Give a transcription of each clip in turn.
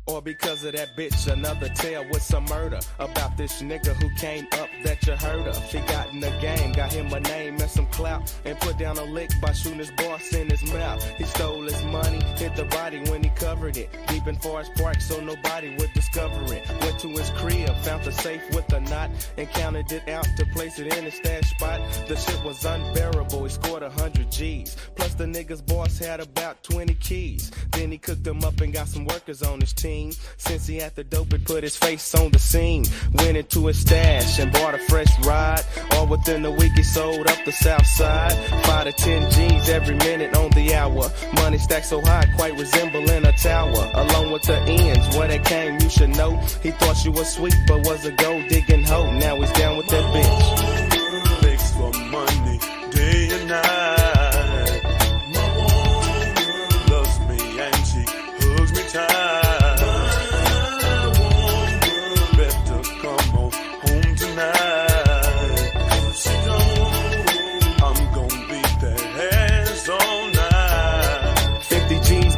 Or because of that bitch, another tale with some murder about this nigga who came up that you heard of. He got in the game, got him a name and some clout, and put down a lick by shooting his boss in his mouth. He stole his money, hit the body when he covered it, deep in Forest Park so nobody would discover it. Went to his crib, found the safe with a knot, and counted it out to place it in his stash spot. The shit was unbearable, he scored 100 G's. Plus the nigga's boss had about 20 keys. Then he cooked them up and got some workers on his team. Since he had the dope, it put his face on the scene. Went into his stash and bought a fresh ride. All within a week he sold up the south side. 5 to 10 G's every minute on the hour. Money stacked so high, quite resembling a tower. Along with the ends, where they came, you should know. He thought she was sweet, but was a gold digging hoe. Now he's down with that bitch. Begs for money, day and night. My woman loves me and she hugs me tight.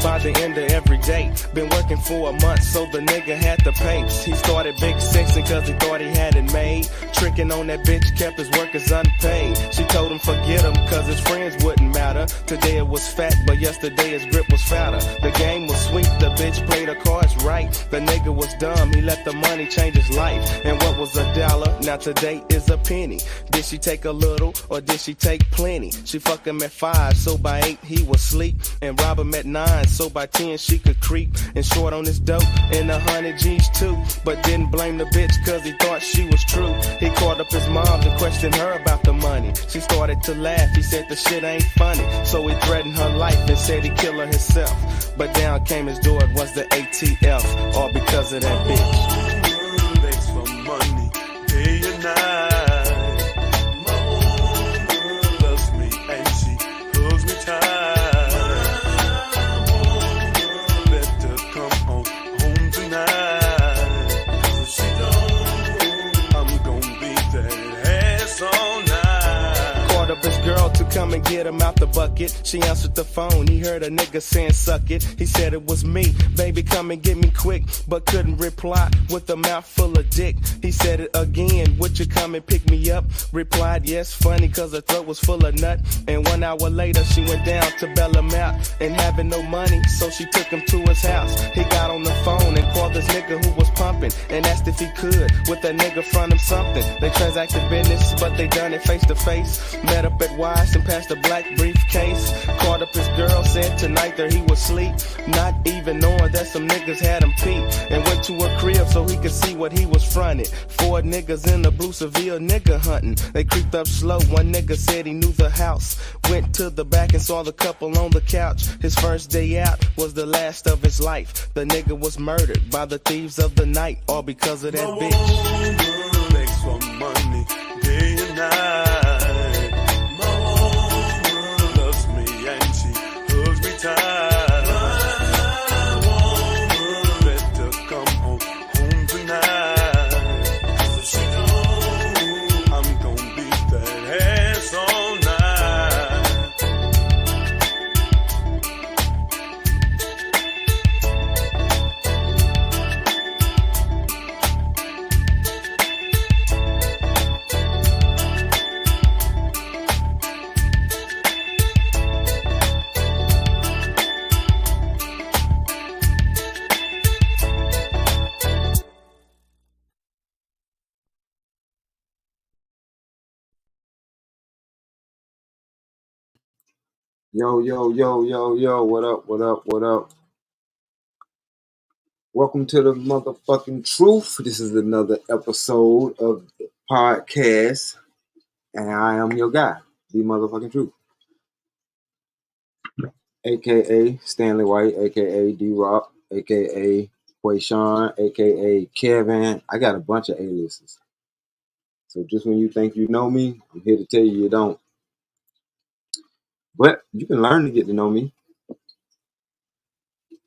By the end of every day, been working for a month, so the nigga had the pace. He started big sexing cause he thought he had it made. Tricking on that bitch, kept his workers unpaid. She told him forget him cause his friends wouldn't matter. Today it was fat, but yesterday his grip was fatter. The game was sweet, the bitch played her cards right. The nigga was dumb, he let the money change his life. And what was $1, now today is a penny. Did she take a little, or did she take plenty? She fuck him at 5, so by 8 he was sleep. And rob him at 9, so by 10 she could creep. And short on his dope, and 100 G's too. But didn't blame the bitch cause he thought she was true. He called up his mom to question her about the money. She started to laugh, he said the shit ain't funny. So he threatened her life and said he'd kill her himself. But down came his door, it was the ATF. All because of that bitch. Begs for money, day and night. My woman loves me and she hugs me tight. Girl to come and get him out the bucket. She answered the phone, he heard a nigga saying suck it. He said it was me, baby come and get me quick. But couldn't reply with a mouth full of dick. He said it again, would you come and pick me up? Replied yes, funny cause her throat was full of nut. And 1 hour later she went down to bail him out. And having no money, so she took him to his house. He got on the phone and called this nigga who was pumping, and asked if he could with a nigga front him something. They transacted business, but they done it face to face. Met up at Wise and passed a black briefcase. Called up his girl, said tonight that he was asleep, not even knowing that some niggas had him peep. And went to her crib so he could see what he was fronted. 4 niggas in the blue Seville nigga hunting. They creeped up slow, one nigga said he knew the house. Went to the back and saw the couple on the couch. His first day out was the last of his life. The nigga was murdered by the thieves of the night, all because of that bitch. Begs for money, day and night. Yo, yo, yo, yo, yo, what up, what up, what up? Welcome to the motherfucking truth. This is another episode of the podcast, and I am your guy, the motherfucking truth. AKA Stanley White, AKA D-Rock, AKA Quayshawn, AKA Kevin. I got a bunch of aliases. So just when you think you know me, I'm here to tell you you don't. But you can learn to get to know me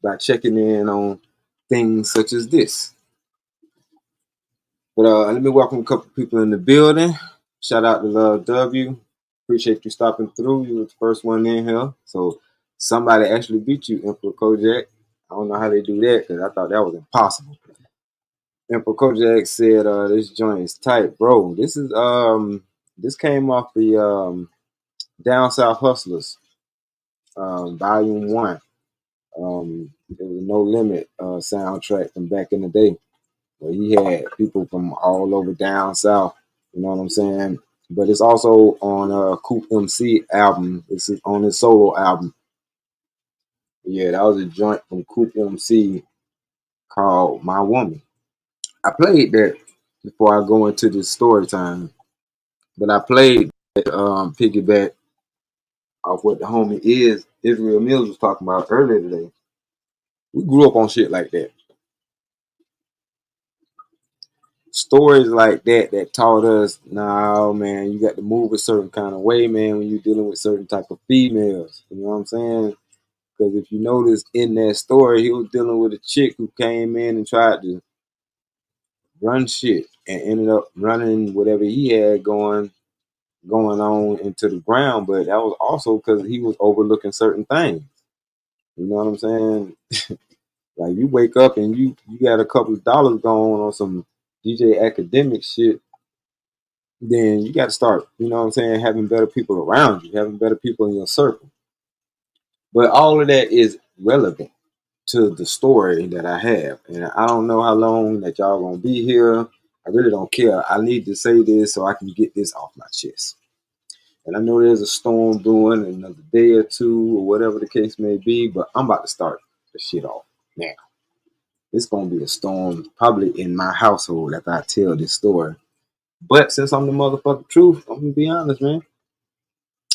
by checking in on things such as this. But let me welcome a couple people in the building. Shout out to Love W. Appreciate you stopping through. You were the first one in here. So somebody actually beat you, Emperor Kojak. I don't know how they do that because I thought that was impossible. Emperor Kojak said, "This joint is tight, bro. This came off the Down South Hustlers, Volume 1. It was a No Limit soundtrack from back in the day, where he had people from all over down south. You know what I'm saying? But it's also on Coop MC album. This is on his solo album. Yeah, that was a joint from Coop MC called My Woman. I played that before I go into the story time, but I played that piggyback off what the homie is Israel Mills was talking about earlier today. We grew up on shit like that. Stories like that taught us, nah, man, you got to move a certain kind of way, man, when you're dealing with certain type of females. You know what I'm saying? Because if you notice in that story, he was dealing with a chick who came in and tried to run shit and ended up running whatever he had going on into the ground. But that was also because he was overlooking certain things. You know what I'm saying? Like you wake up and you got a couple of dollars going on some DJ academic shit, then you got to start, you know what I'm saying, having better people around you, having better people in your circle. But all of that is relevant to the story that I have. And I don't know how long that y'all gonna be here. I really don't care. I need to say this so I can get this off my chest. And I know there's a storm brewing in another day or two or whatever the case may be, but I'm about to start the shit off now. It's gonna be a storm probably in my household after I tell this story. But since I'm the motherfucking truth, I'm gonna be honest, man.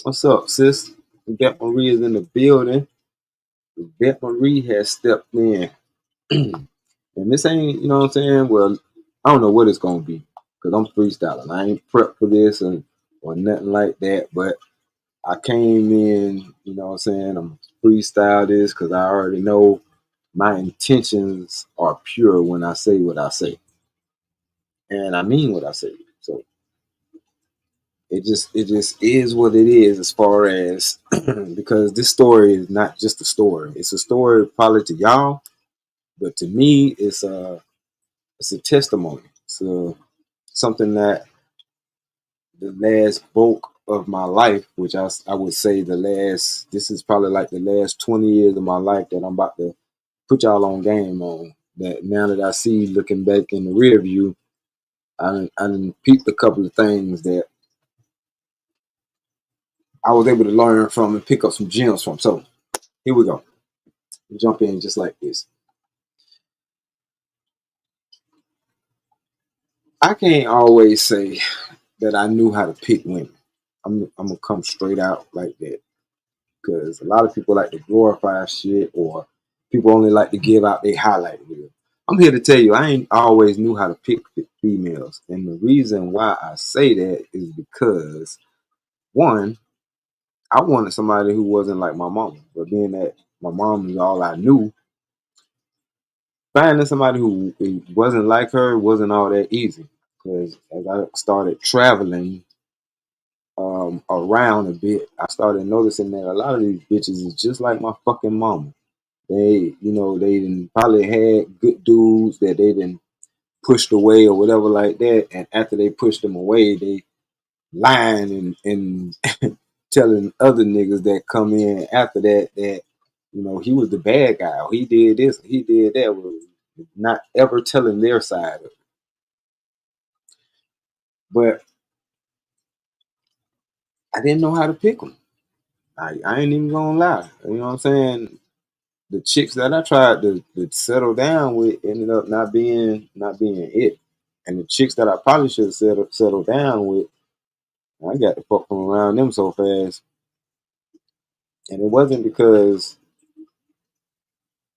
What's up, sis? Vet Marie is in the building. Vet Marie has stepped in. And this ain't, you know what I'm saying? Well, I don't know what it's gonna be. Because I'm freestyling. I ain't prepped for this or nothing like that. But I came in, you know what I'm saying? I'm freestyle this because I already know my intentions are pure when I say what I say. And I mean what I say. So it just is what it is as far as because this story is not just a story. It's a story probably to y'all, but to me it's a testimony. So something that the last bulk of my life, which I would say this is probably like the last 20 years of my life that I'm about to put y'all on game on. That now that I see looking back in the rear view, I done peeped a couple of things that I was able to learn from and pick up some gems from. So here we go. Jump in just like this. I can't always say that I knew how to pick women. I'm gonna come straight out like that because a lot of people like to glorify shit or people only like to give out their highlight reel. I'm here to tell you I ain't always knew how to pick females, and the reason why I say that is because one, I wanted somebody who wasn't like my mom, but being that my mom is all I knew, finding somebody who wasn't like her wasn't all that easy. Because as I started traveling around a bit, I started noticing that a lot of these bitches is just like my fucking mama. They didn't probably had good dudes that they didn't pushed away or whatever like that. And after they pushed them away, they lying and telling other niggas that come in after that he was the bad guy. Or he did this, he did that. Not ever telling their side of it. But I didn't know how to pick them. I ain't even gonna lie. You know what I'm saying? The chicks that I tried to settle down with ended up not being it. And the chicks that I probably should have settled down with, I got the fuck from around them so fast. And it wasn't because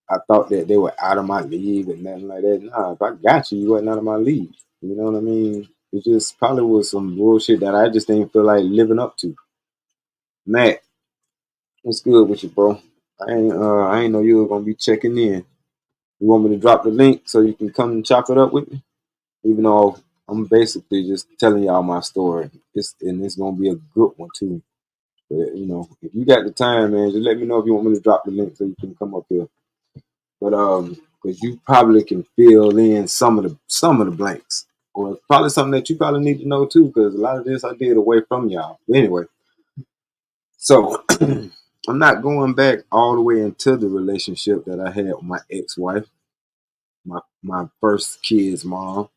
I thought that they were out of my league or nothing like that. Nah, if I got you, you wasn't out of my league. You know what I mean? It just probably was some bullshit that I just didn't feel like living up to. Matt, what's good with you, bro? I ain't know you were gonna be checking in. You want me to drop the link so you can come and chop it up with me? Even though I'm basically just telling y'all my story. It's gonna be a good one too. But if you got the time, man, just let me know if you want me to drop the link so you can come up here. But because you probably can fill in some of the blanks, or it's probably something that you probably need to know too. Because a lot of this I did away from y'all. But anyway, so I'm not going back all the way into the relationship that I had with my ex-wife, my first kid's mom.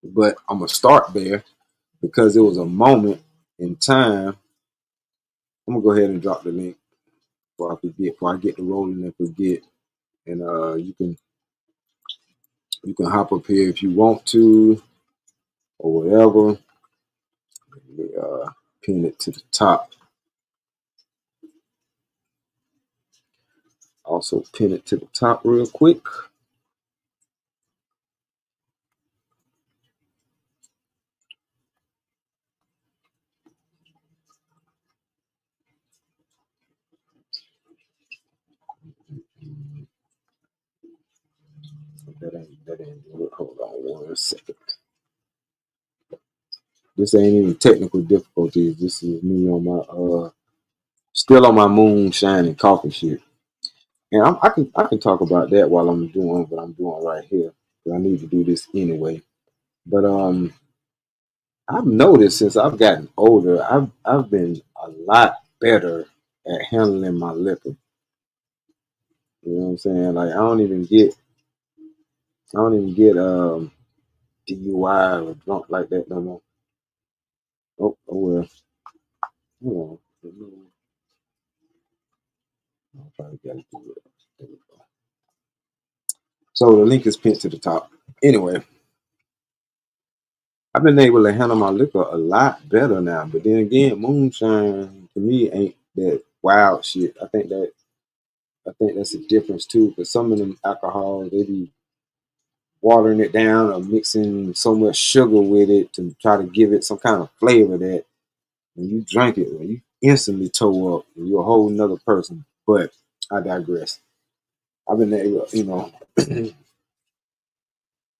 But I'm gonna start there because it was a moment in time. I'm gonna go ahead and drop the link before I forget, before I get to rolling and forget. And you can hop up here if you want to or whatever. Let me pin it to the top. Also pin it to the top real quick. That ain't good. Hold on 1 second. This ain't even technical difficulties. This is me on my still on my moonshine and coffee shit. And I can talk about that while I'm doing what I'm doing right here. But I need to do this anyway. But I've noticed since I've gotten older, I've been a lot better at handling my liquor. You know what I'm saying? Like I don't even get DUI or drunk like that no more. Oh well. Hold on. I probably gotta do it. There we go. So the link is pinned to the top. Anyway, I've been able to handle my liquor a lot better now. But then again, moonshine to me ain't that wild shit. I think that's a difference too. Because some of them alcohols they be watering it down or mixing so much sugar with it to try to give it some kind of flavor that when you drink it, when you instantly toe up, and you're a whole nother person. But I digress. I've been able,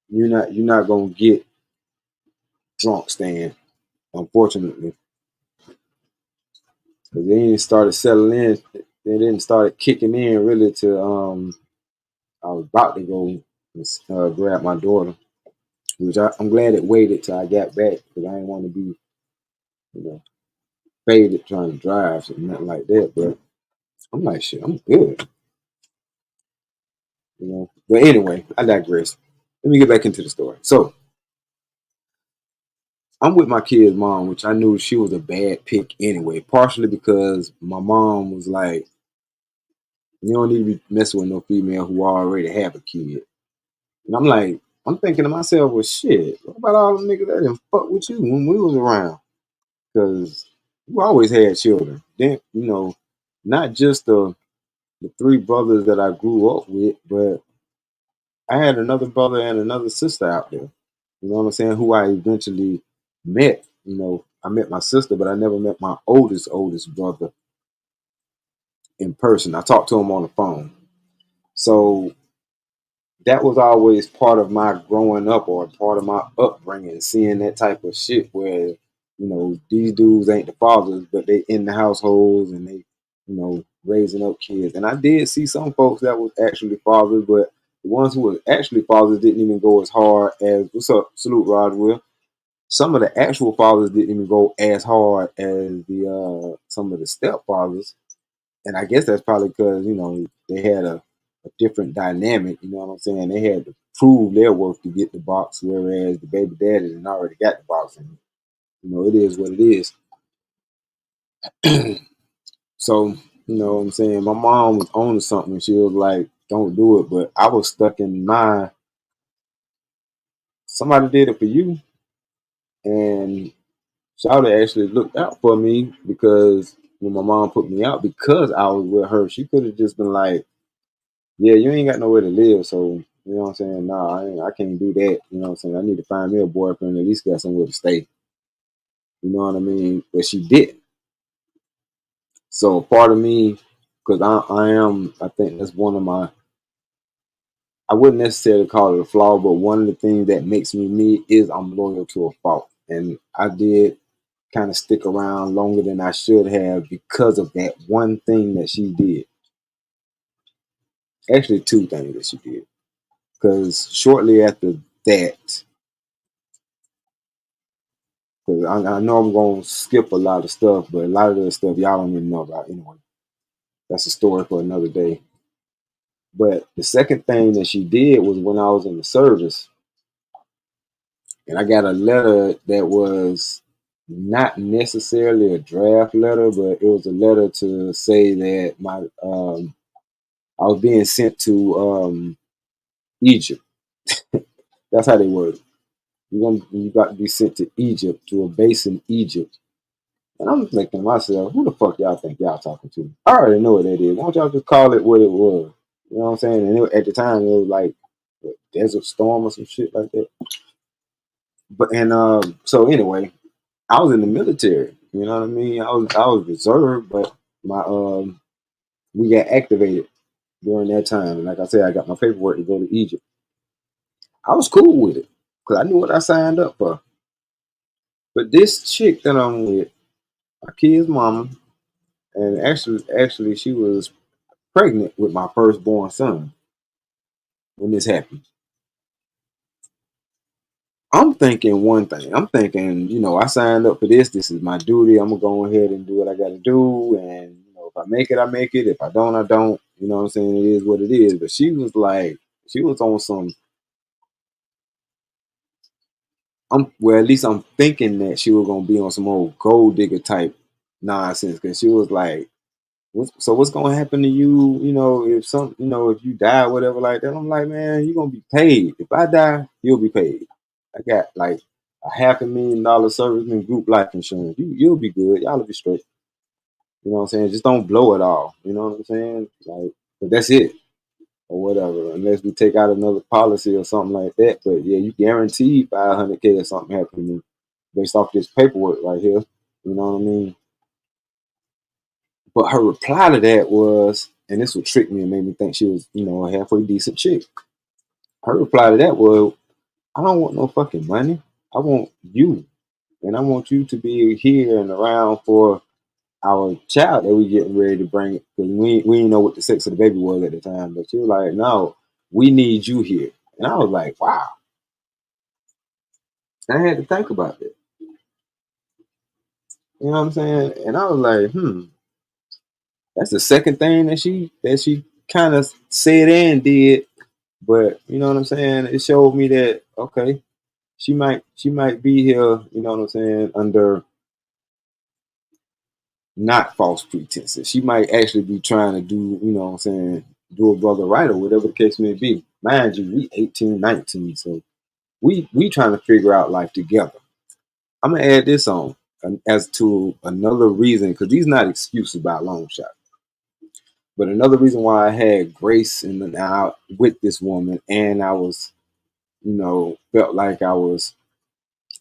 you're not gonna get drunk staying, unfortunately, because they didn't started settling in. They didn't start kicking in really to I was about to go grab my daughter, which I'm glad it waited till I got back because I didn't want to be you know faded trying to drive or nothing like that. But I'm like shit, I'm good. But anyway, I digress. Let me get back into the story. So I'm with my kid's mom, which I knew she was a bad pick anyway, partially because my mom was like, you don't need to be messing with no female who already have a kid. And I'm like, I'm thinking to myself, well, shit, what about all the niggas that didn't fuck with you when we was around? Because you always had children. Then, not just the three brothers that I grew up with, but I had another brother and another sister out there. You know what I'm saying? Who I eventually met. I met my sister, but I never met my oldest brother in person. I talked to him on the phone. So that was always part of my growing up or part of my upbringing, seeing that type of shit where, these dudes ain't the fathers, but they in the households and they, raising up kids. And I did see some folks that was actually fathers, but the ones who were actually fathers didn't even go as hard as what's up, salute Roswell. Some of the actual fathers didn't even go as hard as the some of the stepfathers. And I guess that's probably because, they had a different dynamic, you know what I'm saying? They had to prove their worth to get the box, whereas the baby daddy had already got the box. And, it is what it is. So, you know what I'm saying? My mom was on to something. She was like, don't do it. But I was stuck in my, somebody did it for you. And Shawty actually looked out for me because when my mom put me out, because I was with her, she could have just been like, yeah, you ain't got nowhere to live, so you know what I'm saying. Nah, I can't do that. You know what I'm saying. I need to find me a boyfriend. At least got somewhere to stay. You know what I mean. But she did. So part of me, because I am, I think that's one of my. I wouldn't necessarily call it a flaw, but one of the things that makes me me is I'm loyal to a fault, and I did kind of stick around longer than I should have because of that one thing that she did. Actually, two things that she did. Because shortly after that, because I know I'm going to skip a lot of stuff, but a lot of the stuff y'all don't even know about anyway. That's a story for another day. But the second thing that she did was when I was in the service, and I got a letter that was not necessarily a draft letter, but it was a letter to say that I was being sent to Egypt. That's how they word it. You got to be sent to Egypt, to a base in Egypt. And I'm thinking to myself, who the fuck y'all think y'all talking to? I already know what that is. Why don't y'all just call it what it was? You know what I'm saying? And at the time, it was like what, Desert Storm or some shit like that. But so anyway, I was in the military. You know what I mean? I was reserved, but my we got activated during that time. And like I said, I got my paperwork to go to Egypt. I was cool with it because I knew what I signed up for. But this chick that I'm with, my kid's mama, and actually, she was pregnant with my firstborn son when this happened. I'm thinking one thing. I'm thinking, I signed up for this. This is my duty. I'm gonna go ahead and do what I got to do. And if I make it, I make it. If I don't, I don't. You know what I'm saying? It is what it is. But she was like, she was on some. Well, at least I'm thinking that she was gonna be on some old gold digger type nonsense. Because she was like, so what's gonna happen to you? If you die, whatever like that. I'm like, man, you're gonna be paid. If I die, you'll be paid. I got like a $500,000 serviceman group life insurance. You'll be good. Y'all will be straight. You know what I'm saying? Just don't blow it all. You know what I'm saying? Like, but that's it or whatever. Unless we take out another policy or something like that. But yeah, you guaranteed 500K or something happen to me based off this paperwork right here. You know what I mean? But her reply to that was, and this would trick me and make me think she was, a halfway decent chick. Her reply to that was, I don't want no fucking money. I want you. And I want you to be here and around for our child that we getting ready to bring. Because we didn't know what the sex of the baby was at the time. But she was like, no, we need you here. And I was like, wow. And I had to think about that. You know what I'm saying? And I was like, that's the second thing that she kind of said and did. But you know what I'm saying? It showed me that okay, she might be here, you know what I'm saying, under not false pretenses. She might actually be trying to do, you know what I'm saying, do a brother right or whatever the case may be. Mind you, we 18, 19, so we trying to figure out life together. I'm gonna add this on as to another reason, because these not excuses by a long shot. But another reason why I had grace in the now with this woman, and I was, felt like I was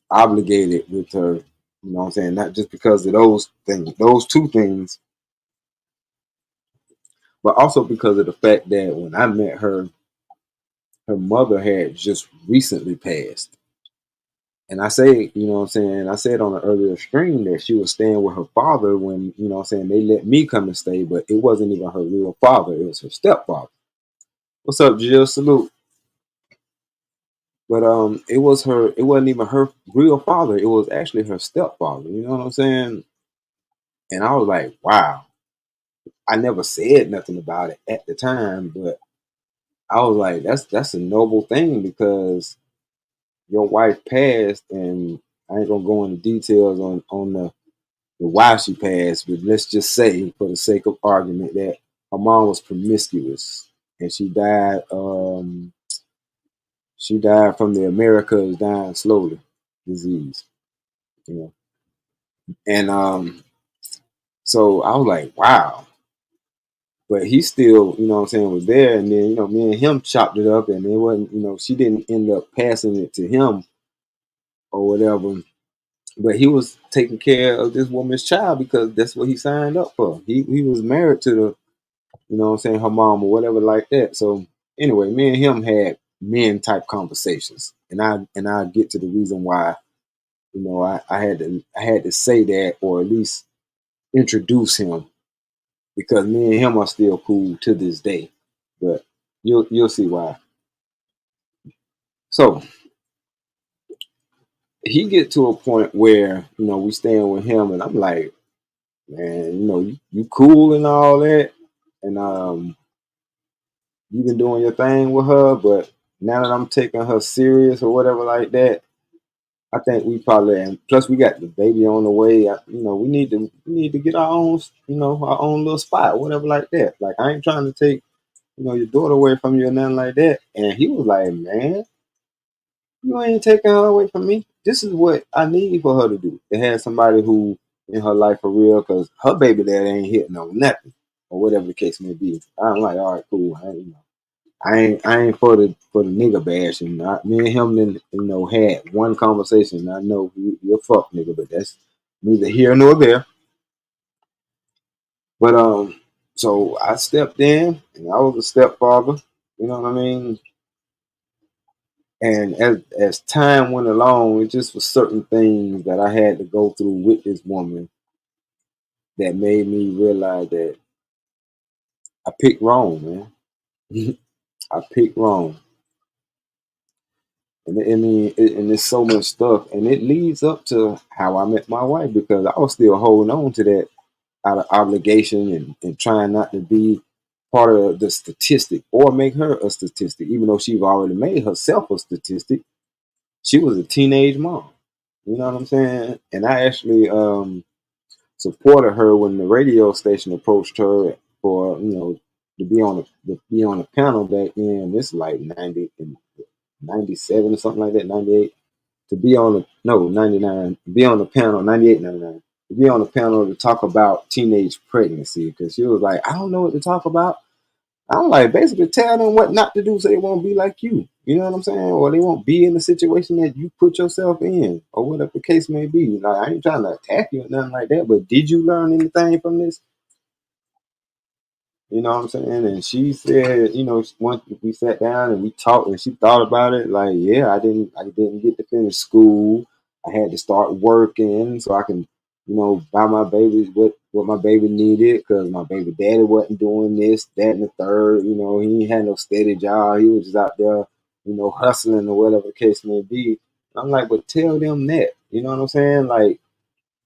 obligated with her, you know what I'm saying? Not just because of those things, those two things, but also because of the fact that when I met her, her mother had just recently passed. And I say, you know what I'm saying? I said on an earlier stream that she was staying with her father when, you know what I'm saying, they let me come and stay, but it wasn't even her real father, it was her stepfather. What's up, Jill? Salute. But it wasn't even her real father, it was actually her stepfather, you know what I'm saying? And I was like, wow. I never said nothing about it at the time, but I was like, that's a noble thing because your wife passed, and I ain't gonna go into details on the why she passed, but let's just say, for the sake of argument, that her mom was promiscuous and she died. She died from the Americas dying slowly disease, you know. And so I was like, wow. But he still, you know what I'm saying, was there. And then, me and him chopped it up, and it wasn't, she didn't end up passing it to him or whatever. But he was taking care of this woman's child because that's what he signed up for. He was married to the, you know what I'm saying, her mom or whatever like that. So anyway, me and him had men type conversations. And I get to the reason why, I had to say that, or at least introduce him, because me and him are still cool to this day. But You'll see why. So he get to a point where we staying with him, and I'm like, man, you cool and all that, and you been doing your thing with her, but now that I'm taking her serious or whatever like that, I think we probably, and plus we got the baby on the way. We need to get our own, our own little spot, whatever like that. Like I ain't trying to take, your daughter away from you or nothing like that. And he was like, man, you ain't taking her away from me. This is what I need for her to do. To have somebody who in her life for real, because her baby dad ain't hitting on nothing or whatever the case may be. I'm like, all right, cool. I ain't for the nigga bashing. Me and him then had one conversation. I know you're a fuck nigga, but that's neither here nor there. But so I stepped in and I was a stepfather. You know what I mean? And as time went along, it just was certain things that I had to go through with this woman that made me realize that I picked wrong, man. I picked wrong. And I mean, and there's so much stuff, and it leads up to how I met my wife because I was still holding on to that out of obligation and trying not to be part of the statistic or make her a statistic, even though she's already made herself a statistic. She was a teenage mom, you know what I'm saying? And I actually supported her when the radio station approached her for to be on a panel back then. This is like 90 and 97 or something like that, 98 to be on the no 99 be on the panel 98 99 to be on the panel to talk about teenage pregnancy because she was like, I don't know what to talk about. I'm like, basically tell them what not to do so they won't be like you know what I'm saying, or they won't be in the situation that you put yourself in or whatever the case may be. Like I ain't trying to attack you or nothing like that, but did you learn anything from this? You know what I'm saying? And she said, once we sat down and we talked and she thought about it, like, yeah, I didn't get to finish school. I had to start working so I can, buy my baby what my baby needed because my baby daddy wasn't doing this, that, and the third. He ain't had no steady job. He was just out there, hustling or whatever the case may be. I'm like, but tell them that. You know what I'm saying? Like,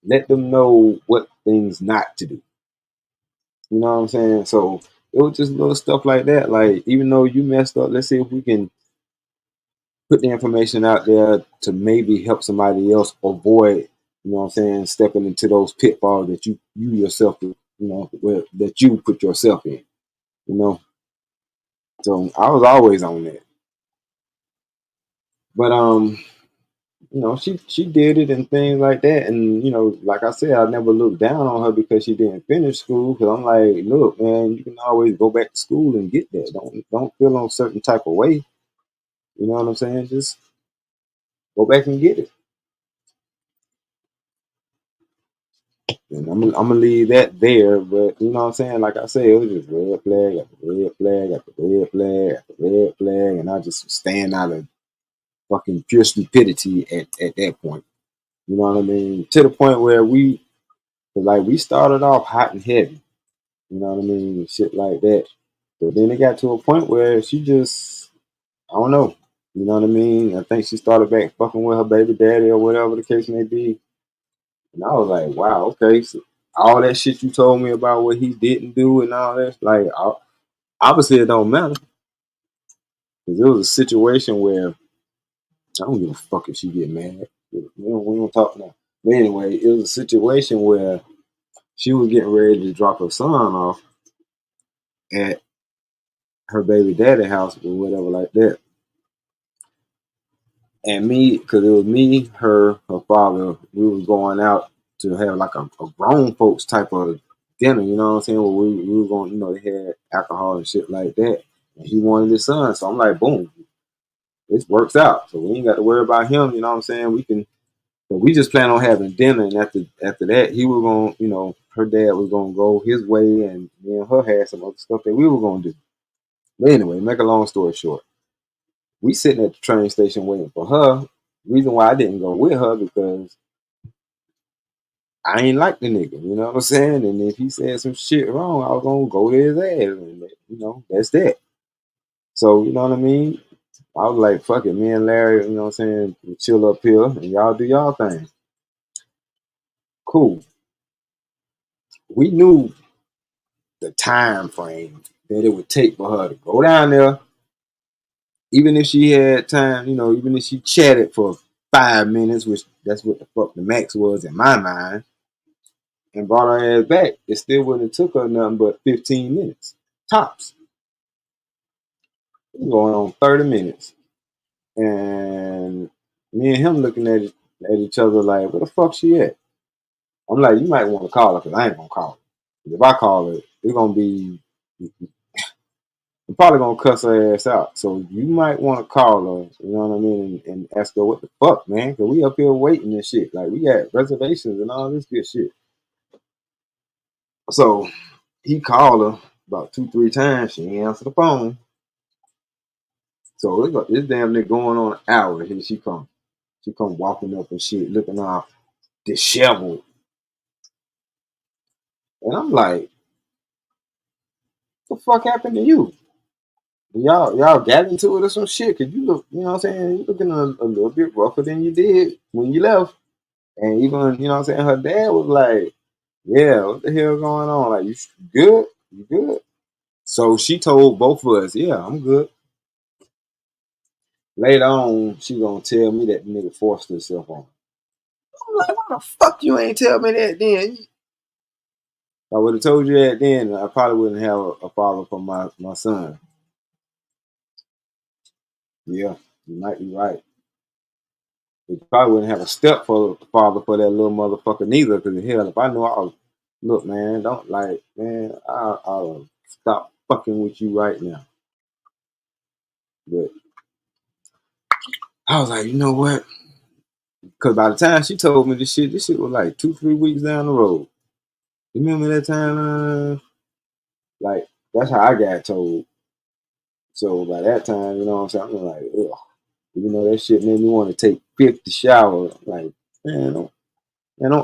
let them know what things not to do. You know what I'm saying? So it was just little stuff like that. Like, even though you messed up, let's see if we can put the information out there to maybe help somebody else avoid, stepping into those pitfalls that you yourself, that you put yourself in, you know. So I was always on that. But she did it and things like that. And like I said, I never looked down on her because she didn't finish school. Because I'm like, look, man, you can always go back to school and get that. Don't feel on a certain type of way. You know what I'm saying? Just go back and get it. And I'm gonna leave that there. But you know what I'm saying? Like I said, it was just red flag after red flag after red flag after red flag, and I just was staying out of fucking pure stupidity at that point. You know what I mean? To the point where we started off hot and heavy. You know what I mean? Shit like that. But then it got to a point where she just, I don't know. You know what I mean? I think she started back fucking with her baby daddy or whatever the case may be. And I was like, wow, okay. So all that shit you told me about what he didn't do and all that, like, obviously it don't matter. Because it was a situation where I don't give a fuck if she get mad. We don't talk now. But anyway, it was a situation where she was getting ready to drop her son off at her baby daddy house or whatever like that. And me, because it was me, her father, we was going out to have like a grown folks type of dinner, you know what I'm saying? Where we were going, they had alcohol and shit like that. And he wanted his son. So I'm like, boom, this works out. So we ain't got to worry about him, you know what I'm saying? But we just plan on having dinner. And after that, he was going, her dad was going to go his way and me and her had some other stuff that we were going to do. But anyway, make a long story short, we sitting at the train station waiting for her. Reason why I didn't go with her because I ain't like the nigga, you know what I'm saying? And if he said some shit wrong, I was gonna go to his ass, and that's that. So, you know what I mean? I was like, fuck it, me and Larry, you know what I'm saying, we chill up here and y'all do y'all thing. Cool. We knew the time frame that it would take for her to go down there, even if she had time, you know, even if she chatted for 5 minutes, which that's what the fuck the max was in my mind, and brought her ass back, it still wouldn't have took her nothing but 15 minutes. Tops. It was going on 30 minutes. And me and him looking at each other like, where the fuck she at? I'm like, you might want to call her because I ain't gonna call her. If I call her, it's gonna be I'm probably gonna cuss her ass out. So you might want to call her, you know what I mean, and ask her what the fuck, man, because we up here waiting and shit. Like we got reservations and all this good shit. So he called her about 2, 3 times. She ain't answer the phone. So it's damn near going on an hour. Here she come. She come walking up and shit, looking all disheveled. And I'm like, what the fuck happened to you? Y'all got into it or some shit? Cause you look, you know what I'm saying? You looking a little bit rougher than you did when you left. And even, you know what I'm saying, her dad was like, yeah, what the hell going on? Like, you good? You good? So she told both of us, yeah, I'm good. Later on, she gonna tell me that the nigga forced herself on. I'm like, why the fuck you ain't tell me that then? If I would have told you that then, I probably wouldn't have a father for my son. Yeah, you might be right. You probably wouldn't have a stepfather for that little motherfucker neither. Because hell, if I knew I was, look, man, don't like, man, I'll stop fucking with you right now. But I was like, you know what? Because by the time she told me this shit was like 2, 3 weeks down the road. You remember that time? Like, that's how I got told. So by that time, you know what I'm saying? I'm like, ugh. Even though that shit made me want to take 50 showers. Like, don't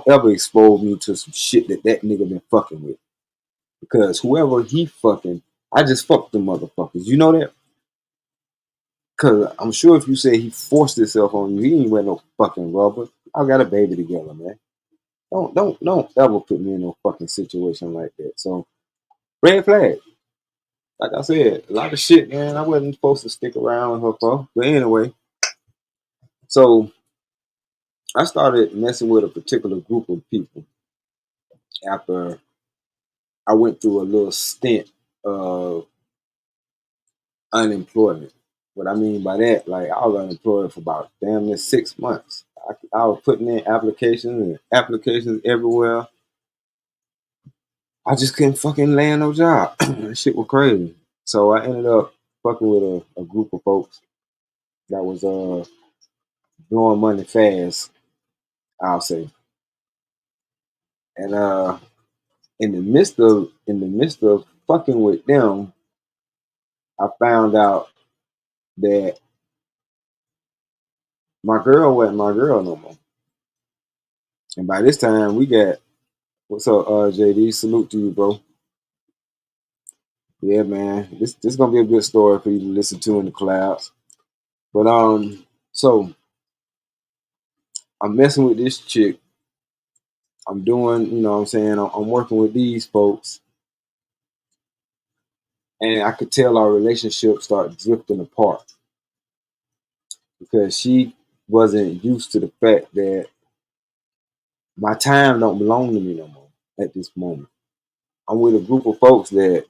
ever expose me to some shit that nigga been fucking with. Because whoever he fucking, I just fucked the motherfuckers. You know that? Because I'm sure if you say he forced himself on you, he ain't wear no fucking rubber. I got a baby together, man. Don't ever put me in no fucking situation like that. So, red flag. Like I said, a lot of shit, man. I wasn't supposed to stick around with her for. But anyway, so I started messing with a particular group of people after I went through a little stint of unemployment. What I mean by that, like I was unemployed for about damn near 6 months. I was putting in applications everywhere. I just couldn't fucking land no job. That shit was crazy. So I ended up fucking with a group of folks that was blowing money fast, I'll say. And in the midst of fucking with them, I found out that my girl wasn't my girl no more. And by this time we got what's up, JD? Salute to you, bro. Yeah, man. This gonna be a good story for you to listen to in the clouds. But so I'm messing with this chick. I'm doing, you know what I'm saying, I'm working with these folks, and I could tell our relationship start drifting apart because she wasn't used to the fact that my time don't belong to me no more at this moment. I'm with a group of folks that,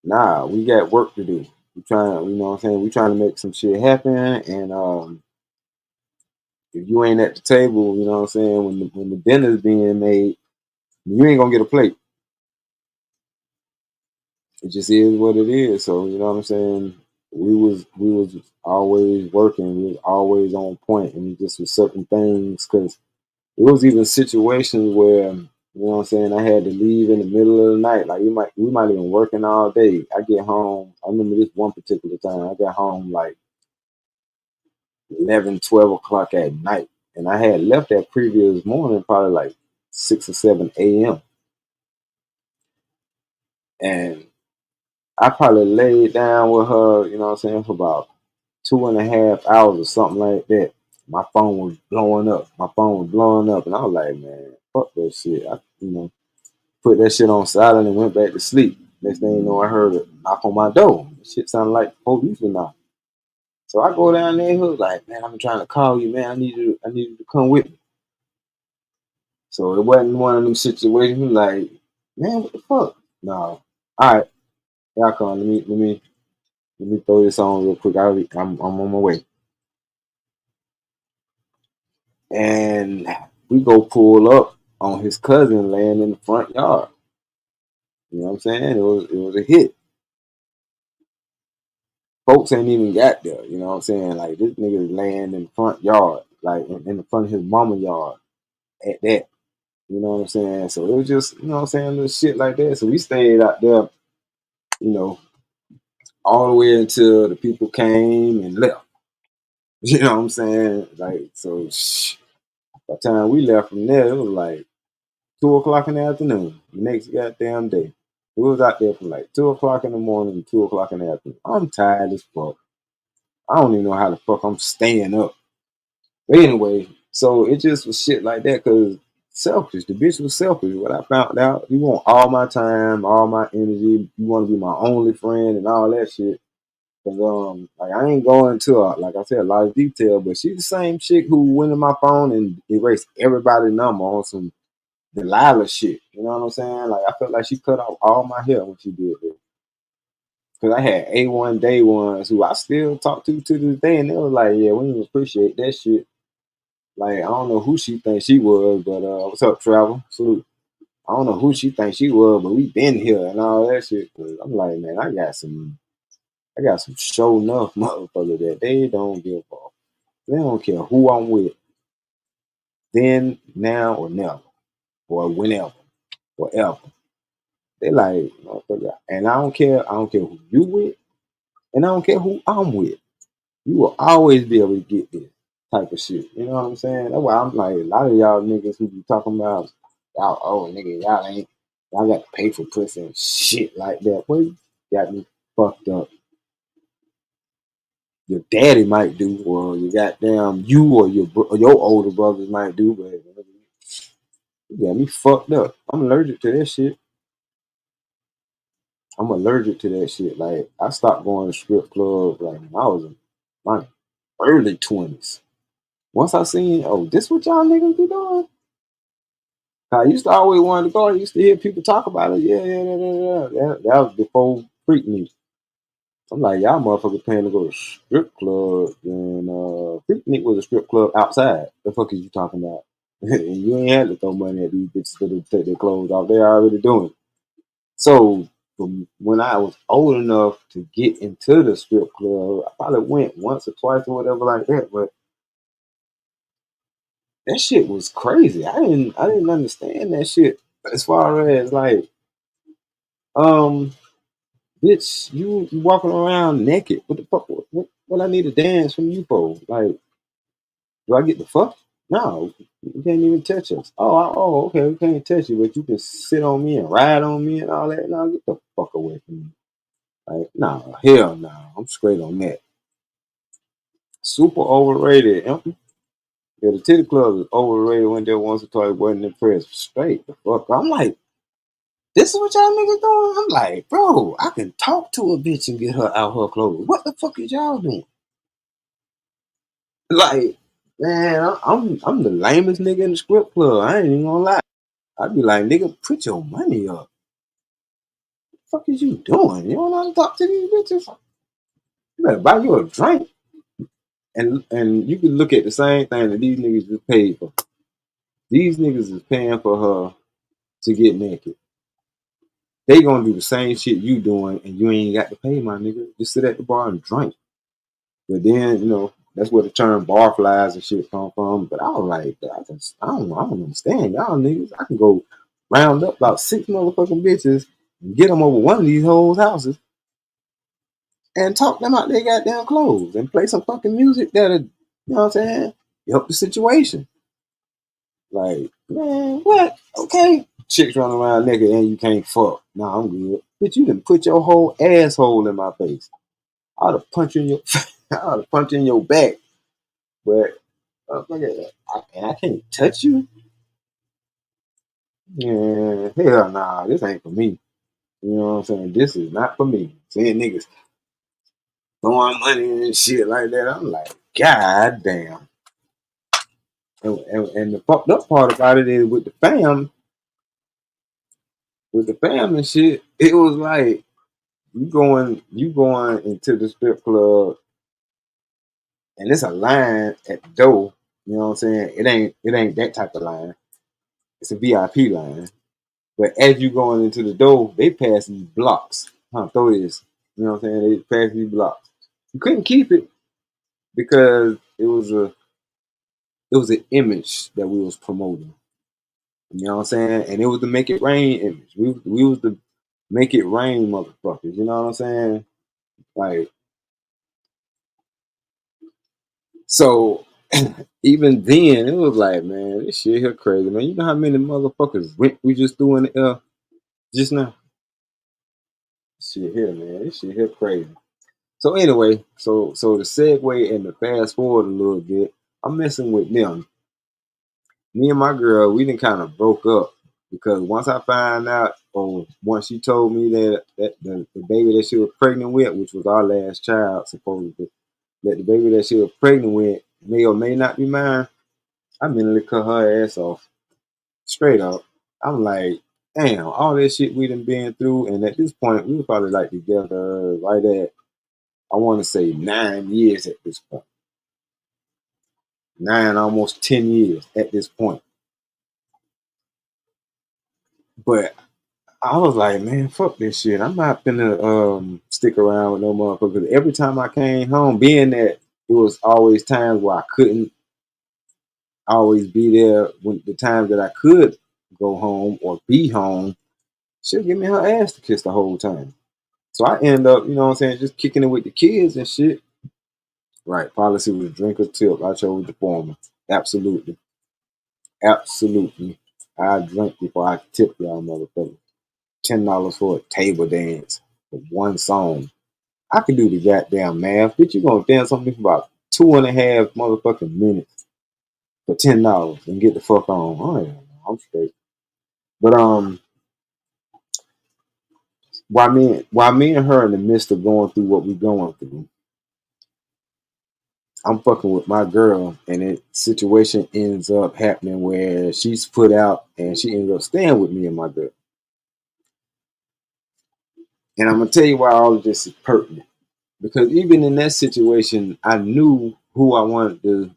nah, we got work to do. We trying, you know what I'm saying, we trying to make some shit happen, and if you ain't at the table, you know what I'm saying, when the dinner's being made, you ain't gonna get a plate. It just is what it is. So you know what I'm saying. We was always working. We was always on point, and it just was certain things because it was even situations where you know what I'm saying. I had to leave in the middle of the night. Like we might have been working all day. I get home. I remember this one particular time. I got home like 11, 12 o'clock at night, and I had left that previous morning probably like 6 or 7 a.m. And I probably laid down with her, you know what I'm saying, for about 2.5 hours or something like that. My phone was blowing up. My phone was blowing up, and I was like, man, fuck that shit. Put that shit on silent and went back to sleep. Next thing you know, I heard a knock on my door. Shit sounded like the police were knocking. So I go down there and he was like, man, I'm trying to call you, man. I need you to come with me. So it wasn't one of them situations. He was like, man, what the fuck? No. All right, y'all come. Let me throw this on real quick. I'm on my way. And we go pull up on his cousin laying in the front yard. You know what I'm saying? It was a hit. Folks ain't even got there. You know what I'm saying? Like this nigga is laying in the front yard, like in the front of his mama yard at that. You know what I'm saying? So it was just, you know what I'm saying, little shit like that. So we stayed out there, you know, all the way until the people came and left. You know what I'm saying? Like, so by the time we left from there, it was like 2 o'clock in the afternoon, the next goddamn day. We was out there from like 2 o'clock in the morning to 2 o'clock in the afternoon. I'm tired as fuck. I don't even know how the fuck I'm staying up. But anyway, so it just was shit like that because selfish. The bitch was selfish. What I found out, you want all my time, all my energy. You want to be my only friend and all that shit. Cause like I ain't going to like I said, a lot of detail, but she's the same chick who went in my phone and erased everybody's number on some Delilah shit. You know what I'm saying? Like I felt like she cut off all my hair when she did that. Cause I had A1 day ones who I still talk to this day, and they was like, "Yeah, we didn't appreciate that shit." Like I don't know who she thinks she was, but what's up, Travel? Salute. I don't know who she thinks she was, but we been here and all that shit. Cause I'm like, man, I got some show enough motherfuckers that they don't give a fuck. They don't care who I'm with, then, now, or never, or whenever, or ever. They like, motherfucker, and I don't care. I don't care who you with, and I don't care who I'm with. You will always be able to get this type of shit. You know what I'm saying? That's why I'm like, a lot of y'all niggas who be talking about, y'all, oh, nigga, y'all got to pay for pussy and shit like that. Boy, you got me fucked up. Your daddy might do, or you goddamn you or your older brothers might do, but you got me fucked up. I'm allergic to that shit. I'm allergic to that shit. Like I stopped going to strip clubs like when I was in my early 20s. Once I seen, oh, this what y'all niggas be doing? I used to always want to go. I used to hear people talk about it. Yeah, yeah, yeah, yeah. That was before Freak News. I'm like, y'all motherfuckers paying to go to strip club, and Freaknik was a strip club outside. The fuck is you talking about? And you ain't had to throw money at these bitches to take their clothes off. They already doing it. So from when I was old enough to get into the strip club, I probably went once or twice or whatever like that. But that shit was crazy. I didn't understand that shit as far as like um bitch, you walking around naked. What the fuck? What I need to dance from you for? Like, do I get the fuck? No, you can't even touch us. Oh, okay, we can't touch you, but you can sit on me and ride on me and all that. No, get the fuck away from me. Like, no, hell no. I'm straight on that. Super overrated. Yeah, the titty club is overrated. Went there once or twice, wasn't impressed. Straight the fuck. I'm like, this is what y'all niggas doing? I'm like, bro, I can talk to a bitch and get her out her clothes. What the fuck is y'all doing? Like, man, I'm the lamest nigga in the strip club. I ain't even gonna lie. I'd be like, nigga, put your money up. What the fuck is you doing? You don't know how to talk to these bitches? You better buy you a drink. And you can look at the same thing that these niggas just paid for. These niggas is paying for her to get naked. They gonna do the same shit you doing, and you ain't got to pay, my nigga. Just sit at the bar and drink. But then, that's where the term bar flies and shit come from. But I was like, I don't understand y'all niggas. I can go round up about 6 motherfucking bitches and get them over one of these hoes' houses and talk them out their goddamn clothes and play some fucking music that'll, you know what I'm saying, help the situation. Like, man, what? Okay. Chicks running around naked and you can't fuck. Nah, I'm good. Bitch, you done put your whole asshole in my face. I'd have punched you in your I'd have punched you in your back. But and I can't touch you? Yeah, hell nah, this ain't for me. You know what I'm saying? This is not for me. Seeing niggas throwing money and shit like that, I'm like, God damn. And the fucked up part about it is with the fam and shit, it was like you going into the strip club and it's a line at the door. You know what I'm saying? It ain't that type of line. It's a VIP line. But as you going into the door, they pass these blocks. Throw this. You know what I'm saying? They pass these blocks. You couldn't keep it because it was an image that we was promoting. You know what I'm saying? And it was the make it rain image. We was the make it rain motherfuckers. You know what I'm saying? Like, so even then it was like, man, this shit here crazy, man. You know how many motherfuckers we just threw in the air just now? Shit here, man. This shit here crazy. So anyway, so the segue and the fast forward a little bit, I'm messing with them. Me and my girl, we didn't kind of broke up because once I found out, or once she told me that the baby that she was pregnant with, which was our last child, supposedly, that the baby that she was pregnant with may or may not be mine, I mentally cut her ass off. Straight up. I'm like, damn, all this shit we done been through, and at this point, we were probably like together right at, I want to say 9 years at this point. 9, almost 10 years at this point. But I was like, man, fuck this shit. I'm not finna stick around with no motherfuckers. Every time I came home, being that it was always times where I couldn't always be there when the times that I could go home or be home, she'll give me her ass to kiss the whole time. So I end up, you know what I'm saying, just kicking it with the kids and shit. Right. Policy was drink or tip. I chose the former. Absolutely. Absolutely. I drink before I tip y'all motherfuckers. $10 for a table dance for one song. I can do the goddamn math. Bitch, you gonna dance on me for about 2.5 motherfucking minutes for $10 and get the fuck on. Oh yeah, I'm straight. But while me and her in the midst of going through what we going through, I'm fucking with my girl, and it situation ends up happening where she's put out and she ends up staying with me and my girl. And I'm gonna tell you why all of this is pertinent. Because even in that situation, I knew who I wanted to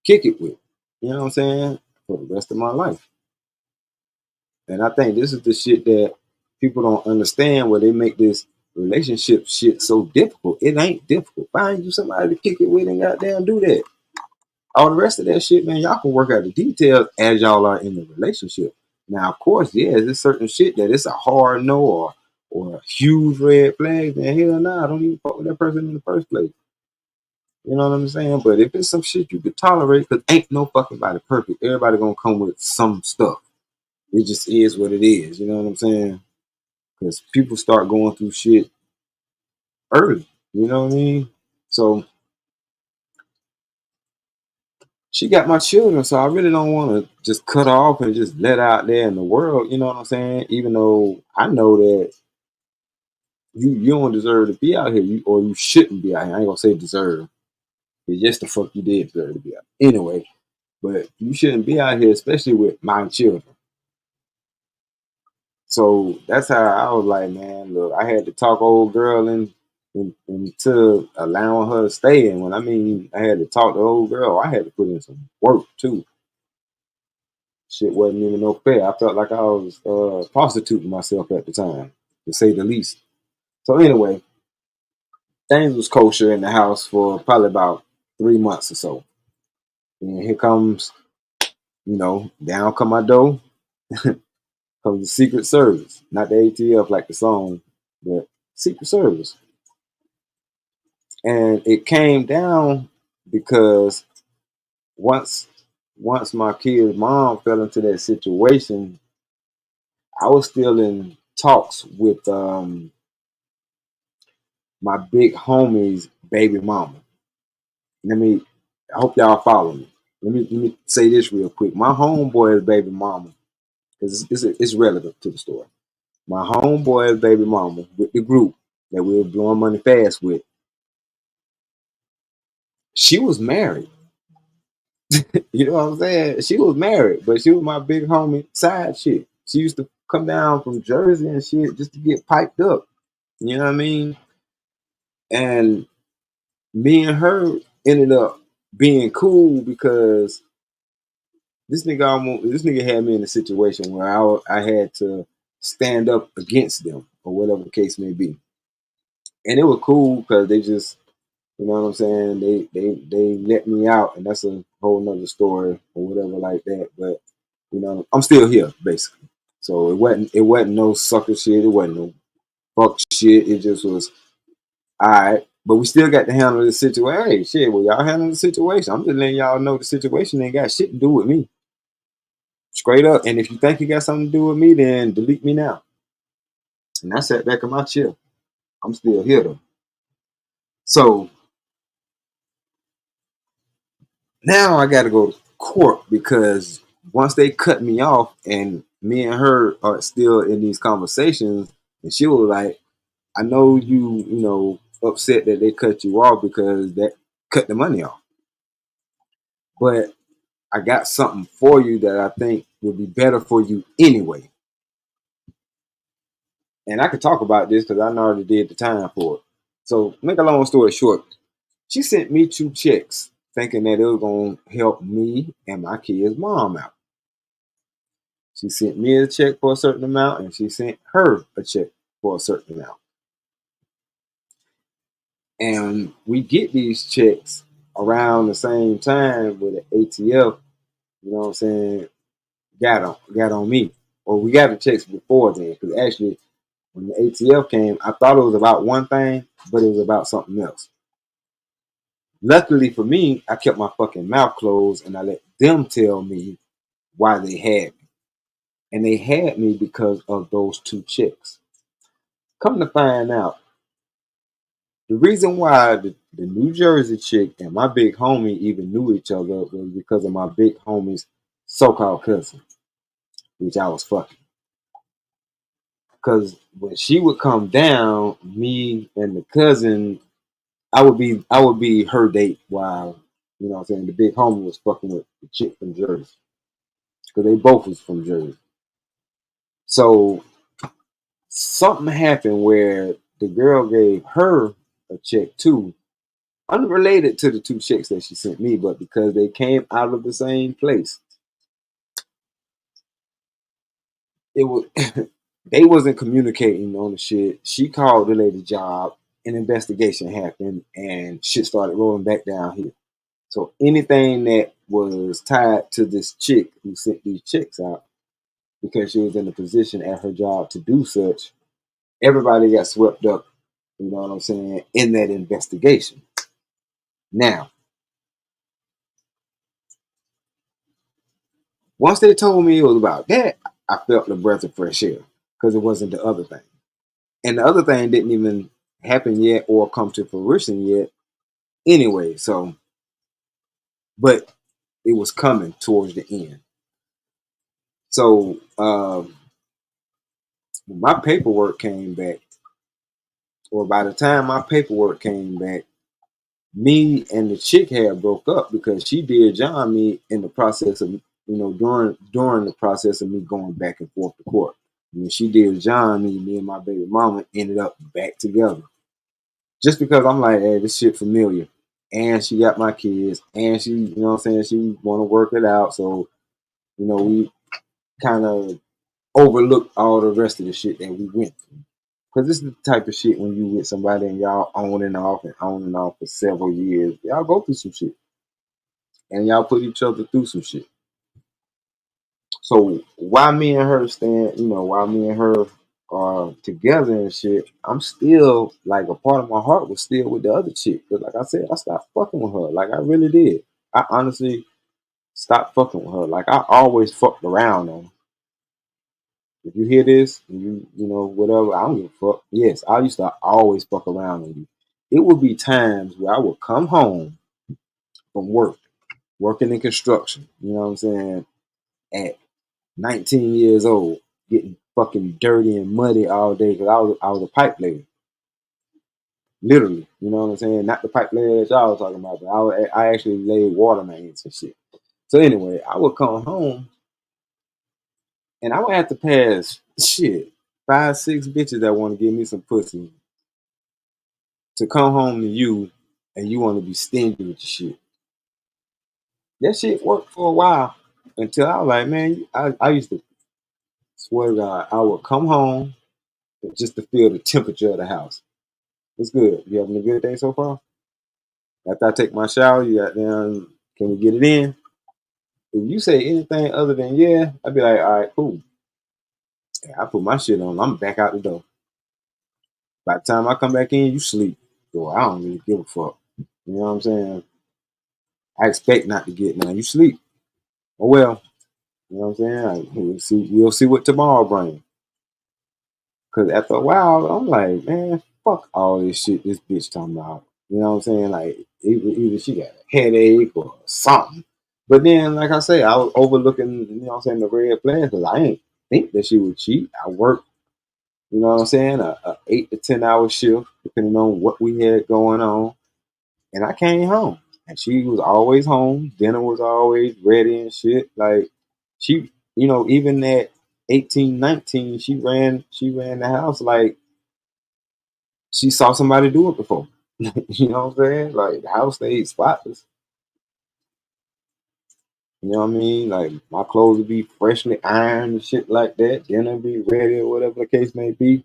kick it with. You know what I'm saying? For the rest of my life. And I think this is the shit that people don't understand where they make this relationship shit so difficult. It ain't difficult. Find you somebody to kick it with and goddamn do that. All the rest of that shit, man, y'all can work out the details as y'all are in the relationship. Now, of course, yeah, there's certain shit that it's a hard no or a huge red flag, then hell nah, I don't even fuck with that person in the first place. You know what I'm saying? But if it's some shit you could tolerate, because ain't no fucking body perfect. Everybody gonna come with some stuff. It just is what it is. You know what I'm saying? Because people start going through shit early. You know what I mean? So she got my children, so I really don't want to just cut her off and just let her out there in the world. You know what I'm saying? Even though I know that you don't deserve to be out here, or you shouldn't be out here. I ain't gonna say deserve. It's just the fuck you did deserve to be out. Anyway, but you shouldn't be out here, especially with my children. So that's how I was like, man, look, I had to talk old girl into allowing her to stay. And when I mean I had to talk to old girl, I had to put in some work too. Shit wasn't even no fair. I felt like I was prostituting myself at the time, to say the least. So anyway, things was kosher in the house for probably about 3 months or so. And here comes, down come my dough, comes the Secret Service. Not the ATF like the song, but Secret Service. And it came down because once once my kid's mom fell into that situation, I was still in talks with my big homie's baby mama. Let me. I hope y'all follow me. Let me say this real quick. My homeboy's baby mama, because it's relevant to the story. My homeboy's baby mama with the group that we were blowing money fast with. She was married. You know what I'm saying? She was married, but she was my big homie side chick. She used to come down from Jersey and shit just to get piped up. You know what I mean? And me and her ended up being cool because this nigga had me in a situation where I had to stand up against them or whatever the case may be. And it was cool because they just, you know what I'm saying, they let me out, and that's a whole nother story or whatever like that. But you know, I'm still here basically. So it wasn't no sucker shit, it wasn't no fuck shit. It just was all right. But we still got to handle the situation. Hey, shit, well, y'all handle the situation. I'm just letting y'all know the situation ain't got shit to do with me. Straight up. And if you think you got something to do with me, then delete me now. And I sat back in my chair. I'm still here though. So now I got to go to court because once they cut me off and me and her are still in these conversations, and she was like, I know you know, upset that they cut you off because that cut the money off. But I got something for you that I think would be better for you anyway. And I could talk about this because I already did the time for it. So, make a long story short, she sent me 2 checks thinking that it was going to help me and my kid's mom out. She sent me a check for a certain amount and she sent her a check for a certain amount. And we get these checks around the same time with the ATF, you know what I'm saying, got on me. Or we got the checks before then because actually when the ATF came, I thought it was about one thing, but it was about something else. Luckily for me, I kept my fucking mouth closed and I let them tell me why they had me. And they had me because of those 2 checks. Come to find out, the reason why the New Jersey chick and my big homie even knew each other was because of my big homie's so-called cousin, which I was fucking. Because when she would come down, me and the cousin, I would be her date while, you know what I'm saying, the big homie was fucking with the chick from Jersey. Because they both was from Jersey. So something happened where the girl gave her a check too, unrelated to the 2 checks that she sent me, but because they came out of the same place. It was they wasn't communicating on the shit. She called the lady job, an investigation happened, and shit started rolling back down here. So anything that was tied to this chick who sent these checks out, because she was in a position at her job to do such, everybody got swept up, you know what I'm saying, in that investigation. Now, once they told me it was about that, I felt the breath of fresh air because it wasn't the other thing. And the other thing didn't even happen yet or come to fruition yet anyway. So, but it was coming towards the end. So, when my paperwork came back, or by the time my paperwork came back, me and the chick had broke up because she did John me in the process of, during the process of me going back and forth to court. When she did John me and my baby mama ended up back together. Just because I'm like, hey, this shit familiar. And she got my kids, and she, you know what I'm saying, she want to work it out. So, we kind of overlooked all the rest of the shit that we went through. Because this is the type of shit when you with somebody and y'all on and off for several years. Y'all go through some shit. And y'all put each other through some shit. So while me and her while me and her are together and shit, I'm still like a part of my heart was still with the other chick. But like I said, I stopped fucking with her. Like I really did. I honestly stopped fucking with her. Like I always fucked around on her. If you hear this, and you know, whatever, I don't give a fuck. Yes, I used to always fuck around with you. It would be times where I would come home from work, working in construction, you know what I'm saying, at 19 years old, getting fucking dirty and muddy all day because I was a pipe layer. Literally, you know what I'm saying? Not the pipe layer that y'all was talking about, but I actually laid water mains and shit. So anyway, I would come home and I would have to pass shit 5, 6 bitches that want to give me some pussy to come home to you, and you want to be stingy with your shit. That shit worked for a while until I was like, man, I used to swear to God, I would come home just to feel the temperature of the house. It's good. You having a good day so far? After I take my shower, you got down. Can we get it in? If you say anything other than yeah, I'd be like, all right, cool. I put my shit on. I'm back out the door. By the time I come back in, you sleep. So I don't really give a fuck. You know what I'm saying? I expect not to get none. You sleep. Oh well. You know what I'm saying? Like, we'll see what tomorrow brings. Cause after a while, I'm like, man, fuck all this shit this bitch talking about. You know what I'm saying? Like, either she got a headache or something. But then, like I say, I was overlooking, you know what I'm saying, the red flags because I ain't think that she would cheat. I worked, you know what I'm saying, a 8 to 10 hour shift, depending on what we had going on. And I came home. And she was always home. Dinner was always ready and shit. Like, she, you know, even at 18, 19, she ran the house like she saw somebody do it before. You know what I'm saying? Like the house stayed spotless. You know what I mean? Like my clothes would be freshly ironed and shit like that. Dinner be ready or whatever the case may be.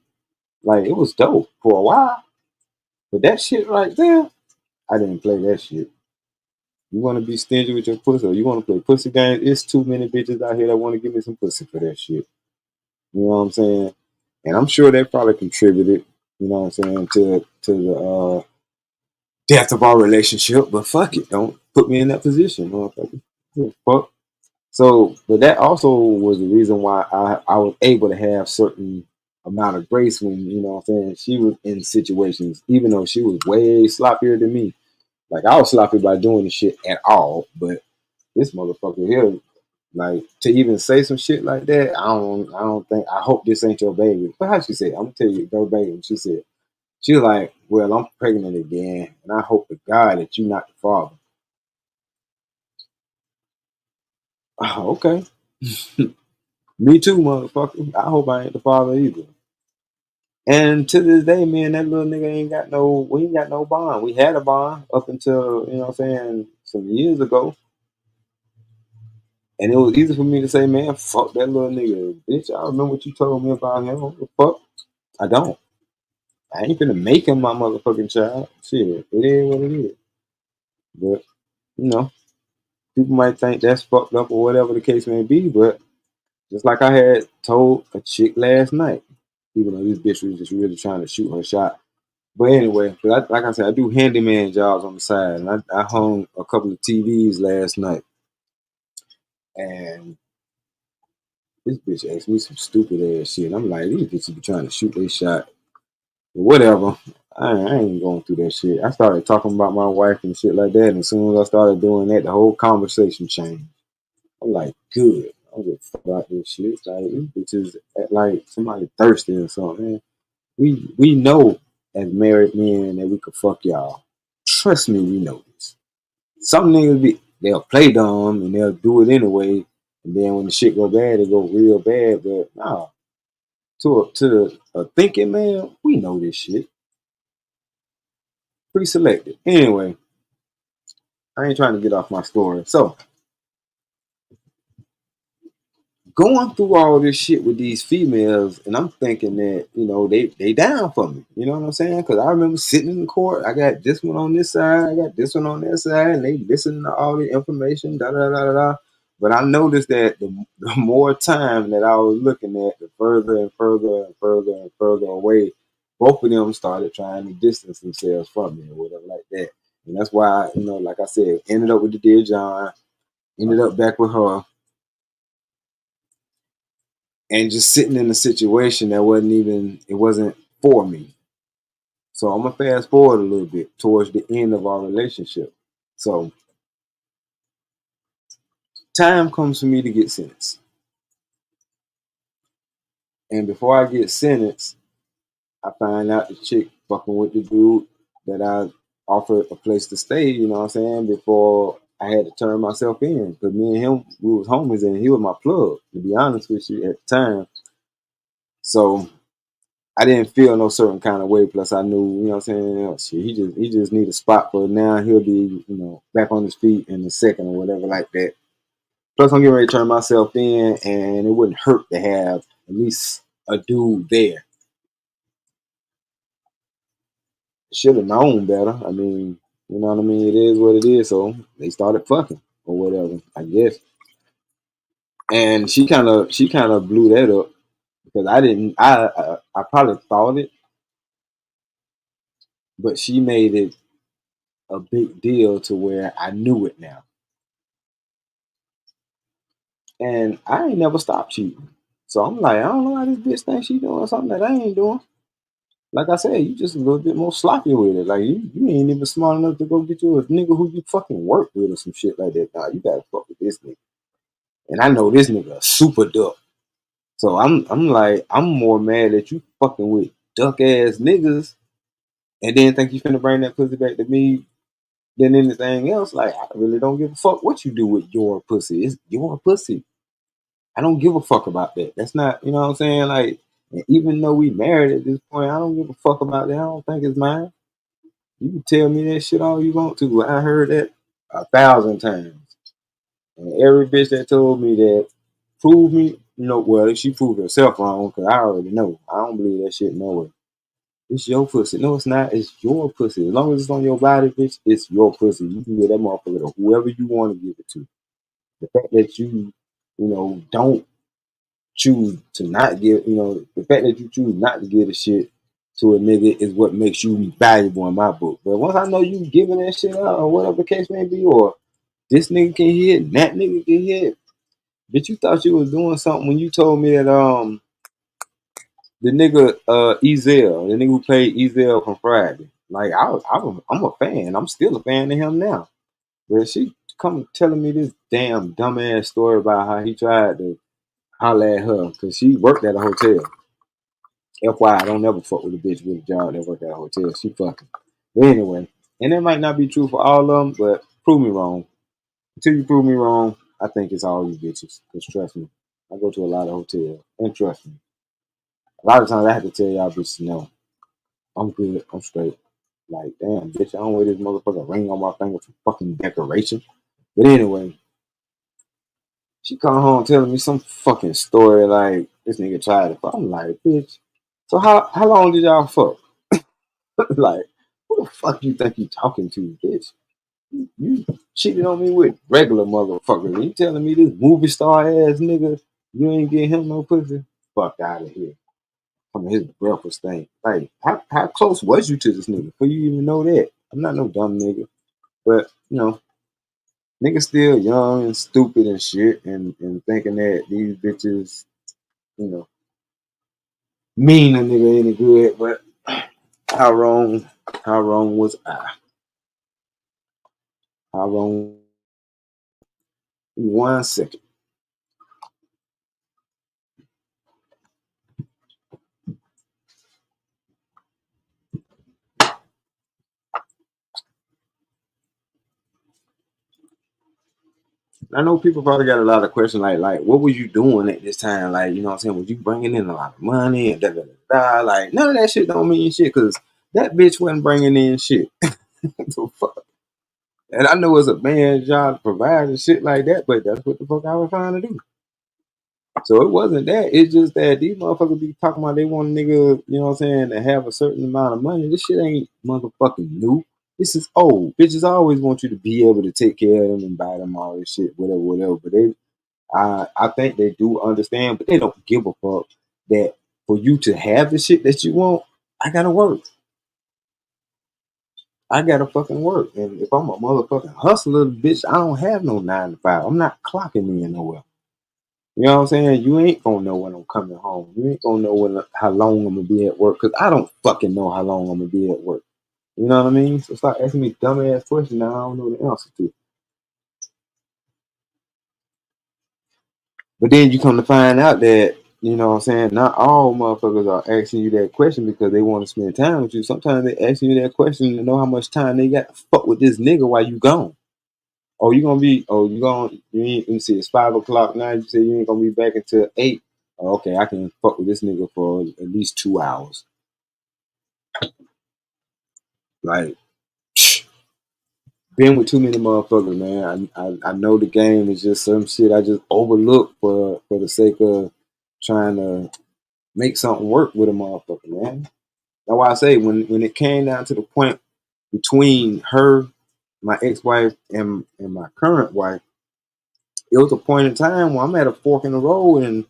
Like it was dope for a while. But that shit right there, I didn't play that shit. You want to be stingy with your pussy or you want to play pussy games? It's too many bitches out here that want to give me some pussy for that shit. You know what I'm saying? And I'm sure that probably contributed, you know what I'm saying, to the death of our relationship. But fuck it, don't put me in that position, motherfucker. Fuck. So, but that also was the reason why I was able to have certain amount of grace when, you know what I'm saying, she was in situations, even though she was way sloppier than me. Like I was sloppy by doing the shit at all, but this motherfucker here, like to even say some shit like that, I don't think I hope this ain't your baby. But how she said, I'm gonna tell you your baby. She was like, well, I'm pregnant again, and I hope to God that you're not the father. Oh, okay. Me too, motherfucker. I hope I ain't the father either. And to this day, man, that little nigga we ain't got no bond. We had a bond up until, you know what I'm saying, some years ago. And it was easy for me to say, man, fuck that little nigga. Bitch, I remember what you told me about him. What the fuck? I don't. I ain't gonna make him my motherfucking child. Shit, it is what it is. But, you know, people might think that's fucked up or whatever the case may be, but just like I had told a chick last night, even though this bitch was just really trying to shoot her shot. But anyway, like I said, I do handyman jobs on the side, and I hung a couple of TVs last night, and this bitch asked me some stupid ass shit. I'm like, these bitches be trying to shoot their shot, but whatever. I ain't going through that shit. I started talking about my wife and shit like that, and as soon as I started doing that, the whole conversation changed. I'm like, good. I don't give a fuck about this shit. Like, these bitches act like somebody thirsty or something, man. We know as married men that we could fuck y'all. Trust me, we know this. Some niggas they'll play dumb and they'll do it anyway, and then when the shit go bad, it go real bad. But nah, to a thinking man, we know this shit. Pre-selected. Anyway, I ain't trying to get off my story. So going through all this shit with these females, and I'm thinking that, you know, they down for me. You know what I'm saying? Because I remember sitting in court. I got this one on this side, I got this one on that side, and they listen to all the information, da da da da da. But I noticed that the more time that I was looking at, the further and further and further and further away, both of them started trying to distance themselves from me or whatever like that. And that's why, you know, like I said, ended up with the Dear John, ended up back with her. and just sitting in a situation that wasn't for me. So I'm gonna fast forward a little bit towards the end of our relationship. So time comes for me to get sentenced. And before I get sentenced, I find out the chick fucking with the dude that I offered a place to stay, you know what I'm saying, before I had to turn myself in. Because me and him, we was homies and he was my plug, to be honest with you, at the time. So I didn't feel no certain kind of way. Plus I knew, you know what I'm saying, oh, shit, he just need a spot for now. He'll be, back on his feet in a second or whatever like that. Plus I'm getting ready to turn myself in and it wouldn't hurt to have at least a dude there. Should have known better. I mean, you know what I mean? It is what it is. So they started fucking or whatever, I guess. And she kind of blew that up because I didn't. I probably thought it, but she made it a big deal to where I knew it now. And I ain't never stopped cheating. So I'm like, I don't know why this bitch thinks she doing something that I ain't doing. Like I said, you just a little bit more sloppy with it. Like you ain't even smart enough to go get you a nigga who you fucking work with or some shit like that. Nah, you gotta fuck with this nigga. And I know this nigga a super duck. So I'm like, I'm more mad that you fucking with duck ass niggas and then think you finna bring that pussy back to me than anything else. Like, I really don't give a fuck what you do with your pussy. It's your pussy. I don't give a fuck about that. That's not, you know what I'm saying? Like, and even though we married at this point, I don't give a fuck about that. I don't think it's mine. You can tell me that shit all you want to. I heard that 1,000 times. And every bitch that told me that proved me, well, she proved herself wrong because I already know. I don't believe that shit no way. It's your pussy. No, it's not. It's your pussy. As long as it's on your body, bitch, it's your pussy. You can give that motherfucker to whoever you want to give it to. The fact that don't choose to not give, the fact that you choose not to give a shit to a nigga is what makes you valuable in my book. But once I know you giving that shit out or whatever the case may be, or this nigga can hit, and that nigga can hit, bitch, you thought you was doing something when you told me that the nigga Ezel, the nigga who played Ezel from Friday. Like I'm a fan. I'm still a fan of him now. But she come telling me this damn dumbass story about how he tried to holler at her because she worked at a hotel. FYI, I don't never fuck with a bitch with a job that worked at a hotel. She fucking. But anyway, and it might not be true for all of them, but prove me wrong. Until you prove me wrong, I think it's all you bitches. Because trust me, I go to a lot of hotels. And trust me, a lot of times I have to tell y'all bitches, no, I'm good. I'm straight. Like, damn, bitch, I don't wear this motherfucking ring on my finger for fucking decoration. But anyway, she come home telling me some fucking story like this nigga tried to fuck. I'm like, bitch. So how long did y'all fuck? Like, who the fuck you think you talking to, bitch? You cheated on me with regular motherfuckers. And you telling me this movie star ass nigga, you ain't getting him no pussy? Fuck out of here. I mean, his breath was stank. Like, how close was you to this nigga before you even know that? I'm not no dumb nigga. But, niggas still young and stupid and shit and thinking that these bitches, you know, mean a nigga any good. But how wrong was I? How wrong? 1 second. I know people probably got a lot of questions like, what were you doing at this time? Like, you know what I'm saying? Was you bringing in a lot of money and da da da da? Like, none of that shit don't mean shit because that bitch wasn't bringing in shit. So fuck. And I know it's a man's job to provide and shit like that, but that's what the fuck I was trying to do. So it wasn't that. It's just that these motherfuckers be talking about they want a nigga, you know what I'm saying, to have a certain amount of money. This shit ain't motherfucking new. This is old. Bitches always want you to be able to take care of them and buy them all this shit, whatever. But I think they do understand, but they don't give a fuck that for you to have the shit that you want, I gotta work. I gotta fucking work. And if I'm a motherfucking hustler, bitch, I don't have no 9 to 5. I'm not clocking in nowhere. You know what I'm saying? You ain't gonna know when I'm coming home. You ain't gonna know how long I'm gonna be at work because I don't fucking know how long I'm gonna be at work. You know what I mean? So stop asking me dumbass questions now I don't know the answer to. But then you come to find out that, you know what I'm saying, not all motherfuckers are asking you that question because they want to spend time with you. Sometimes they asking you that question to know how much time they got to fuck with this nigga while you gone. Oh, you ain't, let me see, it's 5 o'clock now. You say you ain't gonna be back until 8. Oh, okay, I can fuck with this nigga for at least 2 hours. Like, been with too many motherfuckers, man. I know the game is just some shit I just overlook for the sake of trying to make something work with a motherfucker, man. That's why I say when it came down to the point between her, my ex-wife, and my current wife, it was a point in time where I'm at a fork in the road, and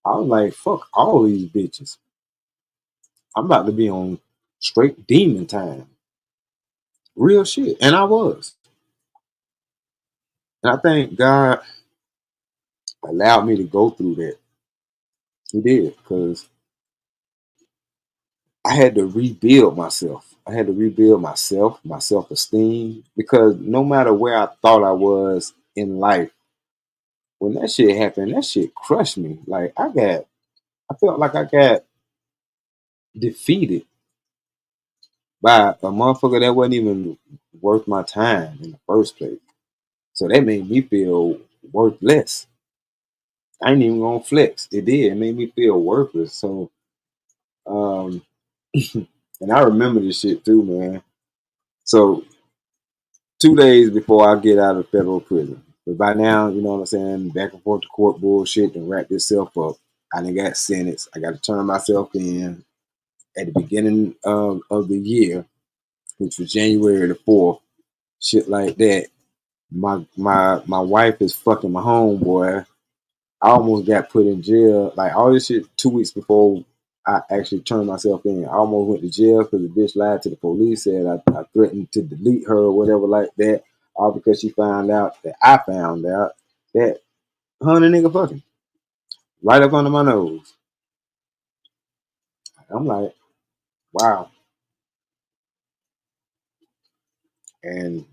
I was like, fuck all these bitches. I'm about to be on straight demon time. Real shit. And I was. And I think God allowed me to go through that. He did, because I had to rebuild myself. I had to rebuild myself, my self-esteem, because no matter where I thought I was in life, when that shit happened, that shit crushed me. Like I felt like I got defeated by a motherfucker that wasn't even worth my time in the first place. So that made me feel worthless. I ain't even gonna flex. It did. It made me feel worthless. So, um, and I remember this shit too, man. So 2 days before I get out of federal prison. But by now, you know what I'm saying, back and forth to court bullshit and wrap itself up. I done got sentenced. I got to turn myself in at the beginning of the year, which was January the 4th. Shit like that. My wife is fucking my homeboy. I almost got put in jail. Like all this shit 2 weeks before I actually turned myself in. I almost went to jail because the bitch lied to the police, said I threatened to delete her or whatever like that. All because she found out that I found out that her and a nigga fucking right up under my nose. I'm like, wow. And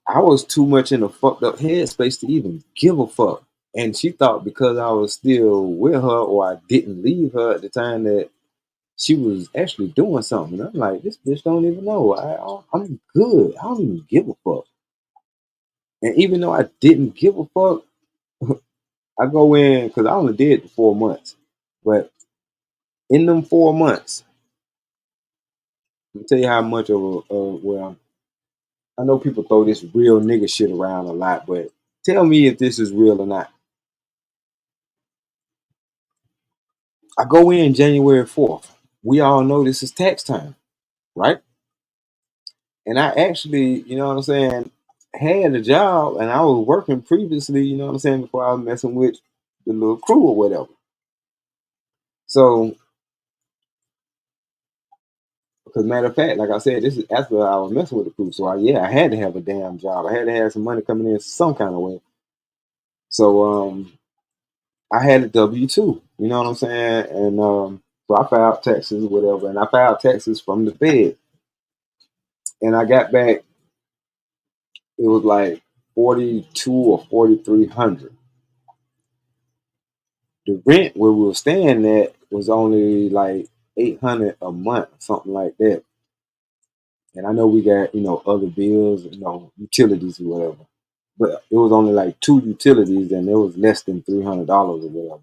I was too much in a fucked up headspace to even give a fuck. And she thought because I was still with her or I didn't leave her at the time that she was actually doing something. And I'm like, this bitch don't even know. I'm good. I don't even give a fuck. And even though I didn't give a fuck, I go in because I only did it for 4 months. But in them 4 months, let me tell you how much of well, I know people throw this real nigga shit around a lot, but tell me if this is real or not. I go in January 4th. We all know this is tax time, right? And I actually, you know what I'm saying, had a job and I was working previously, you know what I'm saying, before I was messing with the little crew or whatever. So, because matter of fact, like I said, this is after I was messing with the crew. So, I had to have a damn job. I had to have some money coming in some kind of way. So, I had a W-2, you know what I'm saying? And so I filed taxes or whatever. And I filed taxes from the Fed. And I got back, it was like 42 or 4,300. The rent where we were staying at was only like 800 a month, something like that. And I know we got, other bills, utilities or whatever. But it was only like two utilities and it was less than $300 or whatever.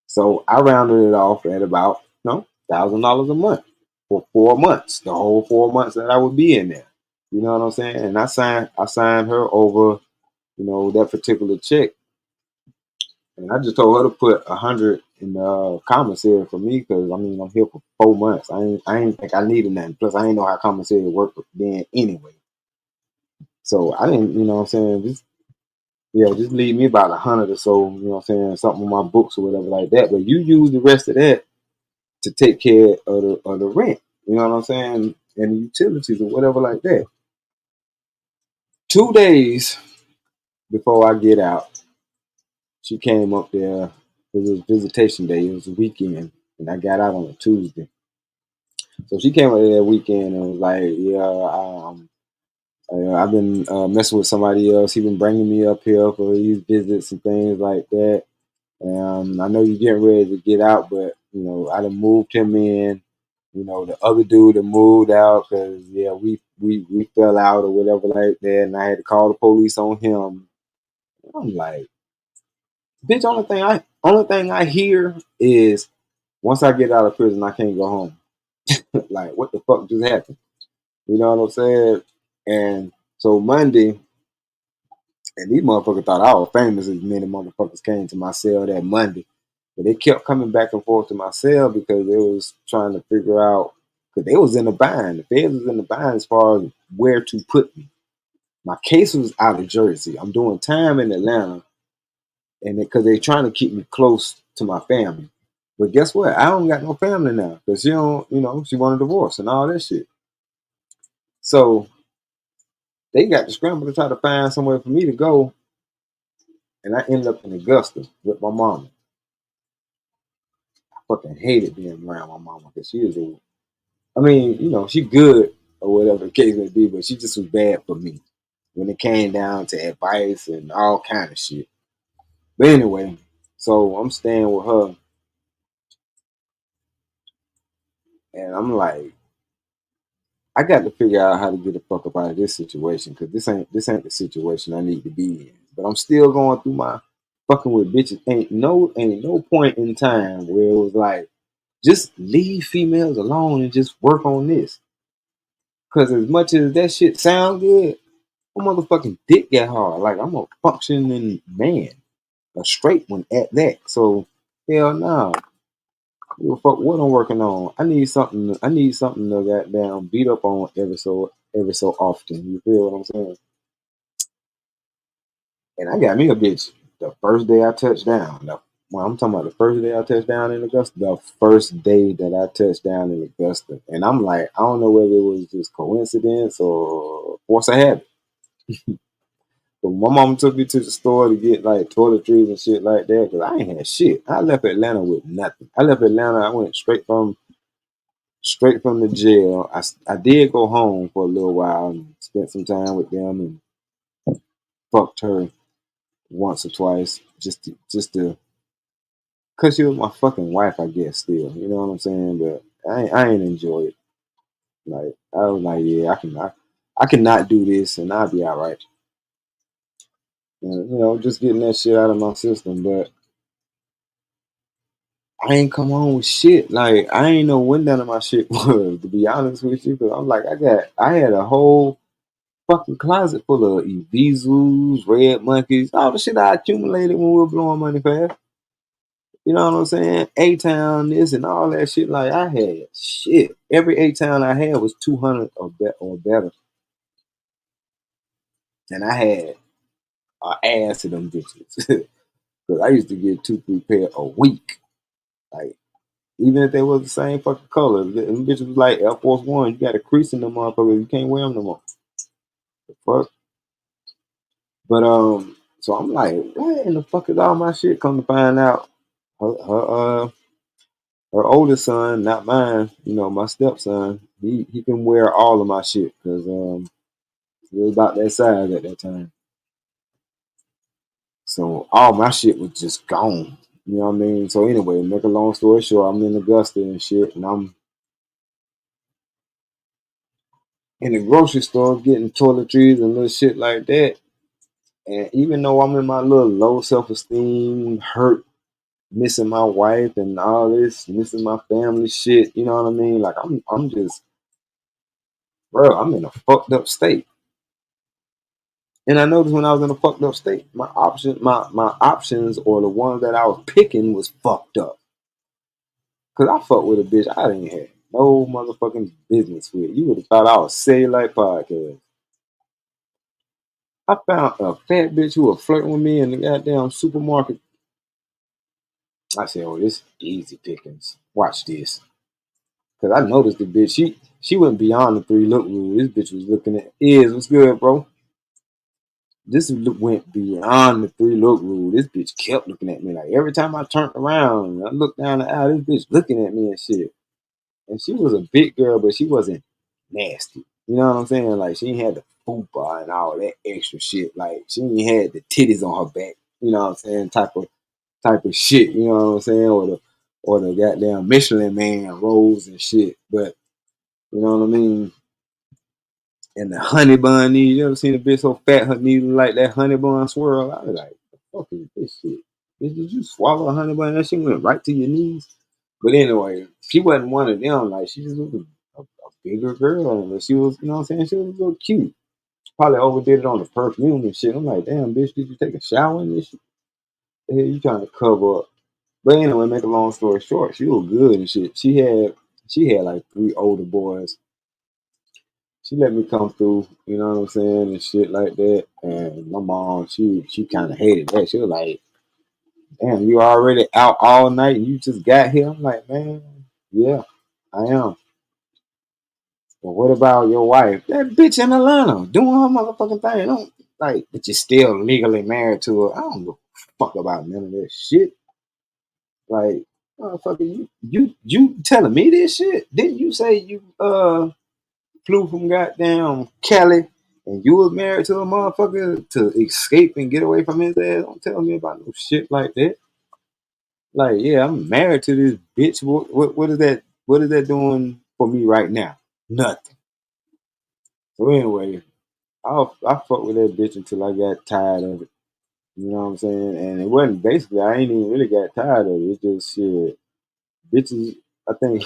So I rounded it off at about, $1,000 a month for 4 months, the whole 4 months that I would be in there. You know what I'm saying? And I signed her over, that particular check. And I just told her to put 100 in the commissary for me because I'm here for 4 months. I ain't think I needed nothing. Plus I ain't know how commissary worked then anyway. So I didn't, you know what I'm saying, just leave me about 100 or so, you know what I'm saying, something on my books or whatever like that. But you use the rest of that to take care of the rent, you know what I'm saying, and the utilities or whatever like that. 2 days before I get out, She came up there. It was visitation day. It was a weekend, and I got out on a Tuesday. So she came up there that weekend and was like, I've been messing with somebody else. He been bringing me up here for these visits and things like that. I know you're getting ready to get out, but I done moved him in. The other dude that moved out because we fell out or whatever like that, and I had to call the police on him. I'm like, bitch. Only thing I hear is once I get out of prison, I can't go home. Like, what the fuck just happened? You know what I'm saying? And so Monday, and these motherfuckers thought I was famous as many motherfuckers came to my cell that Monday. But they kept coming back and forth to my cell because they was trying to figure out, because they was in a bind. The feds was in the bind as far as where to put me. My case was out of Jersey. I'm doing time in Atlanta, and because they trying to keep me close to my family. But guess what? I don't got no family now because she don't, she wanted a divorce and all that shit. So they got to scramble to try to find somewhere for me to go, and I ended up in Augusta with my mama. I fucking hated being around my mama because she is a, I mean, she good or whatever the case may be, but she just was bad for me when it came down to advice and all kind of shit. But anyway, so I'm staying with her, and I'm like, I got to figure out how to get the fuck up out of this situation because this ain't the situation I need to be in. But I'm still going through my fucking with bitches. Ain't no point in time where it was like, just leave females alone and just work on this. Cause as much as that shit sound good, my motherfucking dick get hard. Like, I'm a functioning man, a straight one at that. So hell no. Fuck what I'm working on. I need something. I need something to goddamn beat up on every so often. You feel what I'm saying? And I got me a bitch the first day I touched down. Well, I'm talking about the first day I touched down in Augusta. The first day that I touched down in Augusta, and I'm like, I don't know whether it was just coincidence or force of habit. But my mom took me to the store to get like toiletries and shit like that because I ain't had shit. I left Atlanta with nothing. I left Atlanta. I went straight from the jail. I did go home for a little while and spent some time with them and fucked her once or twice just to cause she was my fucking wife, I guess. Still, you know what I'm saying? But I ain't enjoy it. Like, I was like, yeah, I cannot do this and I'll be all right. And, just getting that shit out of my system. But I ain't come home with shit. Like, I ain't know when none of my shit was, to be honest with you. Cause I'm like, I had a whole fucking closet full of Evisus, red monkeys, all the shit I accumulated when we were blowing money fast. You know what I'm saying? A-Town, this and all that shit. Like, I had shit. Every A-Town I had was 200 or better. And I had an ass of them bitches. Because I used to get 2-3 pair a week. Like, even if they was the same fucking color. Them bitches was like Air Force One. You got a crease in them motherfuckers. You can't wear them no more. The fuck? But, so I'm like, what in the fuck is all my shit? Come to find out, her oldest son, not mine, my stepson, he can wear all of my shit because he was about that size at that time. So all my shit was just gone. You know what I mean? So anyway, make a long story short, I'm in Augusta and shit, and I'm in the grocery store getting toiletries and little shit like that. And even though I'm in my little low self-esteem, hurt, missing my wife and all this, missing my family shit, you know what I mean? Like, I'm just, bro, I'm in a fucked up state. And I noticed when I was in a fucked up state, my options or the ones that I was picking was fucked up. Cause I fucked with a bitch I didn't have no motherfucking business with. You would have thought I was Cellulite Podcast. I found a fat bitch who was flirting with me in the goddamn supermarket. I said, "Oh, this easy pickings. Watch this." Cause I noticed the bitch. She went beyond the 3 look rule. This bitch was looking at what's good, bro? This went beyond the 3 look rule. This bitch kept looking at me. Like every time I turned around, I looked down the aisle, this bitch looking at me and shit. And she was a big girl, but she wasn't nasty. You know what I'm saying? Like she ain't had the fupa and all that extra shit. Like she ain't had the titties on her back. You know what I'm saying? Type of shit. You know what I'm saying? Or the goddamn Michelin Man rolls and shit. But you know what I mean? And the honey bun knees. You ever seen a bitch so fat her knees look like that honey bun swirl? I was like, the fuck is this shit? Bitch, did you swallow a honey bun? That shit went right to your knees. But anyway, she wasn't one of them. Like she just was a bigger girl, but she was, you know what I'm saying? She was a little cute. Probably overdid it on the perfume and shit. I'm like, damn, bitch, did you take a shower in this shit? The hell you trying to cover up? But anyway, make a long story short, she was good and shit. She had like 3 older boys. She let me come through, you know what I'm saying, and shit like that. And my mom, she kind of hated that. She was like, damn, you already out all night and you just got here? I'm like, man, yeah, I am. But what about your wife? That bitch in Atlanta doing her motherfucking thing. Don't like, but you're still legally married to her. I don't give a fuck about none of that shit. Like, motherfucker, you telling me this shit? Didn't you say you flew from goddamn Cali and you was married to a motherfucker to escape and get away from his ass? Don't tell me about no shit like that. Like, yeah, I'm married to this bitch. What is that? What is that doing for me right now? Nothing. So anyway, I fucked with that bitch until I got tired of it. You know what I'm saying? And it wasn't basically I ain't even really got tired of it. It's just shit. Bitches, I think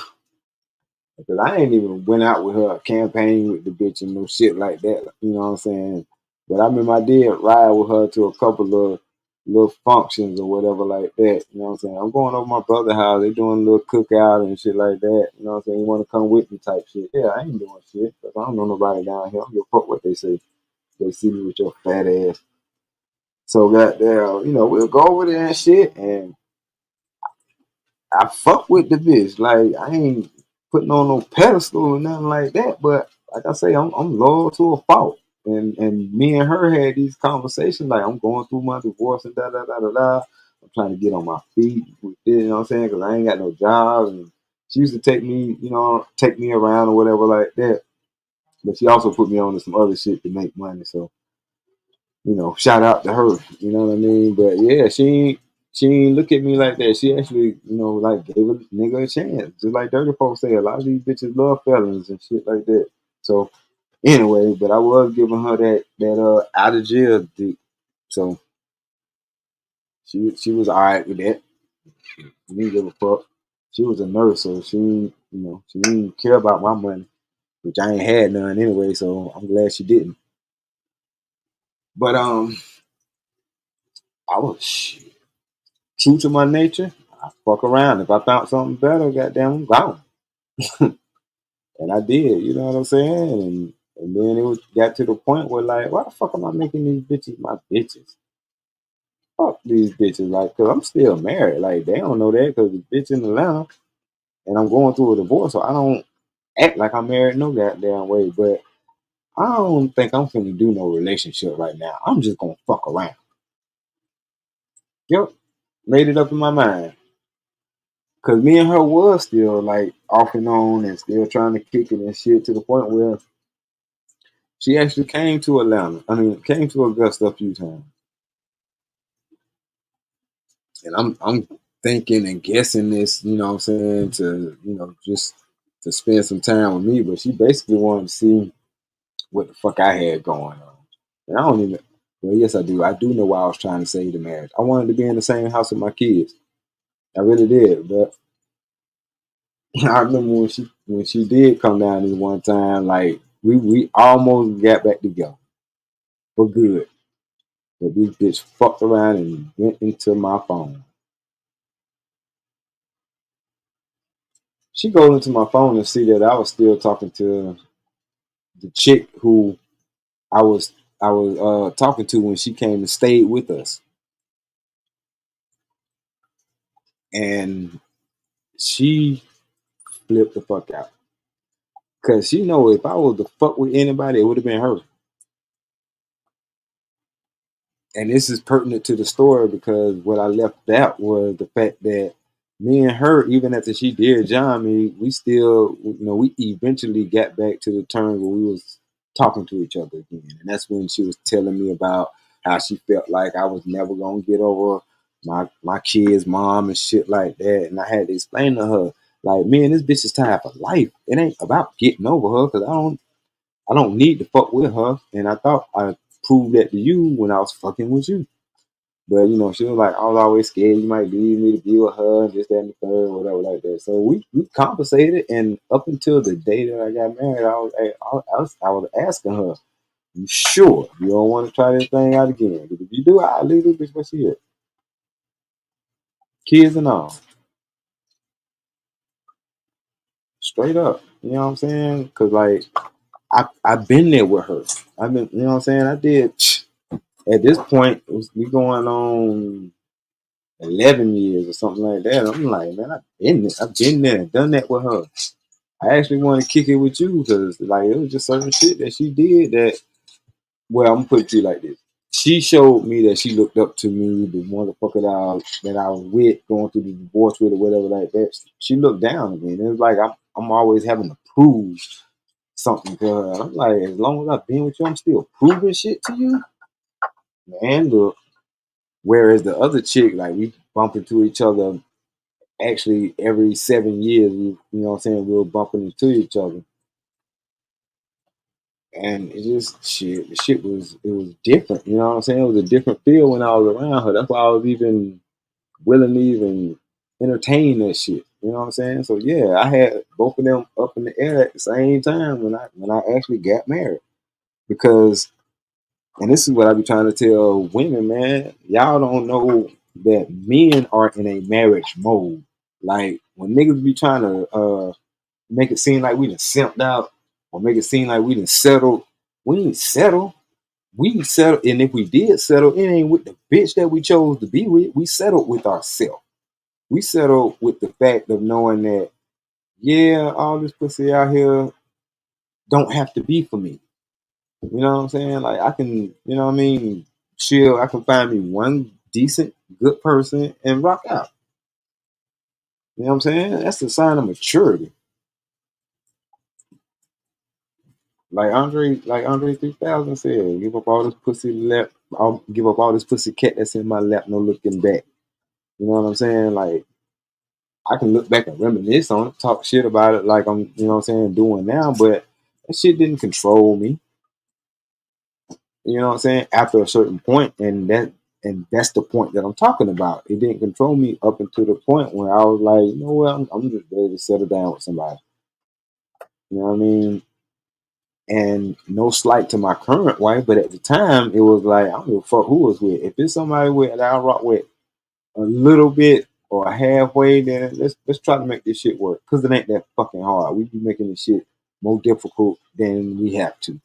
because I ain't even went out with her campaign with the bitch and no shit like that. You know what I'm saying? But I remember I did ride with her to a couple of little functions or whatever like that. You know what I'm saying? I'm going over my brother's house. They doing a little cookout and shit like that. You know what I'm saying? You want to come with me type shit. Yeah, I ain't doing shit because I don't know nobody down here. I don't give a fuck what they say. They see me with your fat ass. So goddamn, we'll go over there and shit, and I fuck with the bitch. Like I ain't putting on no pedestal or nothing like that. But like I say, I'm loyal to a fault. And me and her had these conversations. Like I'm going through my divorce and da da da da da. I'm trying to get on my feet with this, you know what I'm saying? Because I ain't got no job. And she used to take me around or whatever like that. But she also put me on to some other shit to make money. So shout out to her. You know what I mean? But yeah, she ain't look at me like that. She actually, like gave a nigga a chance. Just like dirty folks say, a lot of these bitches love felons and shit like that. So anyway, but I was giving her that out of jail dick. So she was alright with that. She didn't give a fuck. She was a nurse, so she didn't care about my money, which I ain't had none anyway. So I'm glad she didn't. But I was true to my nature. I fuck around. If I found something better, goddamn, I'm gone. And I did, you know what I'm saying? And then got to the point where like, why the fuck am I making these bitches my bitches? Fuck these bitches, like, cause I'm still married. Like they don't know that because the bitch in Atlanta, and I'm going through a divorce, so I don't act like I'm married no goddamn way. But I don't think I'm finna do no relationship right now. I'm just gonna fuck around. Yep, made it up in my mind. Cause me and her was still like off and on and still trying to kick it and shit to the point where she actually came to Atlanta. I mean, came to Augusta a few times. And I'm thinking and guessing this, you know what I'm saying, to, just to spend some time with me. But she basically wanted to see what the fuck I had going on. And I don't even, well, yes, I do. I do know why I was trying to save the marriage. I wanted to be in the same house with my kids. I really did. But I remember when she did come down this one time, like we almost got back together for good. But this bitch fucked around and went into my phone. She goes into my phone and see that I was still talking to the chick who I was talking to when she came and stayed with us. And she flipped the fuck out. Cause she know if I was to fuck with anybody, it would have been her. and this is pertinent to the story because what I left out was the fact that me and her, even after she did John me, we still, we eventually got back to the terms where we was talking to each other again. And that's when she was telling me about how she felt like I was never gonna get over my kid's mom and shit like that. And I had to explain to her, like, man, this bitch is tired for life. It ain't about getting over her because I don't need to fuck with her. And I thought I proved that to you when I was fucking with you. But she was like, I was always scared you might leave me to be with her, and this, that, and the third, whatever, like that. So we compensated, and up until the day that I got married, I was asking her, "You sure you don't want to try this thing out again? Because if you do, I'll leave this bitch where she is, kids and all, straight up." You know what I'm saying? Because like I've been there with her. I've been, you know what I'm saying? I did. At this point, we going on 11 years or something like that. I'm like, man, I've been there, done that with her. I actually want to kick it with you because, like, it was just certain shit that she did that. Well, I'm gonna put it to you like this: she showed me that she looked up to me, the motherfucker that I was with, going through the divorce with or whatever like that. She looked down at me, and it was like I'm always having to prove something to her. And I'm like, as long as I've been with you, I'm still proving shit to you, man. Look. Whereas the other chick, like, we bump into each other actually every 7 years. You know what I'm saying? We were bumping into each other, and it just shit. The shit was different. You know what I'm saying? It was a different feel when I was around her. That's why I was even willing to even entertain that shit. You know what I'm saying? So yeah, I had both of them up in the air at the same time when I actually got married because. And this is what I be trying to tell women, man. Y'all don't know that men are in a marriage mode. Like when niggas be trying to make it seem like we done simped out or make it seem like we done settled. We ain't settled. We settled, and if we did settle, it ain't with the bitch that we chose to be with. We settled with ourselves. We settled with the fact of knowing that, yeah, all this pussy out here don't have to be for me. You know what I'm saying? Like I can, you know what I mean, chill. I can find me one decent, good person and rock out. You know what I'm saying? That's the sign of maturity. Like Andre 3000 said, give up all this pussy lap. I'll give up all this pussy cat that's in my lap, no looking back. You know what I'm saying? Like I can look back and reminisce on it, talk shit about it like I'm, you know what I'm saying, doing now, but that shit didn't control me. You know what I'm saying? After a certain point, and that's the point that I'm talking about. It didn't control me up until the point where I was like, you know what, I'm just ready to settle down with somebody. You know what I mean? And no slight to my current wife, but at the time it was like I don't give a fuck who was with. If it's somebody with that I rock with a little bit or halfway, then let's try to make this shit work. Cause it ain't that fucking hard. We be making this shit more difficult than we have to.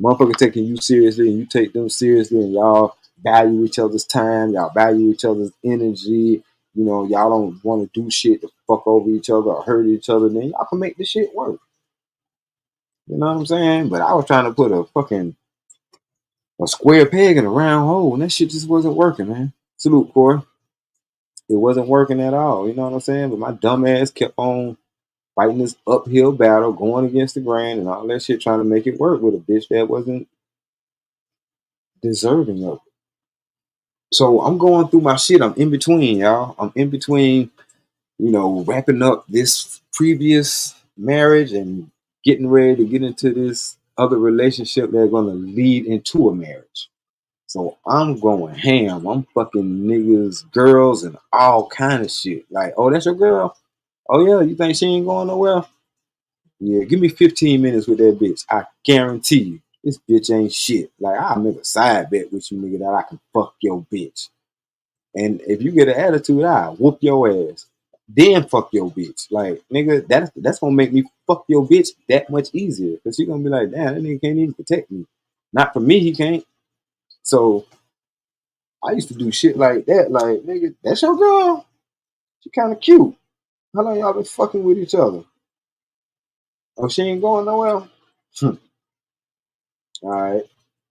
Motherfucker taking you seriously and you take them seriously, and y'all value each other's time, y'all value each other's energy. You know, y'all don't want to do shit to fuck over each other or hurt each other. Then y'all can make this shit work. You know what I'm saying? But I was trying to put a square peg in a round hole, and that shit just wasn't working, man. Salute, Corey. It wasn't working at all. You know what I'm saying? But my dumb ass kept on fighting this uphill battle, going against the grain and all that shit, trying to make it work with a bitch that wasn't deserving of it. So I'm going through my shit. I'm in between, y'all. I'm in between, wrapping up this previous marriage and getting ready to get into this other relationship that's going to lead into a marriage. So I'm going ham. I'm fucking niggas, girls, and all kind of shit. Like, oh, that's your girl? Oh yeah, you think she ain't going nowhere? Yeah, give me 15 minutes with that bitch. I guarantee you, this bitch ain't shit. Like, I'll make a side bet with you, nigga, that I can fuck your bitch. And if you get an attitude, I'll whoop your ass. Then fuck your bitch. Like, nigga, that's gonna make me fuck your bitch that much easier. Cause you're gonna be like, damn, that nigga can't even protect me. Not for me, he can't. So I used to do shit like that. Like, nigga, that's your girl. She kind of cute. How long y'all been fucking with each other? Oh, she ain't going nowhere? All right.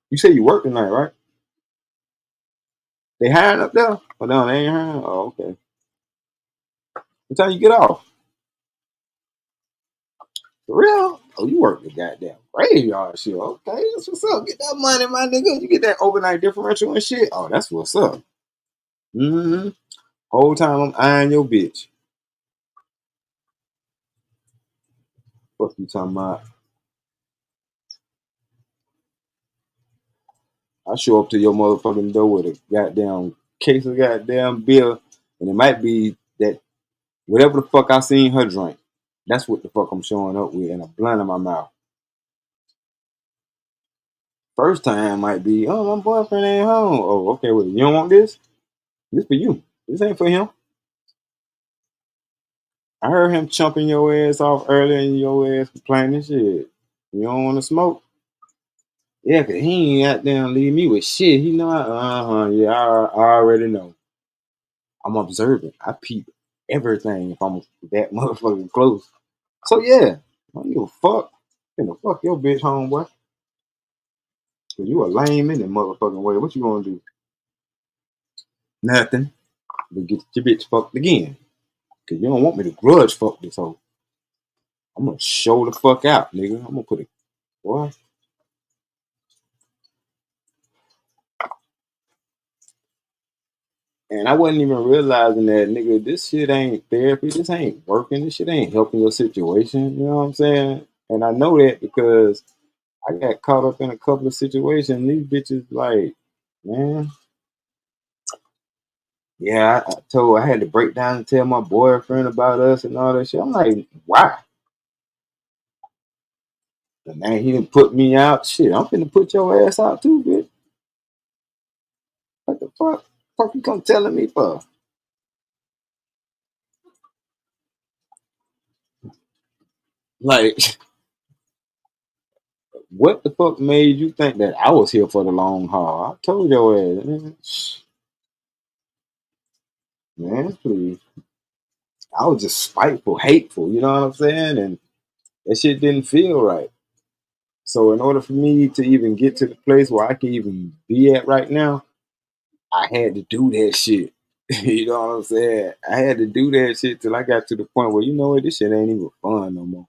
You say you work tonight, right? They hiring up there? Oh no, they ain't hiring. Oh, okay. What time you get off? For real? Oh, you work the goddamn graveyard shit. Okay, that's what's up. Get that money, my nigga. You get that overnight differential and shit. Oh, that's what's up. Mm-hmm. Whole time I'm eyeing your bitch. What you talking about? I show up to your motherfucking door with a goddamn case of goddamn beer, and it might be that whatever the fuck I seen her drink. That's what the fuck I'm showing up with, and a blunt in my mouth. First time might be, oh, my boyfriend ain't home. Oh, okay, well, you don't want this? This for you. This ain't for him. I heard him chumping your ass off earlier and your ass complaining shit. You don't want to smoke? Yeah, cause he ain't out there and leave me with shit. He know, yeah, I already know. I'm observant. I peep everything if I'm that motherfucking close. So yeah, I don't give a fuck. Finna fuck your bitch homeboy. Cause you a lame in that motherfucking way. What you gonna do? Nothing. But get your bitch fucked again. Cause you don't want me to grudge fuck this hoe. I'm gonna show the fuck out, nigga. I'm gonna put it, boy. And I wasn't even realizing that, nigga, this shit ain't therapy. This ain't working. This shit ain't helping your situation. You know what I'm saying? And I know that because I got caught up in a couple of situations. These bitches, like, man, yeah, I had to break down and tell my boyfriend about us and all that shit. I'm like, why? And now he didn't put me out. Shit, I'm finna put your ass out too, bitch. What the fuck? Fuck you come telling me for? Like, what the fuck made you think that I was here for the long haul? I told your ass, man, please. I was just spiteful, hateful, you know what I'm saying? And that shit didn't feel right. So in order for me to even get to the place where I can even be at right now, I had to do that shit. You know what I'm saying? I had to do that shit till I got to the point where, you know what, this shit ain't even fun no more.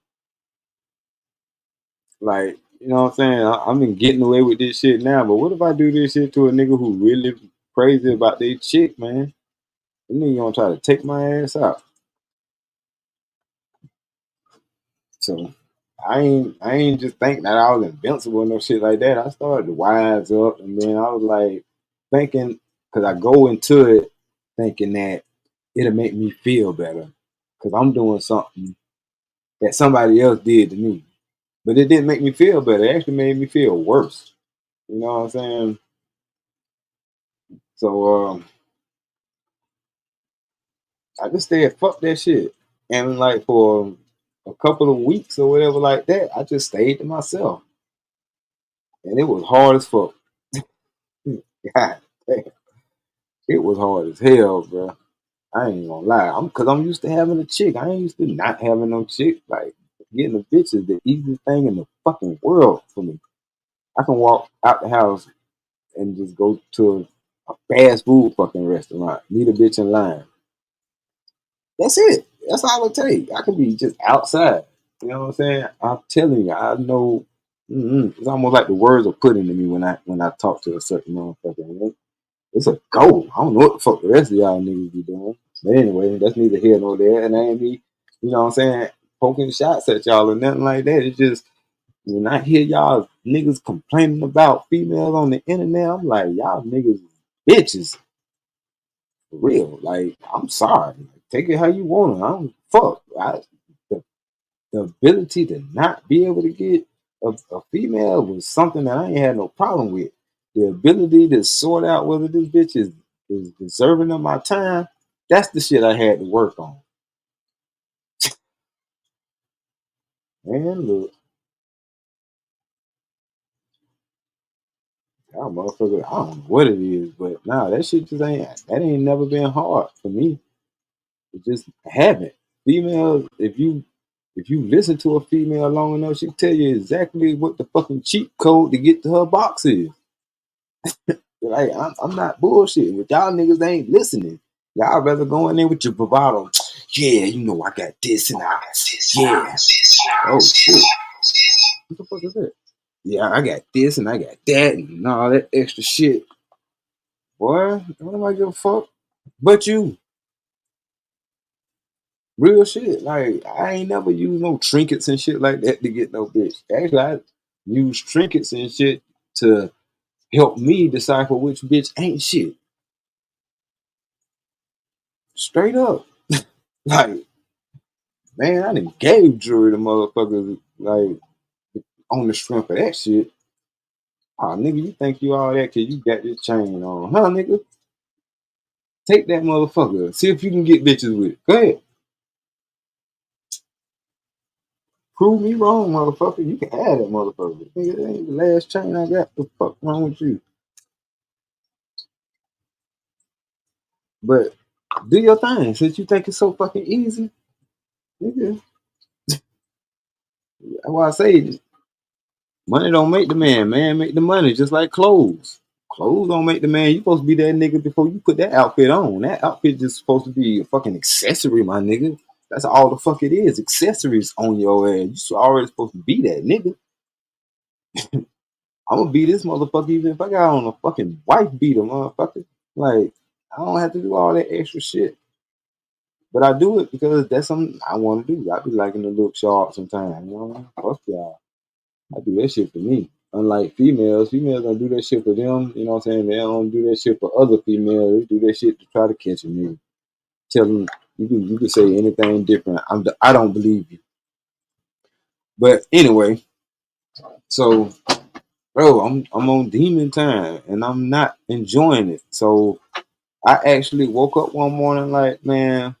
Like, you know what I'm saying? I'm been getting away with this shit now, but what if I do this shit to a nigga who really crazy about their chick, man? The nigga gonna try to take my ass out. So I ain't just think that I was invincible and no shit like that. I started to wise up, and then I was like thinking, because I go into it thinking that it'll make me feel better because I'm doing something that somebody else did to me. But it didn't make me feel better. It actually made me feel worse. You know what I'm saying? So I just said, fuck that shit. And like for a couple of weeks or whatever like that, I just stayed to myself. And it was hard as fuck. God damn. It was hard as hell, bro. I ain't gonna lie. I'm used to having a chick. I ain't used to not having no chick. Like getting a bitch is the easiest thing in the fucking world for me. I can walk out the house and just go to a fast food fucking restaurant, meet a bitch in line. That's it. That's all it takes. I can be just outside. You know what I'm saying? I'm telling you, I know. It's almost like the words are put into me when I talk to a certain motherfucker. You know? It's a goal. I don't know what the fuck the rest of y'all niggas be doing. But anyway, that's neither here nor there. And I ain't me, you know what I'm saying, poking shots at y'all or nothing like that. It's just when I hear y'all niggas complaining about females on the internet, I'm like, y'all niggas bitches. For real. Like, I'm sorry. Take it how you want it. I don't fuck. The, the ability to not be able to get a female was something that I ain't had no problem with. The ability to sort out whether this bitch is deserving of my time, that's the shit I had to work on. Man, look, y'all motherfucker, I don't know what it is, but nah, that shit just ain't never been hard for me. It just haven't. Females, if you listen to a female long enough, she'll tell you exactly what the fucking cheat code to get to her box is. Like I'm not bullshitting. But y'all niggas ain't listening. Y'all rather go in there with your bravado. Yeah, you know I got this and I yeah. Oh shit. What the fuck is that? Yeah, I got this and I got that and all that extra shit. Boy, what am I give a fuck? But you, real shit. Like I ain't never used no trinkets and shit like that to get no bitch. Actually, I use trinkets and shit to help me decipher which bitch ain't shit. Straight up. Like, man, I done gave jewelry to motherfuckers like on the strength of that shit. Oh, nigga, you think you all that cause you got this chain on, huh, nigga? Take that motherfucker. See if you can get bitches with it. Go ahead. Prove me wrong, motherfucker. You can have that motherfucker. Nigga, that ain't the last chain I got. The fuck wrong with you? But do your thing. Since you think it's so fucking easy, nigga. That's why I say money don't make the man. Man make the money, just like clothes. Clothes don't make the man. You supposed to be that nigga before you put that outfit on. That outfit just supposed to be a fucking accessory, my nigga. That's all the fuck it is. Accessories on your ass. You already supposed to be that nigga. I'm gonna be this motherfucker even if I got on a fucking wife beater, motherfucker. Like, I don't have to do all that extra shit. But I do it because that's something I want to do. I be liking to look sharp sometimes, you know? Fuck y'all. I do that shit for me. Unlike females don't do that shit for them. You know what I'm saying? They don't do that shit for other females. They do that shit to try to catch a nigga. Tell them you can say anything different. I don't believe you. But anyway, so bro, I'm on demon time and I'm not enjoying it. So I actually woke up one morning like, man,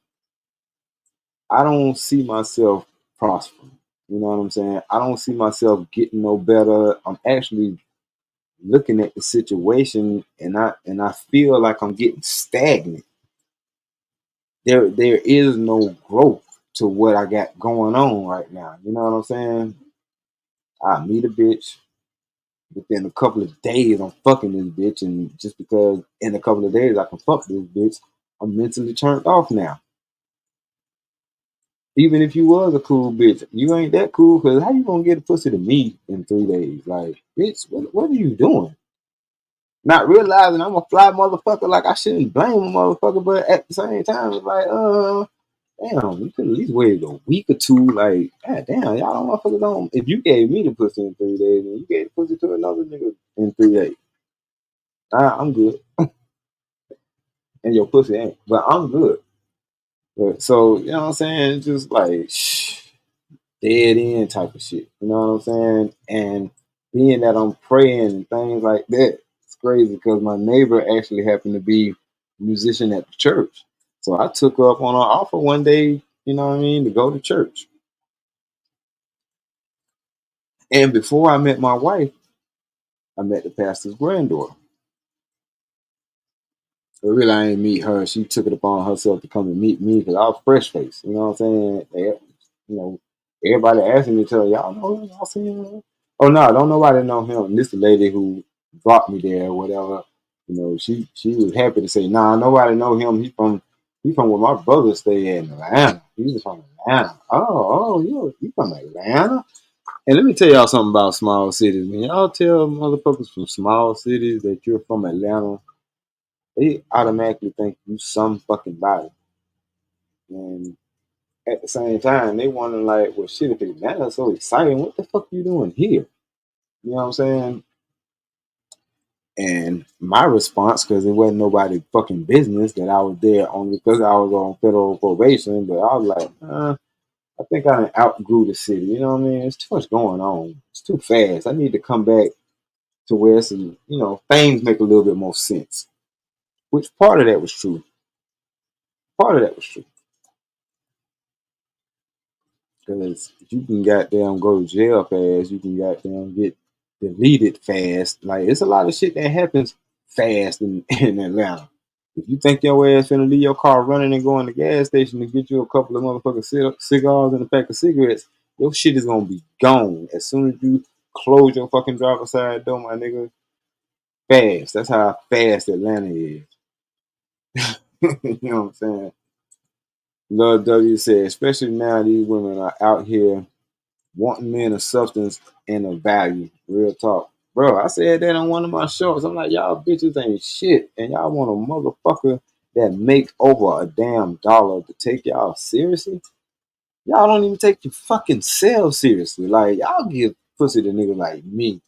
I don't see myself prospering. You know what I'm saying? I don't see myself getting no better. I'm actually looking at the situation and I feel like I'm getting stagnant. There is no growth to what I got going on right now. You know what I'm saying? I meet a bitch. Within a couple of days, I'm fucking this bitch, and just because in a couple of days I can fuck this bitch, I'm mentally turned off now. Even if you was a cool bitch, you ain't that cool because how you gonna get a pussy to me in 3 days? Like, bitch, what are you doing? Not realizing I'm a fly motherfucker, like I shouldn't blame a motherfucker, but at the same time, it's like, damn, you could at least wait a week or two. Like, god damn, y'all motherfuckers don't. If you gave me the pussy in 3 days, and you gave the pussy to another nigga in 3 days, I'm good. And your pussy ain't, but I'm good. But so you know what I'm saying? It's just like dead end type of shit. You know what I'm saying? And being that I'm praying and things like that, it's crazy because my neighbor actually happened to be a musician at the church. So I took her up on her offer one day, you know what I mean, to go to church. And before I met my wife, I met the pastor's granddaughter. But really, I didn't meet her. She took it upon herself to come and meet me because I was fresh faced. You know what I'm saying? You know, everybody asking me, tell y'all know him, y'all seen him. Oh no, don't nobody know him. This the lady who brought me there, or whatever. You know, she was happy to say, nah, nobody know him. He from where my brother stay in Atlanta. He was from Atlanta. Oh, you from Atlanta? And let me tell y'all something about small cities, man. Y'all tell motherfuckers from small cities that you're from Atlanta, they automatically think you some fucking body. And at the same time, they wondering like, well, shit, if Atlanta's so exciting, what the fuck you doing here? You know what I'm saying? And my response, because it wasn't nobody fucking business that I was there only because I was on federal probation, but I was like, I think I outgrew the city. You know what I mean? It's too much going on. It's too fast. I need to come back to where some, things make a little bit more sense. Which part of that was true? Part of that was true. Because you can goddamn go to jail fast, you can goddamn get deleted fast. Like, it's a lot of shit that happens fast in Atlanta. If you think your ass finna leave your car running and go in the gas station to get you a couple of motherfucking cigars and a pack of cigarettes, your shit is gonna be gone as soon as you close your fucking driver's side door, my nigga. fast. That's how fast Atlanta is. You know what I'm saying? Love W said, especially now these women are out here wanting men of substance and of value. Real talk. Bro, I said that on one of my shows. I'm like, y'all bitches ain't shit. And y'all want a motherfucker that make over a damn dollar to take y'all seriously? Y'all don't even take your fucking self seriously. Like, y'all give pussy to niggas like me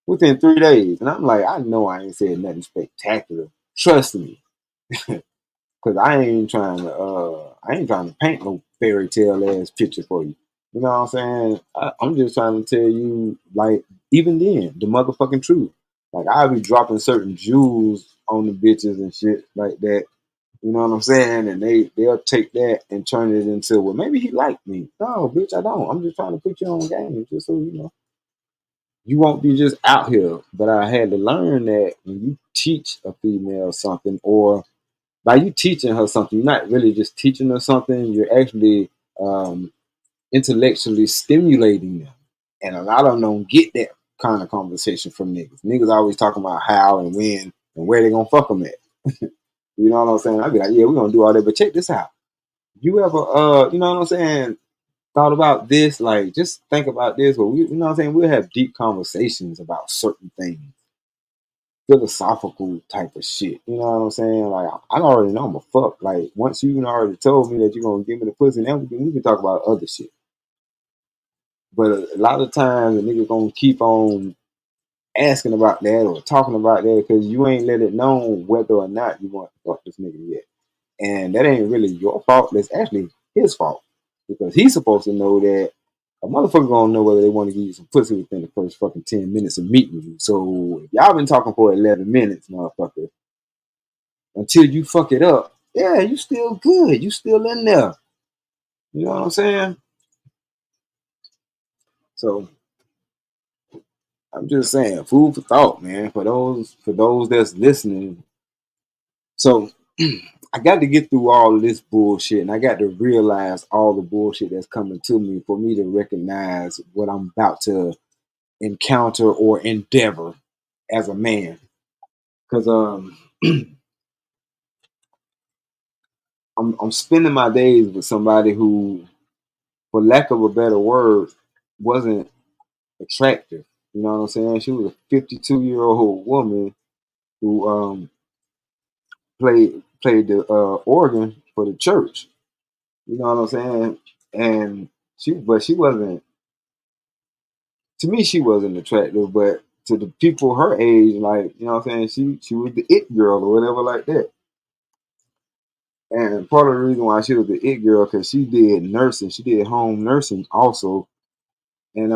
within 3 days. And I'm like, I know I ain't said nothing spectacular. Trust me. Cause I ain't trying to paint no fairy tale ass picture for you. You know what I'm saying? I'm just trying to tell you, like, even then, the motherfucking truth. Like, I'll be dropping certain jewels on the bitches and shit like that. You know what I'm saying? And they'll take that and turn it into, well, maybe he liked me. No, bitch, I don't. I'm just trying to put you on game, just so you know. You won't be just out here. But I had to learn that when you teach a female something, or by you teaching her something, you're not really just teaching her something, you're actually um, intellectually stimulating them. And a lot of them don't get that kind of conversation from niggas. Niggas always talking about how and when and where they gonna fuck them at. You know what I'm saying? I'd be like, yeah, we're gonna do all that, but check this out. You ever, you know what I'm saying, thought about this? Like, just think about this. But you know what I'm saying? We'll have deep conversations about certain things, philosophical type of shit. You know what I'm saying? Like, I already know I'm a fuck. Like, once you already told me that you're gonna give me the pussy, then we can talk about other shit. But a lot of times, the nigga gonna keep on asking about that or talking about that because you ain't let it known whether or not you want to fuck this nigga yet. And that ain't really your fault. That's actually his fault because he's supposed to know that a motherfucker gonna know whether they want to give you some pussy within the first fucking 10 minutes of meeting you. So if y'all been talking for 11 minutes, motherfucker, until you fuck it up, yeah, you still good. You still in there. You know what I'm saying? So I'm just saying, food for thought, man. For those that's listening. So I got to get through all of this bullshit, and I got to realize all the bullshit that's coming to me for me to recognize what I'm about to encounter or endeavor as a man. Because I'm spending my days with somebody who, for lack of a better word, wasn't attractive. You know what I'm saying? She was a 52-year-old woman who played the organ for the church. You know what I'm saying? And she wasn't, to me, she wasn't attractive, but to the people her age, like, you know what I'm saying, she was the it girl or whatever like that. And part of the reason why she was the it girl, because she did nursing, she did home nursing also, and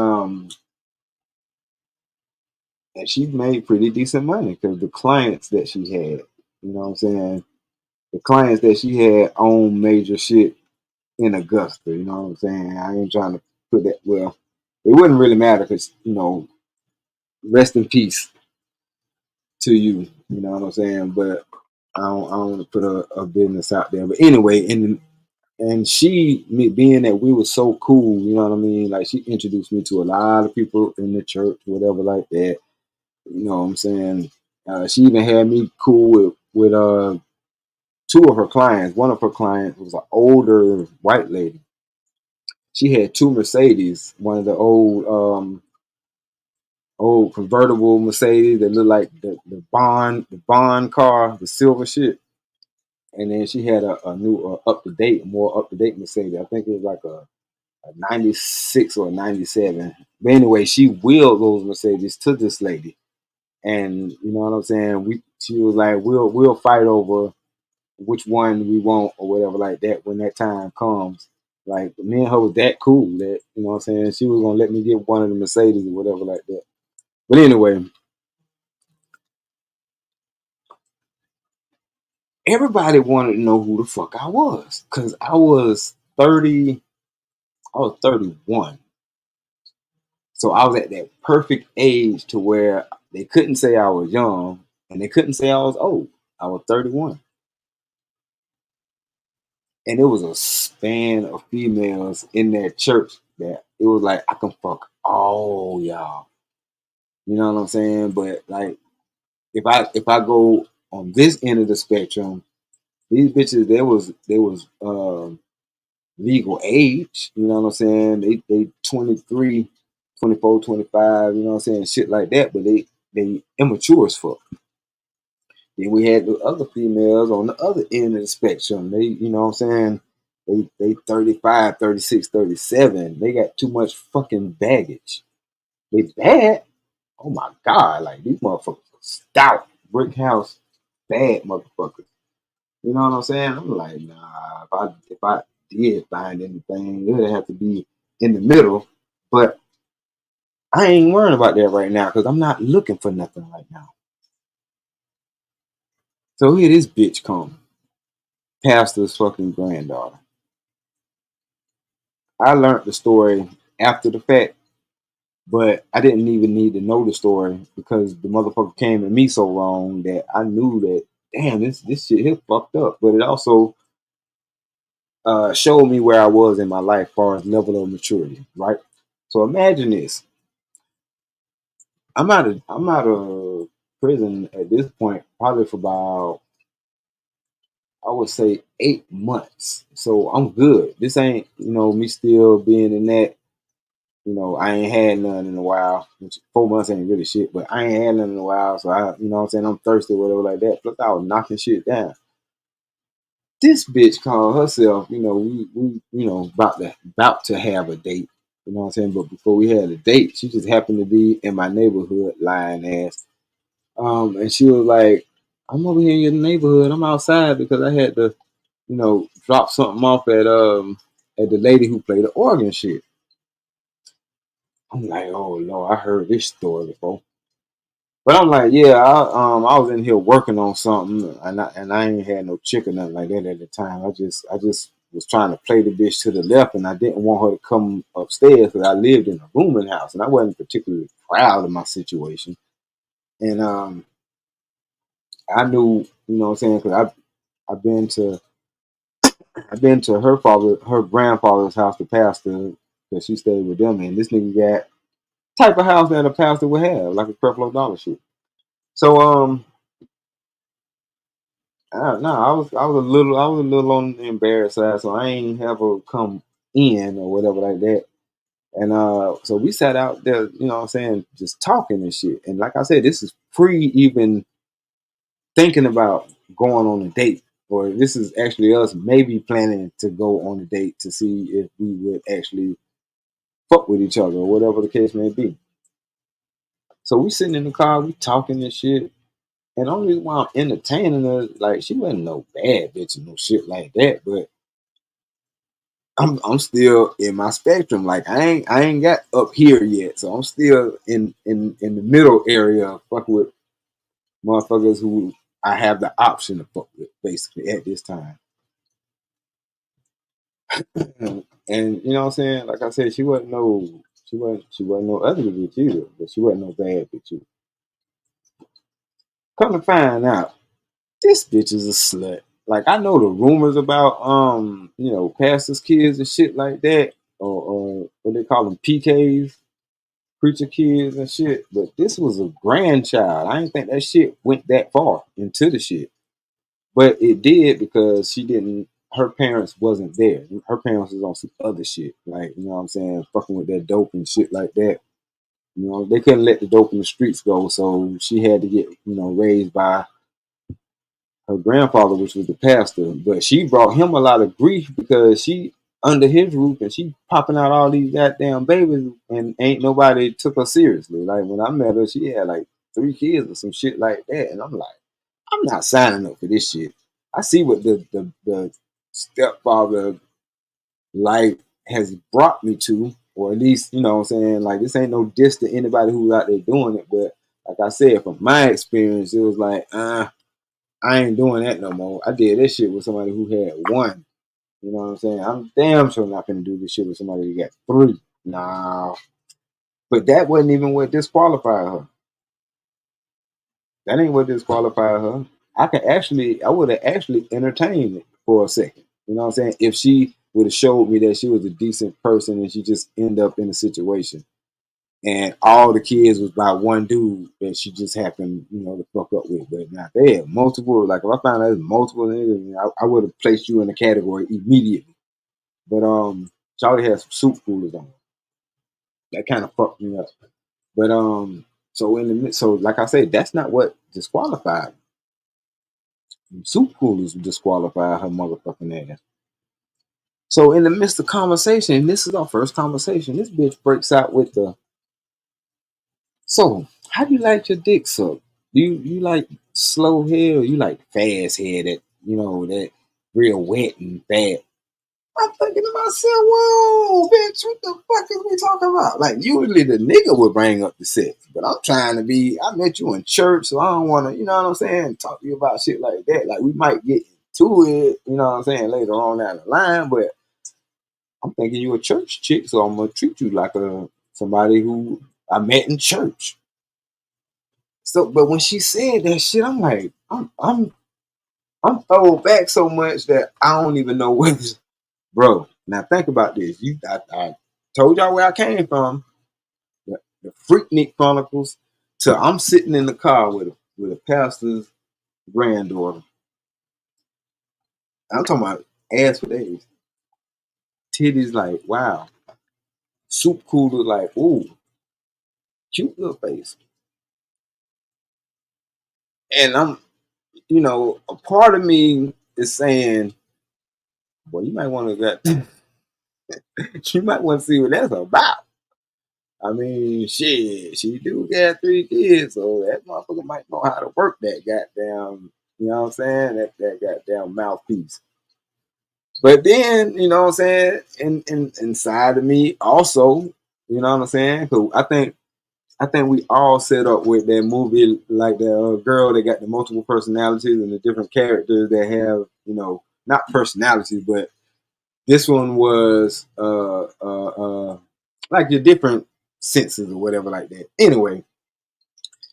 and she made pretty decent money because the clients that she had, you know what I'm saying, the clients that she had own major shit in Augusta. You know what I'm saying? I ain't trying to put that. Well, it wouldn't really matter because, you know, rest in peace to you. You know what I'm saying? But I don't want to put a business out there. But anyway, and she, me being that we were so cool, you know what I mean? Like, she introduced me to a lot of people in the church, whatever like that. You know what I'm saying? She even had me cool with two of her clients. One of her clients was an older white lady. She had two Mercedes, one of the old convertible Mercedes that looked like the Bond car, the silver shit. And then she had a new more up to date Mercedes. I think it was like a 96 or a 97. But anyway, she wheeled those Mercedes to this lady. And you know what I'm saying? She was like, we'll fight over which one we want or whatever like that when that time comes. Like, me and her was that cool that, you know what I'm saying, she was gonna let me get one of the Mercedes or whatever like that. But anyway, everybody wanted to know who the fuck I was. Cause I was 30, I was 31. So I was at that perfect age to where they couldn't say I was young and they couldn't say I was old. I was 31. And it was a span of females in that church that it was like I can fuck all y'all. You know what I'm saying? But like, if I go on this end of the spectrum, these bitches, there was legal age, you know what I'm saying? They 23, 24, 25, you know what I'm saying? Shit like that, but they immature as fuck. Then we had the other females on the other end of the spectrum. They, you know what I'm saying? They 35, 36, 37. They got too much fucking baggage. They bad. Oh my God, like these motherfuckers are stout. Brick house, bad motherfuckers. You know what I'm saying? I'm like, nah, if I did find anything, it would have to be in the middle. But I ain't worrying about that right now because I'm not looking for nothing right now. So here this bitch come, pastor's fucking granddaughter. I learned the story after the fact, but I didn't even need to know the story because the motherfucker came at me so wrong that I knew that damn this shit here fucked up. But it also showed me where I was in my life as far as level of maturity, right? So imagine this. I'm out of prison at this point, probably for about I would say 8 months. So I'm good. This ain't, me still being in that, I ain't had none in a while, which 4 months ain't really shit, but I ain't had none in a while. So you know what I'm saying? I'm thirsty, whatever like that. Plus I was knocking shit down. This bitch called herself, we about to have a date. You know what I'm saying? But before we had a date, she just happened to be in my neighborhood, lying ass. And she was like, I'm over here in your neighborhood. I'm outside because I had to, drop something off at the lady who played the organ shit. I'm like, oh Lord, I heard this story before. But I'm like, yeah, I was in here working on something, and I ain't had no chick or nothing like that at the time. I just was trying to play the bitch to the left, and I didn't want her to come upstairs because I lived in a rooming house, and I wasn't particularly proud of my situation. And I knew, you know what I'm saying, because I've been to her grandfather's house, the pastor, because she stayed with them, and this nigga got type of house that a pastor would have, like a Creflo Dollar shit. So no, I was a little on the embarrassed side, so I ain't have her come in or whatever like that. And so we sat out there, you know what I'm saying, just talking and shit. And like I said, this is pre even thinking about going on a date. Or this is actually us maybe planning to go on a date to see if we would actually fuck with each other or whatever the case may be. So we sitting in the car, we talking and shit. And only while I'm entertaining her, like she wasn't no bad bitch or no shit like that, but I'm still in my spectrum. Like I ain't got up here yet. So I'm still in the middle area fucking with motherfuckers who I have the option to fuck with basically at this time. And you know what I'm saying? Like I said, she wasn't no ugly bitch either, but she wasn't no bad bitch either. Come to find out, this bitch is a slut. Like I know the rumors about pastors' kids and shit like that, or what they call them PKs, preacher kids and shit. But this was a grandchild. I didn't think that shit went that far into the shit. But it did because she didn't her parents wasn't there. Her parents was on some other shit. Like, you know what I'm saying, fucking with that dope and shit like that. They couldn't let the dope in the streets go, so she had to get, raised by her grandfather, which was the pastor. But she brought him a lot of grief because she under his roof and she popping out all these goddamn babies and ain't nobody took her seriously. Like when I met her, she had like 3 kids or some shit like that. And I'm like, I'm not signing up for this shit. I see what the stepfather life has brought me to, or at least, you know what I'm saying, like this ain't no diss to anybody who's out there doing it. But like I said, from my experience, it was like, I ain't doing that no more. I did this shit with somebody who had one. You know what I'm saying? I'm damn sure not gonna do this shit with somebody who got 3. Nah. But that wasn't even what disqualified her. That ain't what disqualified her. I would have actually entertained it for a second. You know what I'm saying? If she would have showed me that she was a decent person and she just ended up in a situation and all the kids was by one dude that she just happened, to fuck up with. But now they had multiple. Like if I found out there's multiple niggas, I would have placed you in the category immediately. But Charlie had some soup coolers on. That kind of fucked me up. But so like I said, that's not what disqualified. Soup coolers disqualified her motherfucking ass. So in the midst of conversation, this is our first conversation. This bitch breaks out with the, so how do you like your dick sucked? Do you like slow hair or you like fast hair that real wet and bad? I'm thinking to myself, whoa, bitch, what the fuck is we talking about? Like, usually the nigga would bring up the sex, but I'm trying to be, I met you in church, so I don't want to, you know what I'm saying, talk to you about shit like that. Like, we might get to it, you know what I'm saying, later on down the line, but I'm thinking you a church chick, so I'm going to treat you like somebody who I met in church. So, but when she said that shit, I'm like, I'm thrown back so much that I don't even know whether. Bro, now think about this. I told y'all where I came from, the Freaknik Chronicles, to I'm sitting in the car with a pastor's granddaughter. I'm talking about ass for days. Titties like, wow. Soup cooler like, ooh, cute little face. And I'm, a part of me is saying, well, you might want to you might want to see what that's about. I mean, shit, she do got 3 kids, so that motherfucker might know how to work that goddamn, you know what I'm saying? That goddamn mouthpiece. But then, you know what I'm saying, inside of me also, you know what I'm saying? Cause I think we all set up with that movie, like the girl that got the multiple personalities and the different characters that have, not personalities, but this one was like your different senses or whatever like that. Anyway,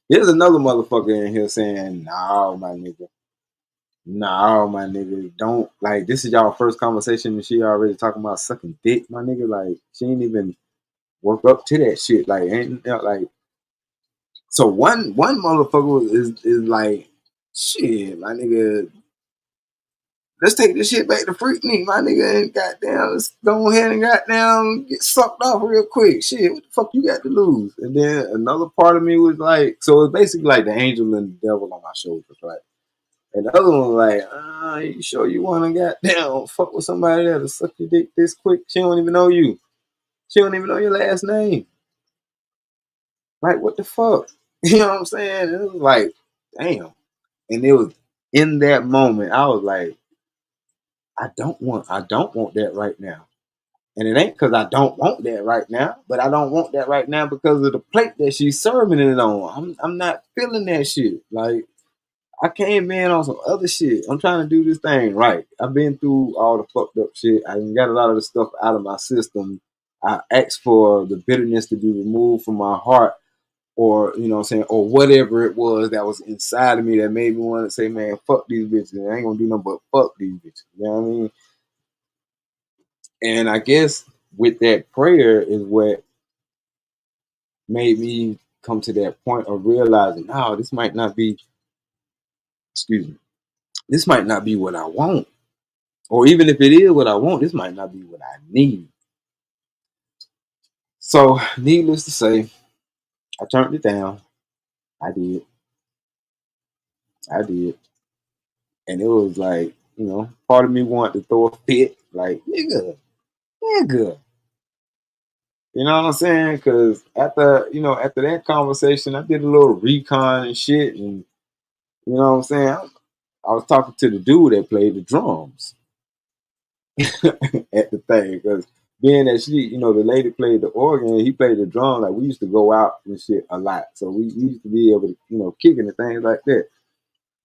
there's another motherfucker in here saying, "No, my nigga. No, my nigga. Don't like this is y'all first conversation and she already talking about sucking dick, my nigga. Like she ain't even work up to that shit. Like ain't like so one motherfucker is like, shit, my nigga. Let's take this shit back to Freaknik, my nigga, and goddamn, let's go ahead and goddamn get sucked off real quick. Shit, what the fuck you got to lose? And then another part of me was like, so it's basically like the angel and the devil on my shoulders, right? And the other one was like, you sure you want to goddamn fuck with somebody that'll suck your dick this quick? She don't even know you. She don't even know your last name. Like, what the fuck? You know what I'm saying? And it was like, damn. And it was in that moment, I was like, I don't want that right now. And it ain't because I don't want that right now, but I don't want that right now because of the plate that she's serving it on. I'm not feeling that shit. Like I came in on some other shit. I'm trying to do this thing right. I've been through all the fucked up shit. I got a lot of the stuff out of my system. I asked for the bitterness to be removed from my heart, or you know what I'm saying, or whatever it was that was inside of me that made me want to say, man, fuck these bitches. I ain't gonna do nothing but fuck these bitches. You know what I mean? And I guess with that prayer is what made me come to that point of realizing, no, this might not be, excuse me, this might not be what I want. Or even if it is what I want, this might not be what I need. So, needless to say, I turned it down. I did. I did. And it was like, part of me wanted to throw a fit, like, nigga. You know what I'm saying? Because after that conversation, I did a little recon and shit. And you know what I'm saying? I was talking to the dude that played the drums at the thing. Because being that the lady played the organ, he played the drum. Like we used to go out and shit a lot. So we used to be able to, kicking and things like that.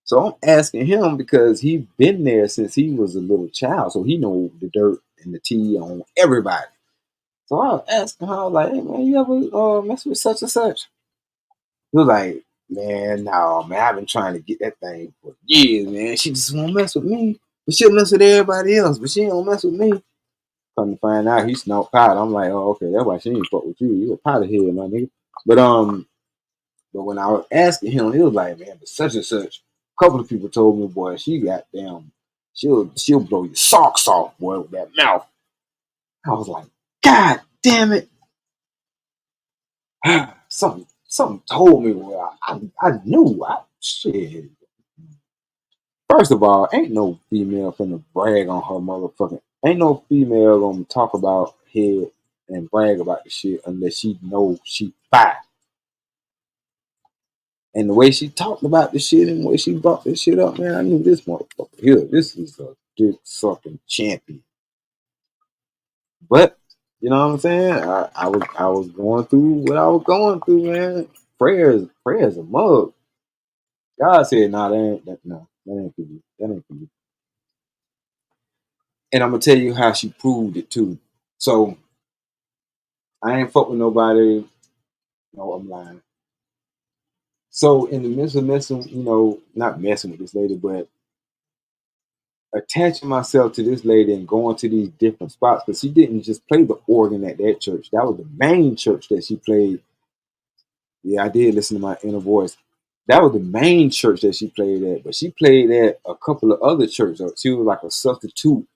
So I'm asking him because he's been there since he was a little child. So he know the dirt and the tea on everybody. So I was asking her, I was like, hey man, you ever mess with such and such? He was like, man, no, man, I've been trying to get that thing for years, man. She just won't mess with me. But she'll mess with everybody else, but she don't mess with me. Come to find out, he smoked pot. I'm like, oh, okay, that's why she ain't fuck with you. You a pot of head, my nigga. But but when I was asking him, he was like, man, but such and such. A couple of people told me, boy, she got damn, she'll blow your socks off, boy, with that mouth. I was like, God damn it. Something told me, well, I knew. Shit. First of all, ain't no female finna brag on her motherfucking. Ain't no female gonna talk about head and brag about the shit unless she knows she fine. And the way she talked about the shit and the way she brought this shit up, man, I knew this motherfucker here. This is a dick sucking champion. But you know what I'm saying? I was going through what I was going through, man. Prayers a mug. God said, nah, that ain't for you. That ain't for you. And I'm gonna tell you how she proved it too. So I ain't fuck with nobody. No, I'm lying. So in the midst of messing, not messing with this lady, but attaching myself to this lady and going to these different spots, because she didn't just play the organ at that church. That was the main church that she played. Yeah, I did listen to my inner voice. That was the main church that she played at, but she played at a couple of other churches. She was like a substitute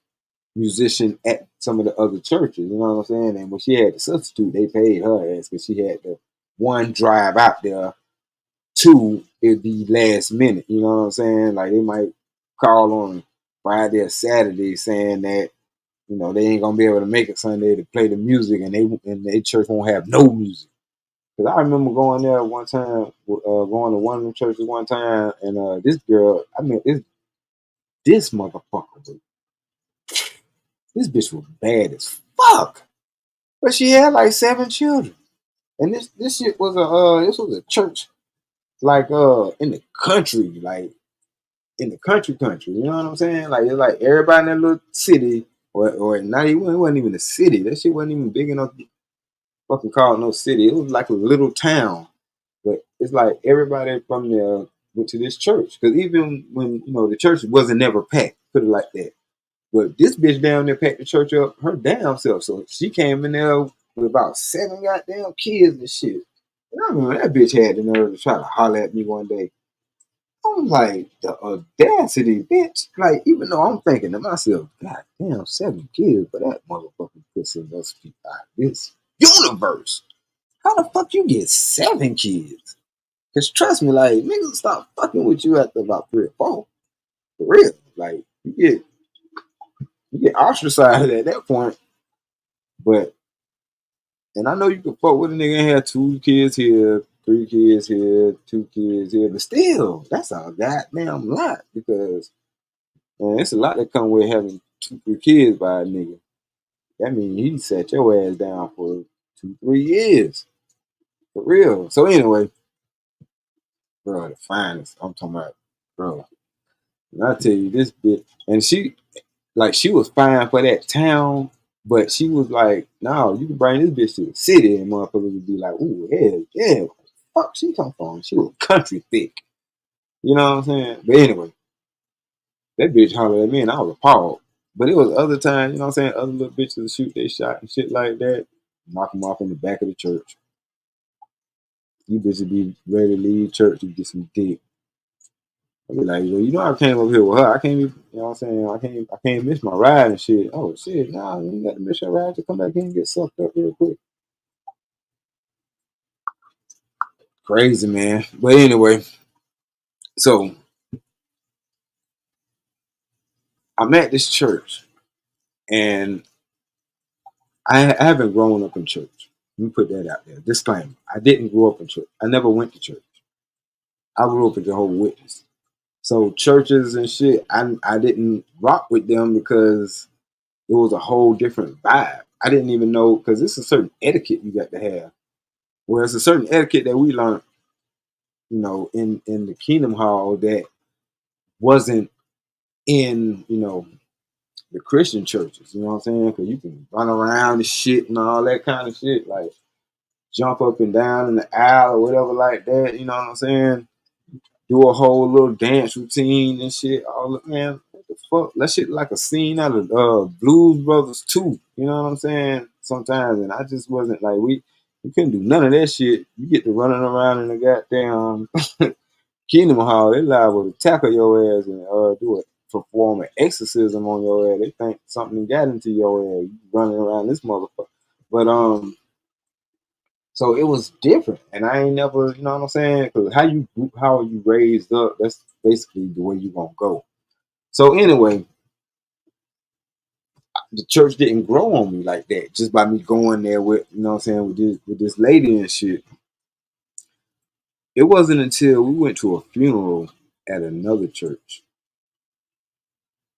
musician at some of the other churches. You know what I'm saying? And when she had the substitute, they paid her ass because she had the one drive out there, two it'd be last minute. You know what I'm saying? Like they might call on Friday or Saturday saying that they ain't gonna be able to make it Sunday to play the music, and they church won't have no music. Because I remember going there one time, going to one of them churches one time, and this girl, I mean, this motherfucker, this bitch was bad as fuck. But she had like 7 children. And this shit was a church like in the country, like in the country. You know what I'm saying? Like it's like everybody in that little city, or not even it wasn't even a city. That shit wasn't even big enough to fucking call it no city. It was like a little town. But it's like everybody from there went to this church. Because even when the church wasn't never packed, put it like that. But this bitch down there packed the church up her damn self. So she came in there with about 7 goddamn kids and shit. And I remember that bitch had the nerve to try to holler at me one day. I was like, the audacity, bitch. Like, even though I'm thinking to myself, God damn, 7 kids, but that motherfucker pussy must be out of this universe. How the fuck you get 7 kids? Because trust me, like, niggas stop fucking with you after about 3 or 4. For real. Like, you get ostracized at that point. But, and I know you can fuck with a nigga and have 2 kids here, 3 kids here, 2 kids here, but still, that's a goddamn lot, because, man, it's a lot that come with having 2, 3 kids by a nigga. That means he sat your ass down for 2, 3 years. For real. So anyway, bro, the finest. I'm talking about, bro. And I tell you, this bitch, and she was fine for that town, but she was like, no, you can bring this bitch to the city, and motherfuckers would be like, ooh, hell yeah, what the fuck she come from? She was country thick. You know what I'm saying? But anyway, that bitch hollered at me and I was appalled. But it was other times, you know what I'm saying? Other little bitches shoot they shot and shit like that, knock them off in the back of the church. You bitches be ready to leave church to get some dick. I be like, well, I came over here with her. I can't be, you know what I'm saying? I can't miss my ride and shit. Oh shit, nah, you ain't got to miss your ride to come back in and get sucked up real quick. Crazy, man. But anyway, so I'm at this church and I haven't grown up in church. Let me put that out there. Disclaimer. I didn't grow up in church. I never went to church. I grew up in Jehovah's Witness. So churches and shit, I didn't rock with them because it was a whole different vibe. I didn't even know, because it's a certain etiquette you got to have. Well, it's a certain etiquette that we learned, in the Kingdom Hall that wasn't in, the Christian churches. You know what I'm saying? Because you can run around and shit and all that kind of shit, like jump up and down in the aisle or whatever like that. You know what I'm saying? Do a whole little dance routine and shit. All man, what the fuck? That shit like a scene out of Blues Brothers 2. You know what I'm saying? Sometimes, and I just wasn't like we couldn't do none of that shit. You get to running around in the goddamn Kingdom Hall, they liable to tackle your ass and do it, perform an exorcism on your ass. They think something got into your ass. You running around this motherfucker. But so it was different, and I ain't never, you know what I'm saying? Because how are you raised up? That's basically the way you gonna go. So anyway, the church didn't grow on me like that just by me going there with, you know what I'm saying, with this lady and shit. It wasn't until we went to a funeral at another church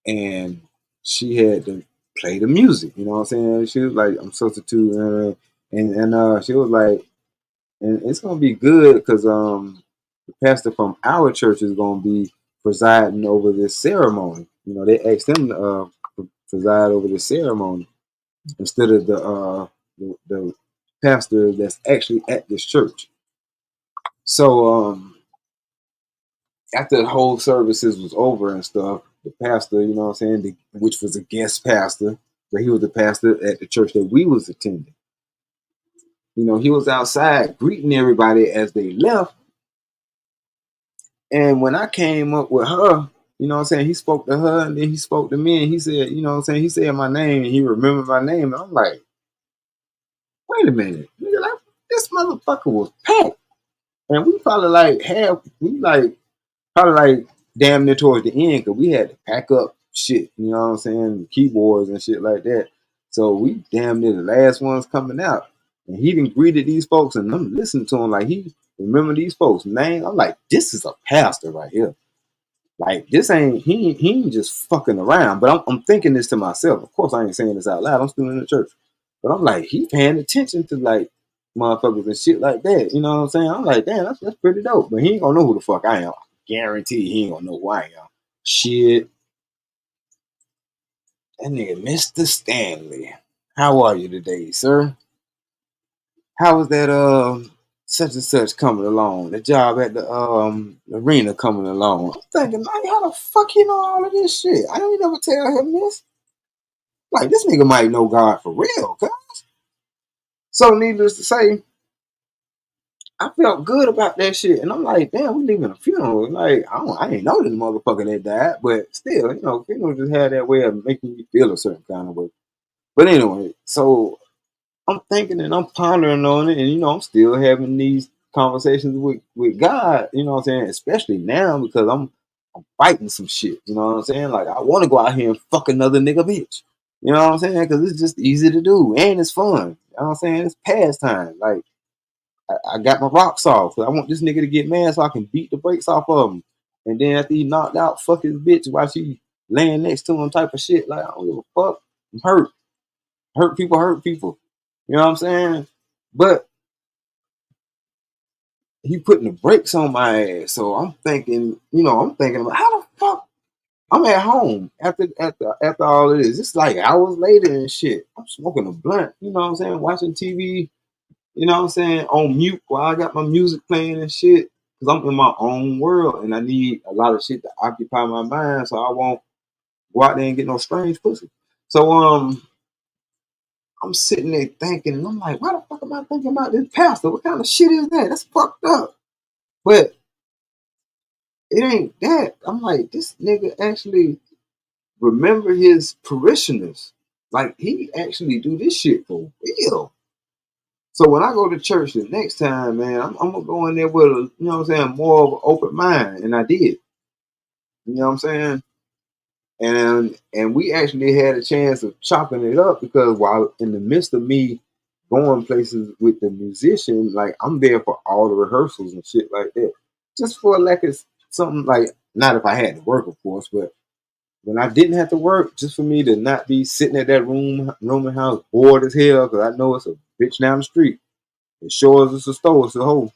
and she had to play the music. You know what I'm saying? She was like, "I'm substitute," and she was like, "And it's gonna be good because the pastor from our church is gonna be presiding over this ceremony." You know, they asked him to preside over the ceremony instead of the pastor that's actually at this church. So after the whole services was over and stuff, the pastor, you know what I'm saying, which was a guest pastor, but he was the pastor at the church that we was attending. You know, he was outside greeting everybody as they left. And when I came up with her, you know what I'm saying, he spoke to her and then he spoke to me and he said, you know what I'm saying, he said my name and he remembered my name. And I'm like, wait a minute, nigga, like, this motherfucker was packed. And we probably like probably like damn near towards the end because we had to pack up shit, you know what I'm saying, keyboards and shit like that. So we damn near the last ones coming out. And he done greeted these folks and I'm listening to him like he remember these folks' name. I'm like, this is a pastor right here. Like this ain't he ain't just fucking around. But I'm thinking this to myself. Of course I ain't saying this out loud. I'm still in the church. But I'm like, he paying attention to like motherfuckers and shit like that. You know what I'm saying? I'm like, damn, that's pretty dope. But he ain't gonna know who the fuck I am. Guarantee he ain't gonna know who I am. Shit. That nigga Mr. Stanley. How are you today, sir? How was that such and such coming along? The job at the arena coming along. I'm thinking, man, how the fuck you know all of this shit? I ain't never tell him this. Like this nigga might know God for real, cuz. So needless to say, I felt good about that shit. And I'm like, damn, we leaving a funeral. Like, I ain't know this motherfucker that died, but still, you know, funerals just had that way of making you feel a certain kind of way. But anyway, so I'm thinking and I'm pondering on it, and you know, I'm still having these conversations with God, you know what I'm saying? Especially now because I'm fighting some shit, you know what I'm saying? Like I want to go out here and fuck another nigga bitch. You know what I'm saying? Because it's just easy to do and it's fun. You know what I'm saying? It's pastime. Like I got my rocks off. I want this nigga to get mad so I can beat the brakes off of him. And then after he knocked out, fuck his bitch while she laying next to him type of shit. Like, I don't give a fuck. I'm hurt. Hurt people hurt people. You know what I'm saying? But he putting the brakes on my ass. So I'm thinking, I'm thinking about how the fuck I'm at home after all of this. It's like hours later and shit. I'm smoking a blunt, you know what I'm saying? Watching TV, you know what I'm saying, on mute while I got my music playing and shit. Because I'm in my own world and I need a lot of shit to occupy my mind so I won't go out there and get no strange pussy. So I'm sitting there thinking, and I'm like, why the fuck am I thinking about this pastor? What kind of shit is that? That's fucked up. But it ain't that. I'm like, this nigga actually remember his parishioners. Like he actually do this shit for real. So when I go to church the next time, man, I'm gonna go in there with a, you know what I'm saying, more of an open mind, and I did. You know what I'm saying? And we actually had a chance of chopping it up because while in the midst of me going places with the musician, like I'm there for all the rehearsals and shit like that. Just for like it's something like not if I had to work, of course, but when I didn't have to work, just for me to not be sitting at that room and house bored as hell, because I know it's a bitch down the street. It sure as it's a store, it's a hoe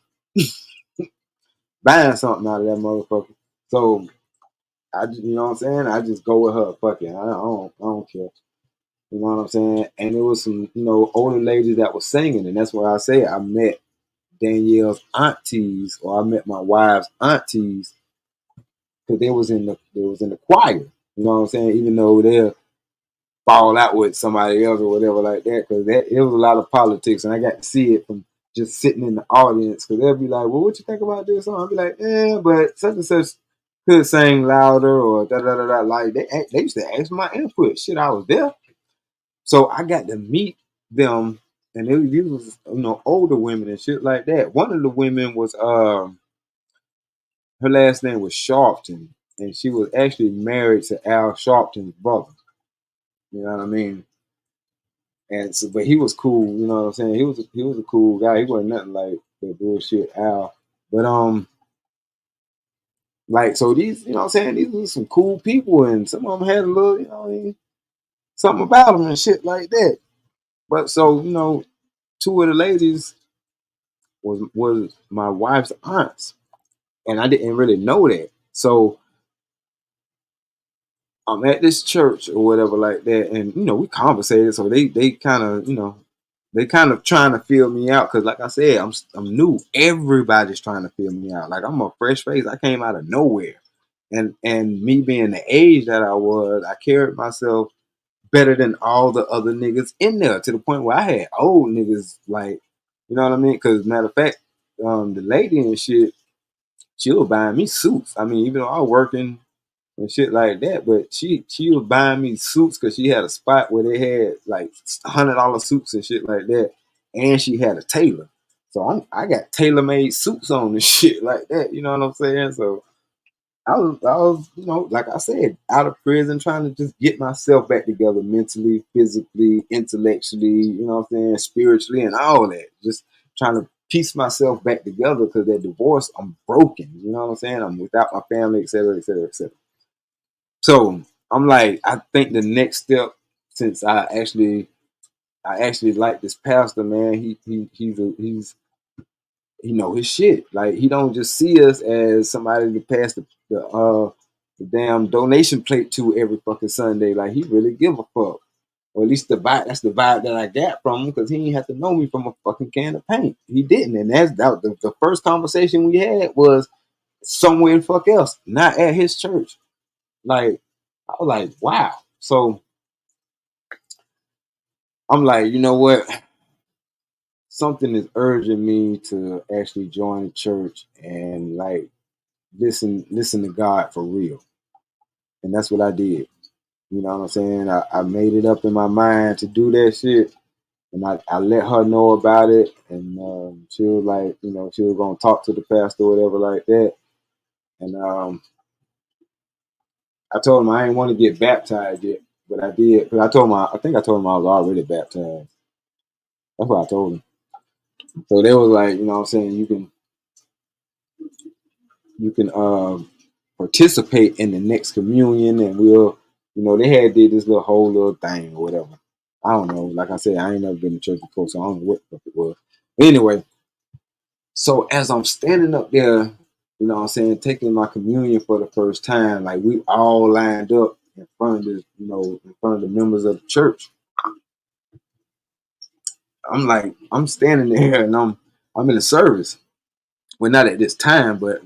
buying something out of that motherfucker. So you know what I'm saying? I just go with her. Fuck it. I don't care. You know what I'm saying? And it was some, older ladies that was singing, and that's why I say I met Danielle's aunties, or I met my wife's aunties, because they was in the choir. You know what I'm saying? Even though they'll fall out with somebody else or whatever like that, because it was a lot of politics, and I got to see it from just sitting in the audience. Because they'll be like, "Well, what you think about this song?" I'll be like, but such and such could sing louder or da da da da." Like they used to ask my input. Shit, I was there, so I got to meet them, and these was older women and shit like that. One of the women was her last name was Sharpton, and she was actually married to Al Sharpton's brother. You know what I mean? And so, but he was cool. You know what I'm saying? He was a cool guy. He wasn't nothing like the bullshit Al. But like so these, you know what I'm saying? These were some cool people, and some of them had a little, something about them and shit like that. But so two of the ladies was my wife's aunts, and I didn't really know that. So I'm at this church or whatever like that, and we conversated. So they kind of they kind of trying to feel me out because, like I said, I'm new. Everybody's trying to feel me out. Like I'm a fresh face. I came out of nowhere, and me being the age that I was, I carried myself better than all the other niggas in there to the point where I had old niggas like, you know what I mean? Because matter of fact, the lady and shit, she was buying me suits. I mean, even though I was working and shit like that. But she was buying me suits because she had a spot where they had like $100 suits and shit like that, and she had a tailor. So I got tailor made suits on and shit like that. You know what I'm saying? So I was like I said, out of prison, trying to just get myself back together mentally, physically, intellectually. You know what I'm saying? Spiritually, and all that. Just trying to piece myself back together because that divorce, I'm broken. You know what I'm saying? I'm without my family, et cetera, et cetera, et cetera. So I'm like, I think the next step, since I actually like this pastor, man. He's he know his shit. Like he don't just see us as somebody to pass the damn donation plate to every fucking Sunday. Like he really give a fuck. Or at least the vibe. That's the vibe that I got from him because he didn't have to know me from a fucking can of paint. He didn't, and that the first conversation we had was somewhere in fuck else, not at his church. Like I was like, wow. So I'm like, you know what? Something is urging me to actually join the church and like listen to God for real. And that's what I did. You know what I'm saying? I made it up in my mind to do that shit. And I let her know about it. And she was like, she was going to talk to the pastor or whatever like that. And I told him I didn't want to get baptized yet. But I did. But I think I told him I was already baptized. That's what I told him. So they was like, you know what I'm saying, you can participate in the next communion, and they had did this whole little thing or whatever. I don't know. Like I said, I ain't never been to church before, so I don't know what the fuck it was. But anyway, so as I'm standing up there, you know what I'm saying, taking my communion for the first time, like we all lined up in front of in front of the members of the church. I'm standing there and I'm in the service. Well, not at this time, but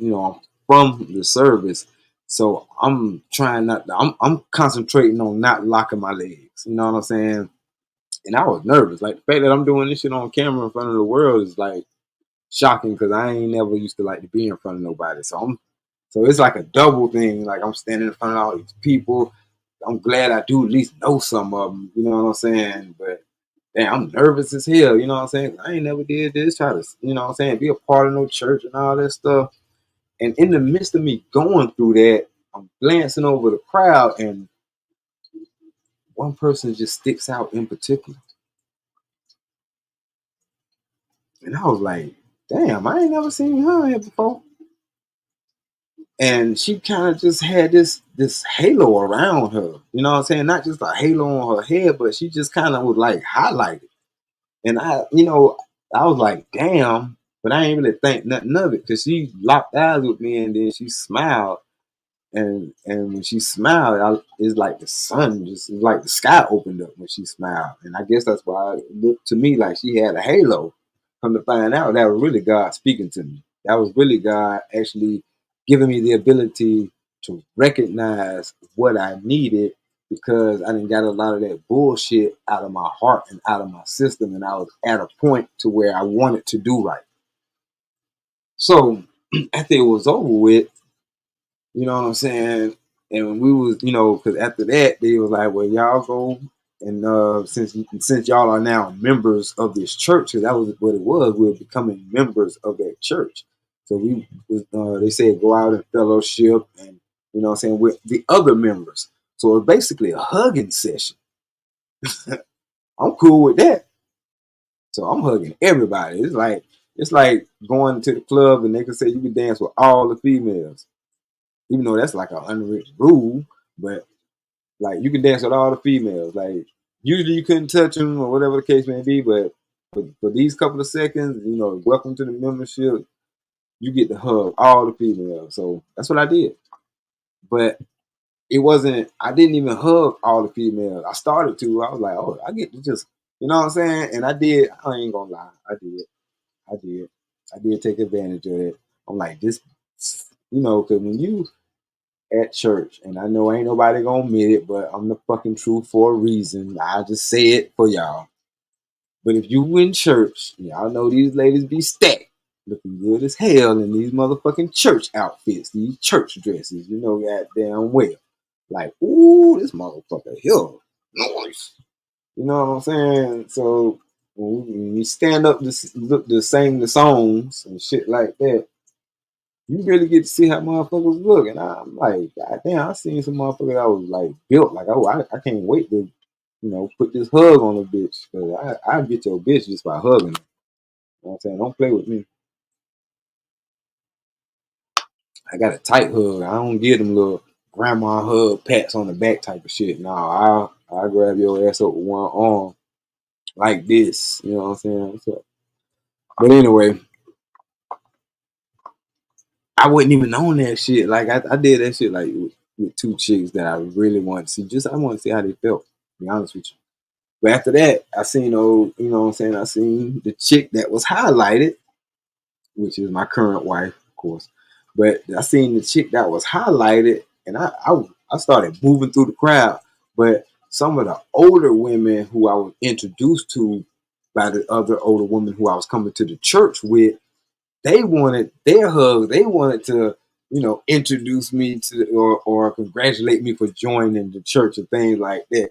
from the service. So I'm trying not. I'm concentrating on not locking my legs. You know what I'm saying? And I was nervous. Like the fact that I'm doing this shit on camera in front of the world is like shocking because I ain't never used to like to be in front of nobody. So it's like a double thing. Like I'm standing in front of all these people. I'm glad I do at least know some of them. You know what I'm saying? But damn, I'm nervous as hell. You know what I'm saying? I ain't never did this. Try to, you know what I'm saying, be a part of no church and all that stuff. And in the midst of me going through that, I'm glancing over the crowd, and one person just sticks out in particular. And I was like, damn, I ain't never seen her here before. And she kind of just had this halo around her. You know what I'm saying? Not just a halo on her head, but she just kind of was like highlighted. And I was like, damn, but I ain't really think nothing of it because she locked eyes with me and then she smiled. And when she smiled, it's like the sun it's like the sky opened up when she smiled. And I guess that's why it looked to me like she had a halo. Come to find out, that was really God speaking to me. That was really God actually giving me the ability. to recognize what I needed because I didn't got a lot of that bullshit out of my heart and out of my system, and I was at a point to where I wanted to do right. So after it was over with, you know what I'm saying? And when we was, because after that, they was like, well, y'all go. And since y'all are now members of this church, 'cause that was what it was, we were becoming members of that church. So they said go out and fellowship and, you know what I'm saying, with the other members. So it's basically a hugging session. I'm cool with that. So I'm hugging everybody. It's like going to the club and they can say you can dance with all the females, even though that's like an unwritten rule. But like you can dance with all the females. Like usually you couldn't touch them or whatever the case may be, but for these couple of seconds, welcome to the membership. You get to hug all the females. So that's what I did. But it wasn't. I didn't even hug all the females. I started to. I was like, oh, I get to just, you know what I'm saying? And I did. I ain't gonna lie. I did. I did. I did take advantage of it. I'm like this, because when you at church, and I know ain't nobody gonna admit it, but I'm the fucking truth for a reason. I just say it for y'all. But if you in church, y'all know these ladies be stacked, looking good as hell in these motherfucking church outfits, these church dresses, goddamn well. Like, ooh, this motherfucker here, nice. You know what I'm saying? So when you stand up to sing the songs and shit like that, you really get to see how motherfuckers look. And I'm like, God damn, I seen some motherfuckers that was like built like, oh, I can't wait to, put this hug on a bitch. Cause I get your bitch just by hugging her. You know what I'm saying? Don't play with me. I got a tight hug. I don't give them little grandma hug, pats on the back type of shit. No, I'll grab your ass up with one arm like this. You know what I'm saying? What's up? But anyway, I wasn't even on that shit. Like I did that shit like with two chicks that I really wanted to see. I want to see how they felt, to be honest with you. But after that, I seen I seen the chick that was highlighted, which is my current wife, of course. But I seen the chick that was highlighted, and I started moving through the crowd. But some of the older women who I was introduced to by the other older women who I was coming to the church with, they wanted their hugs. They wanted to, introduce me to or congratulate me for joining the church and things like that.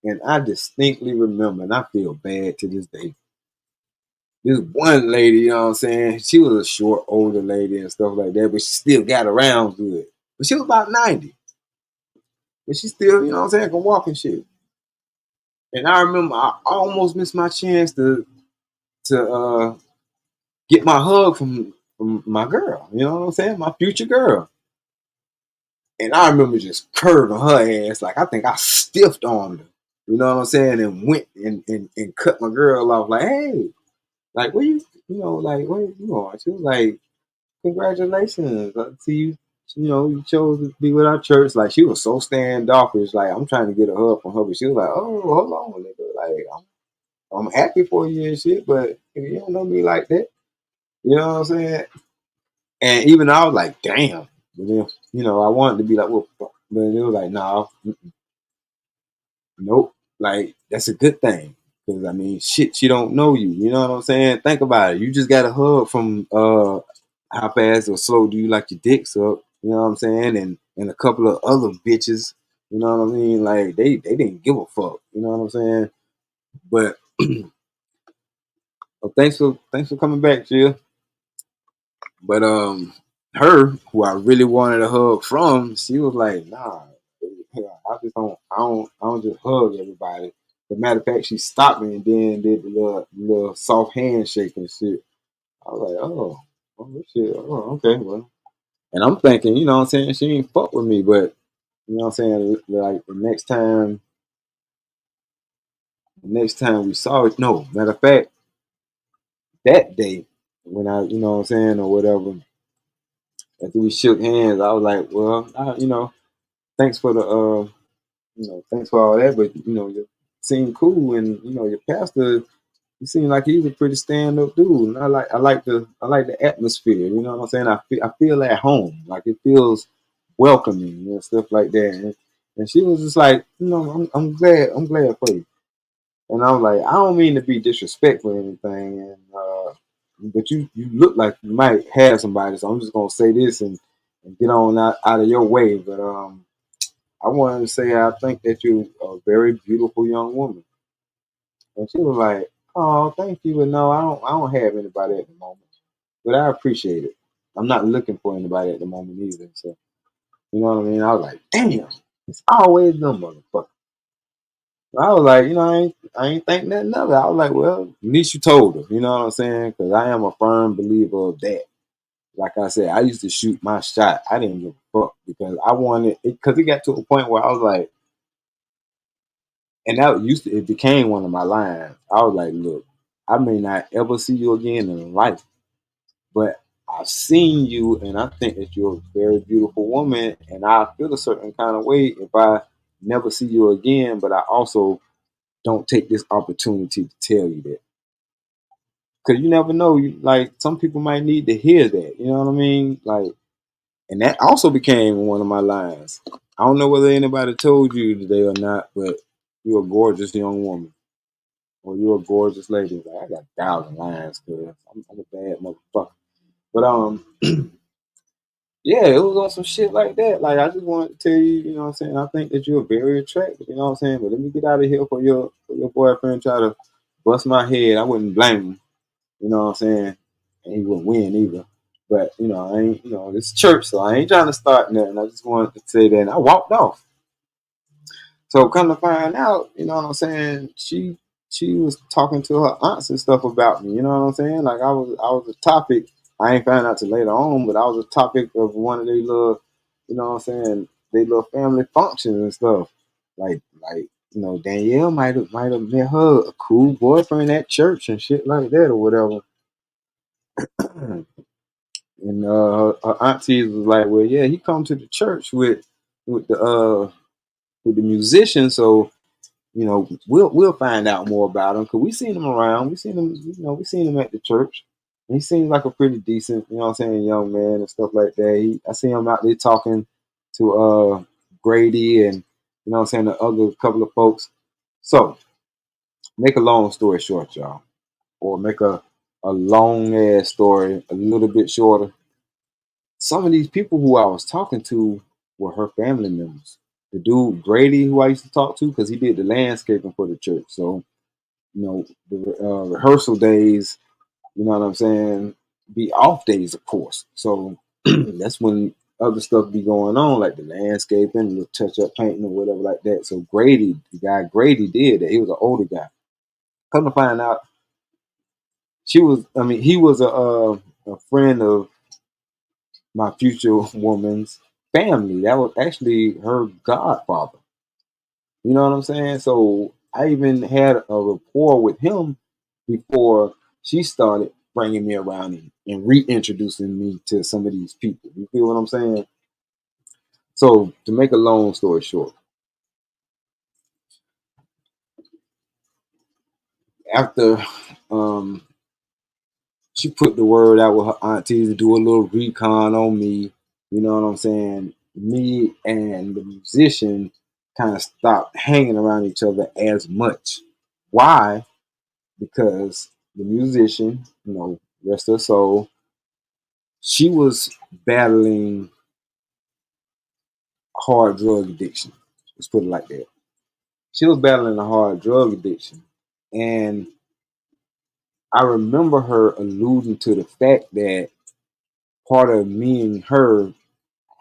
And I distinctly remember, and I feel bad to this day. This one lady, you know what I'm saying? She was a short, older lady and stuff like that, but she still got around good. But she was about 90. But she still, you know what I'm saying, can walk and shit. And I remember I almost missed my chance to get my hug from my girl. You know what I'm saying? My future girl. And I remember just curving her ass. Like I think I stiffed on her. You know what I'm saying? And went and cut my girl off. Like, hey, like where like where you going? She was like, congratulations. I see you. You chose to be with our church. Like she was so standoffish. Like I'm trying to get a hug from her, but she was like, "Oh, hold on, nigga. Like I'm happy for you and shit, but you don't know me like that." You know what I'm saying? And even I was like, "Damn." But then, I wanted to be like, "Well," but it was like, "Nah, nope." Like that's a good thing because I mean, shit, she don't know you. You know what I'm saying? Think about it. You just got a hug from how fast or slow do you like your dick suck? You know what I'm saying? And a couple of other bitches, you know what I mean? Like they didn't give a fuck. You know what I'm saying? But well, thanks for coming back, Jill. But her who I really wanted a hug from, she was like, nah, I don't just hug everybody. As a matter of fact, she stopped me and then did the little soft handshake and shit. I was like, oh shit, oh okay, well. And I'm thinking, you know what I'm saying, she ain't fuck with me, but you know what I'm saying, like the next time we saw it, no, matter of fact, that day when I, you know what I'm saying, or whatever, after we shook hands, I was like, well, thanks for the thanks for all that, but you seem cool, and your pastor, he seemed like he's a pretty stand up dude, and I like the atmosphere. You know what I'm saying? I feel at home, like it feels welcoming and stuff like that. And she was just like, I'm glad for you. And I was like, I don't mean to be disrespectful or anything, but you look like you might have somebody, so I'm just gonna say this and get on out of your way. But I wanted to say I think that you're a very beautiful young woman. And she was like, "Oh, thank you, but no, I don't have anybody at the moment, but I appreciate it. I'm not looking for anybody at the moment either. So you know what I mean." I was like, "Damn, it's always them motherfuckers." I was like, I ain't think nothing of it. I was like, well, at least you told her, you know what I'm saying? Because I am a firm believer of that. Like I said, I used to shoot my shot. I didn't give a fuck because I wanted it. Because it got to a point where I was like, and it became one of my lines. I was like, look, I may not ever see you again in life, but I've seen you, and I think that you're a very beautiful woman, and I feel a certain kind of way if I never see you again. But I also don't take this opportunity to tell you that. Because you never know, like some people might need to hear that. You know what I mean? Like, and that also became one of my lines. I don't know whether anybody told you today or not, but you're a gorgeous young woman, or you're a gorgeous lady. Like, I got 1,000 lines, cause I'm a bad motherfucker. But yeah, it was on some shit like that. Like I just wanted to tell you, you know what I'm saying. I think that you're very attractive. You know what I'm saying. But let me get out of here for your boyfriend try to bust my head. I wouldn't blame him. You know what I'm saying? And he wouldn't win either. But, I ain't, it's church, so I ain't trying to start nothing. I just wanted to say that. And I walked off. So come to find out, you know what I'm saying? She was talking to her aunts and stuff about me. You know what I'm saying? Like I was a topic. I ain't found out till later on, but I was a topic of one of their little, you know what I'm saying? They little family functions and stuff. Like Danielle might have met her a cool boyfriend at church and shit like that or whatever. And her aunties was like, "Well, yeah, he come to the church with the musician, so we'll find out more about him because we seen him around. We seen him at the church. And he seems like a pretty decent, you know what I'm saying, young man and stuff like that. I see him out there talking to Grady and you know what I'm saying the other couple of folks. So make a long story short, y'all, or make a long ass story a little bit shorter. Some of these people who I was talking to were her family members. The dude Grady, who I used to talk to, because he did the landscaping for the church. So, the rehearsal days, you know what I'm saying, be off days, of course. So that's when other stuff be going on, like the landscaping, the touch up painting or whatever like that. So Grady, the guy Grady did that. He was an older guy. Come to find out, he was a friend of my future woman's family. That was actually her godfather. You know what I'm saying? So I even had a rapport with him before she started bringing me around and reintroducing me to some of these people. You feel what I'm saying? So to make a long story short, after um, she put the word out with her aunties to do a little recon on me, you know what I'm saying? Me and the musician kind of stopped hanging around each other as much. Why? Because the musician, rest her soul, she was battling hard drug addiction. Let's put it like that. She was battling a hard drug addiction. And I remember her alluding to the fact that part of me and her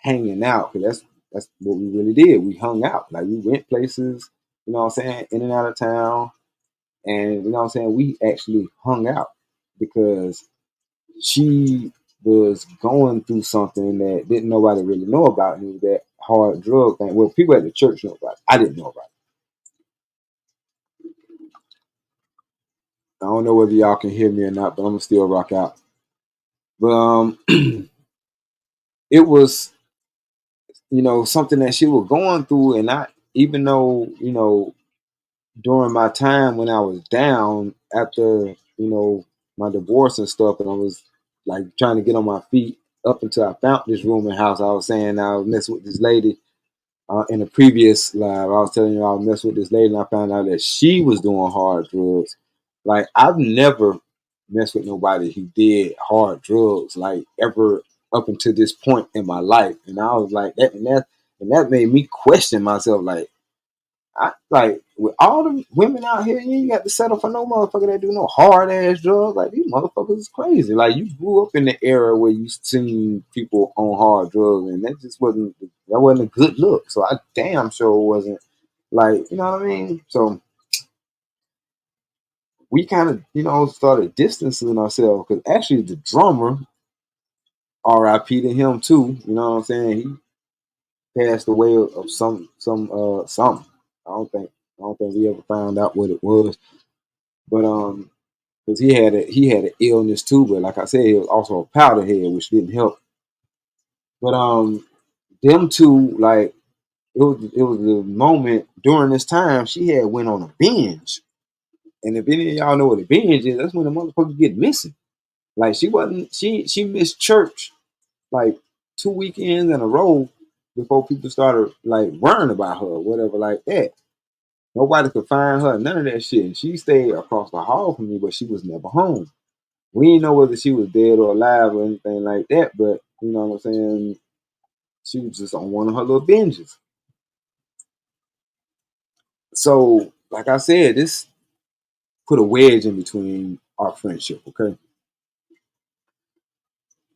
hanging out, because that's what we really did. We hung out. Like we went places, you know what I'm saying, in and out of town. And you know what I'm saying, we actually hung out because she was going through something that didn't nobody really know about. And it was that hard drug thing. Well, people at the church know about it. I didn't know about it. I don't know whether y'all can hear me or not, but I'm gonna still rock out. But it was, something that she was going through, and I, even though, during my time when I was down after, my divorce and stuff, and I was like trying to get on my feet up until I found this rooming house. I was saying I was messing with this lady in a previous live. I was telling you I was messing with this lady, and I found out that she was doing hard drugs. Like I've never messed with nobody who did hard drugs, like ever up until this point in my life. And I was like that made me question myself. Like I like with all the women out here, you ain't got to settle for no motherfucker that do no hard ass drugs. Like these motherfuckers is crazy. Like you grew up in the era where you seen people on hard drugs, and that wasn't a good look. So I damn sure wasn't like you know what I mean. So we kind of started distancing ourselves because actually the drummer, R.I.P. to him too. You know what I'm saying? He passed away of something. I don't think we ever found out what it was. But because he had an illness too, but like I said, he was also a powderhead, which didn't help. But them two, like it was the moment during this time she had went on a binge, and if any of y'all know what a binge is, that's when the motherfuckers get missing. Like she missed church like 2 weekends in a row before people started like worrying about her, or whatever like that. Nobody could find her, none of that shit. And she stayed across the hall from me, but she was never home. We didn't know whether she was dead or alive or anything like that, but you know what I'm saying? She was just on one of her little binges. So, like I said, this put a wedge in between our friendship, okay?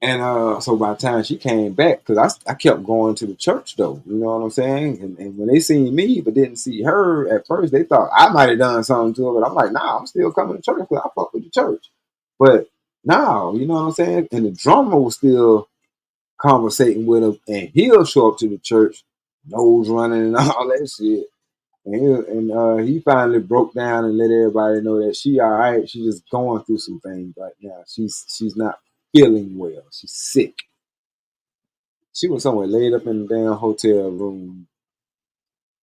And so by the time she came back, because I kept going to the church though, you know what I'm saying? And when they seen me but didn't see her at first, they thought I might have done something to her, but I'm like, nah, I'm still coming to church because I fuck with the church. But no, you know what I'm saying? And the drummer was still conversating with him, and he'll show up to the church, nose running and all that shit. And he finally broke down and let everybody know that she all right. She's just going through some things right now. She's not feeling well. She's sick. She was somewhere laid up in the damn hotel room,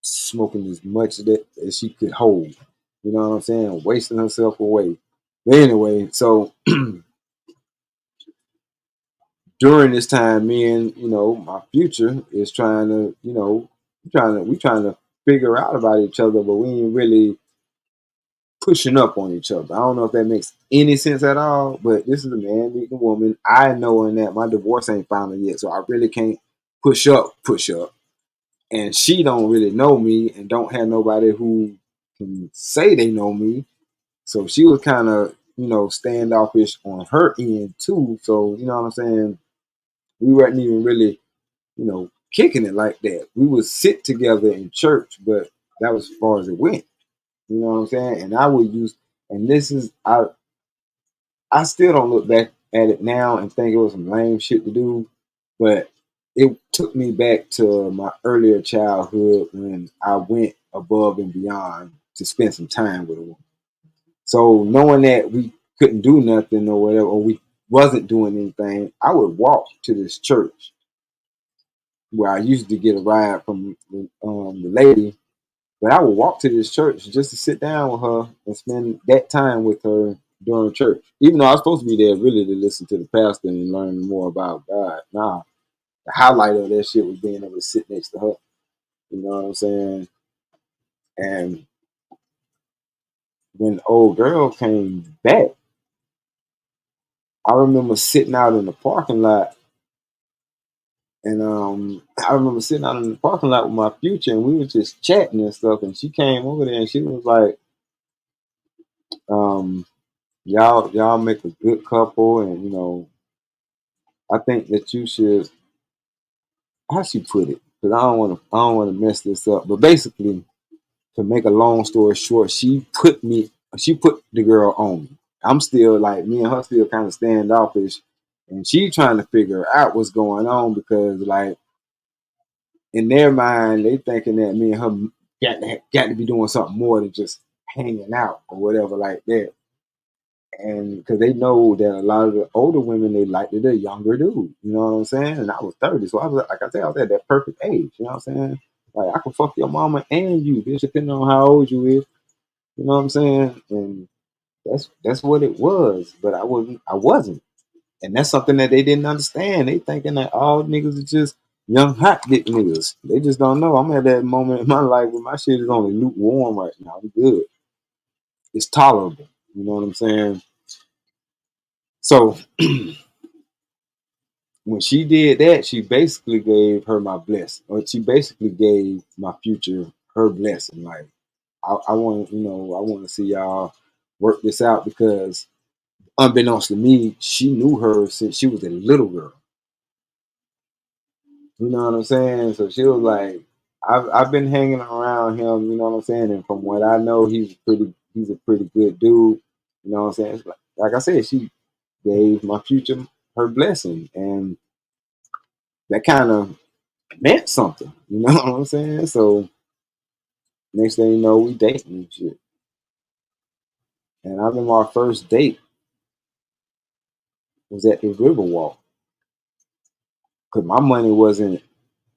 smoking as much of that as she could hold. You know what I'm saying? Wasting herself away. But anyway, so during this time, me and my future is trying to, we trying to figure out about each other, but we ain't really pushing up on each other. I don't know if that makes any sense at all, but this is a man meeting a woman. I knowing that my divorce ain't final yet, so I really can't push up. And she don't really know me and don't have nobody who can say they know me. So she was kind of, standoffish on her end too. So, you know what I'm saying? We weren't even really, kicking it like that. We would sit together in church, but that was as far as it went. You know what I'm saying? And I would use, and this is, I still don't look back at it now and think it was some lame shit to do, but it took me back to my earlier childhood when I went above and beyond to spend some time with a woman. So knowing that we couldn't do nothing or whatever, or we wasn't doing anything, I would walk to this church where I used to get a ride from the lady, but I would walk to this church just to sit down with her and spend that time with her during church. Even though I was supposed to be there really to listen to the pastor and learn more about God. Nah, the highlight of that shit was being able to sit next to her. You know what I'm saying? And when the old girl came back, I remember sitting out in the parking lot. And I remember sitting out in the parking lot with my future, and we were just chatting and stuff. And she came over there, and she was like, um, "Y'all make a good couple, and I think that you should." How she put it? Because I don't want to mess this up. But basically, to make a long story short, she put the girl on me. I'm still like me and her still kind of standoffish, and she trying to figure out what's going on because like in their mind they thinking that me and her got to be doing something more than just hanging out or whatever like that. And because they know that a lot of the older women they like the younger dude, you know what I'm saying? And I was 30, so I was like I said, I was at that perfect age, you know what I'm saying? Like I can fuck your mama and you, bitch, depending on how old you is, you know what I'm saying? And that's what it was, but I wasn't. And that's something that they didn't understand. They thinking that all niggas are just young hot dick niggas. They just don't know. I'm at that moment in my life where my shit is only lukewarm right now. I'm good. It's tolerable. You know what I'm saying? So when she did that, she basically gave her my blessing, or she basically gave my future her blessing. Like I want, I want to see y'all work this out because unbeknownst to me, she knew her since she was a little girl. You know what I'm saying? So she was like, I've been hanging around him. You know what I'm saying? And from what I know, he's a pretty good dude. You know what I'm saying? It's like I said, she gave my future her blessing, and that kind of meant something. You know what I'm saying? So next thing you know, we dating and shit. And I remember our first date was at the Riverwalk because my money wasn't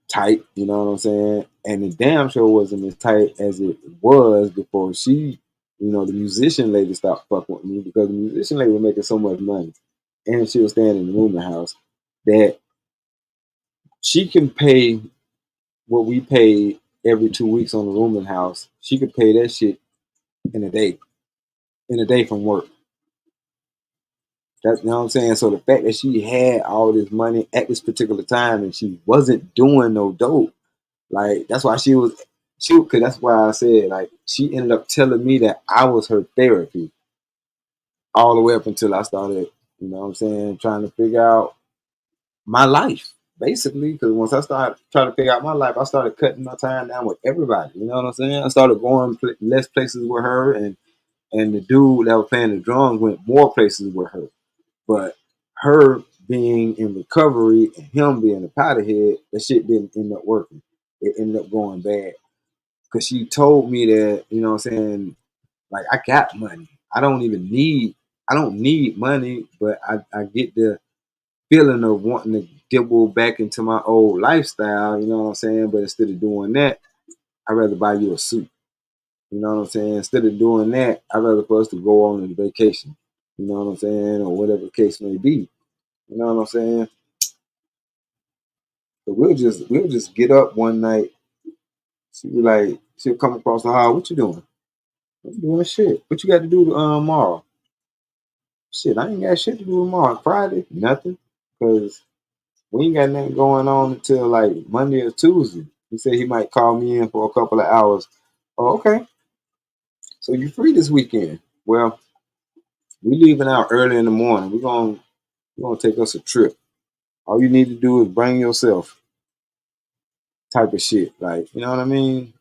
tight. You know what I'm saying? And the damn show wasn't as tight as it was before she, the musician lady stopped fucking with me because the musician lady was making so much money, and she was staying in the rooming house that she can pay what we pay every 2 weeks on the rooming house. She could pay that shit in a day, from work. That's, you know what I'm saying? So the fact that she had all this money at this particular time and she wasn't doing no dope, like that's why because that's why I said like she ended up telling me that I was her therapy all the way up until I started, you know what I'm saying, trying to figure out my life basically. Because once I started trying to figure out my life, I started cutting my time down with everybody. You know what I'm saying? I started going less places with her, and the dude that was playing the drums went more places with her. But her being in recovery and him being a powderhead, that shit didn't end up working. It ended up going bad. Because she told me that, you know what I'm saying, like I got money. I don't need money, but I get the feeling of wanting to dibble back into my old lifestyle, you know what I'm saying? But instead of doing that, I'd rather buy you a suit. You know what I'm saying? Instead of doing that, I'd rather for us to go on a vacation. You know what I'm saying? Or whatever the case may be. You know what I'm saying? So we'll just get up one night. She'll come across the hall. What you doing? I'm doing shit. What you got to do tomorrow? Shit, I ain't got shit to do tomorrow. Friday, nothing. Cause we ain't got nothing going on until like Monday or Tuesday. He said he might call me in for a couple of hours. Oh, okay. So you free this weekend? Well, we leaving out early in the morning. We're gonna take us a trip. All you need to do is bring yourself type of shit. Like, you know what I mean?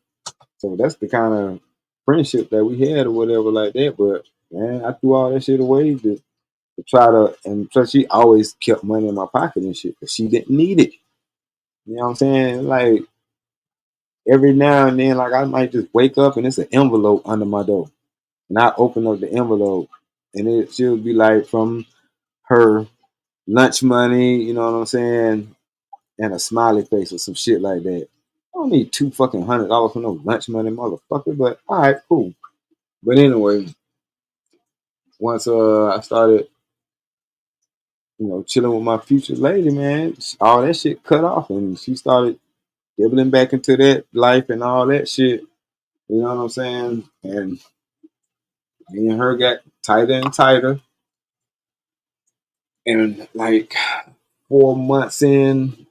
So that's the kind of friendship that we had or whatever like that. But man, I threw all that shit away to try to, and plus she always kept money in my pocket and shit, but she didn't need it. You know what I'm saying? Like every now and then, like I might just wake up and it's an envelope under my door. And I open up the envelope and she'll be like from her lunch money, you know what I'm saying? And a smiley face or some shit like that. I don't need two fucking $100 for no lunch money, motherfucker. But all right, cool. But anyway, once I started, chilling with my future lady, man, all that shit cut off, and she started dibbling back into that life and all that shit. You know what I'm saying? And me and her got tighter and tighter. And like 4 months in,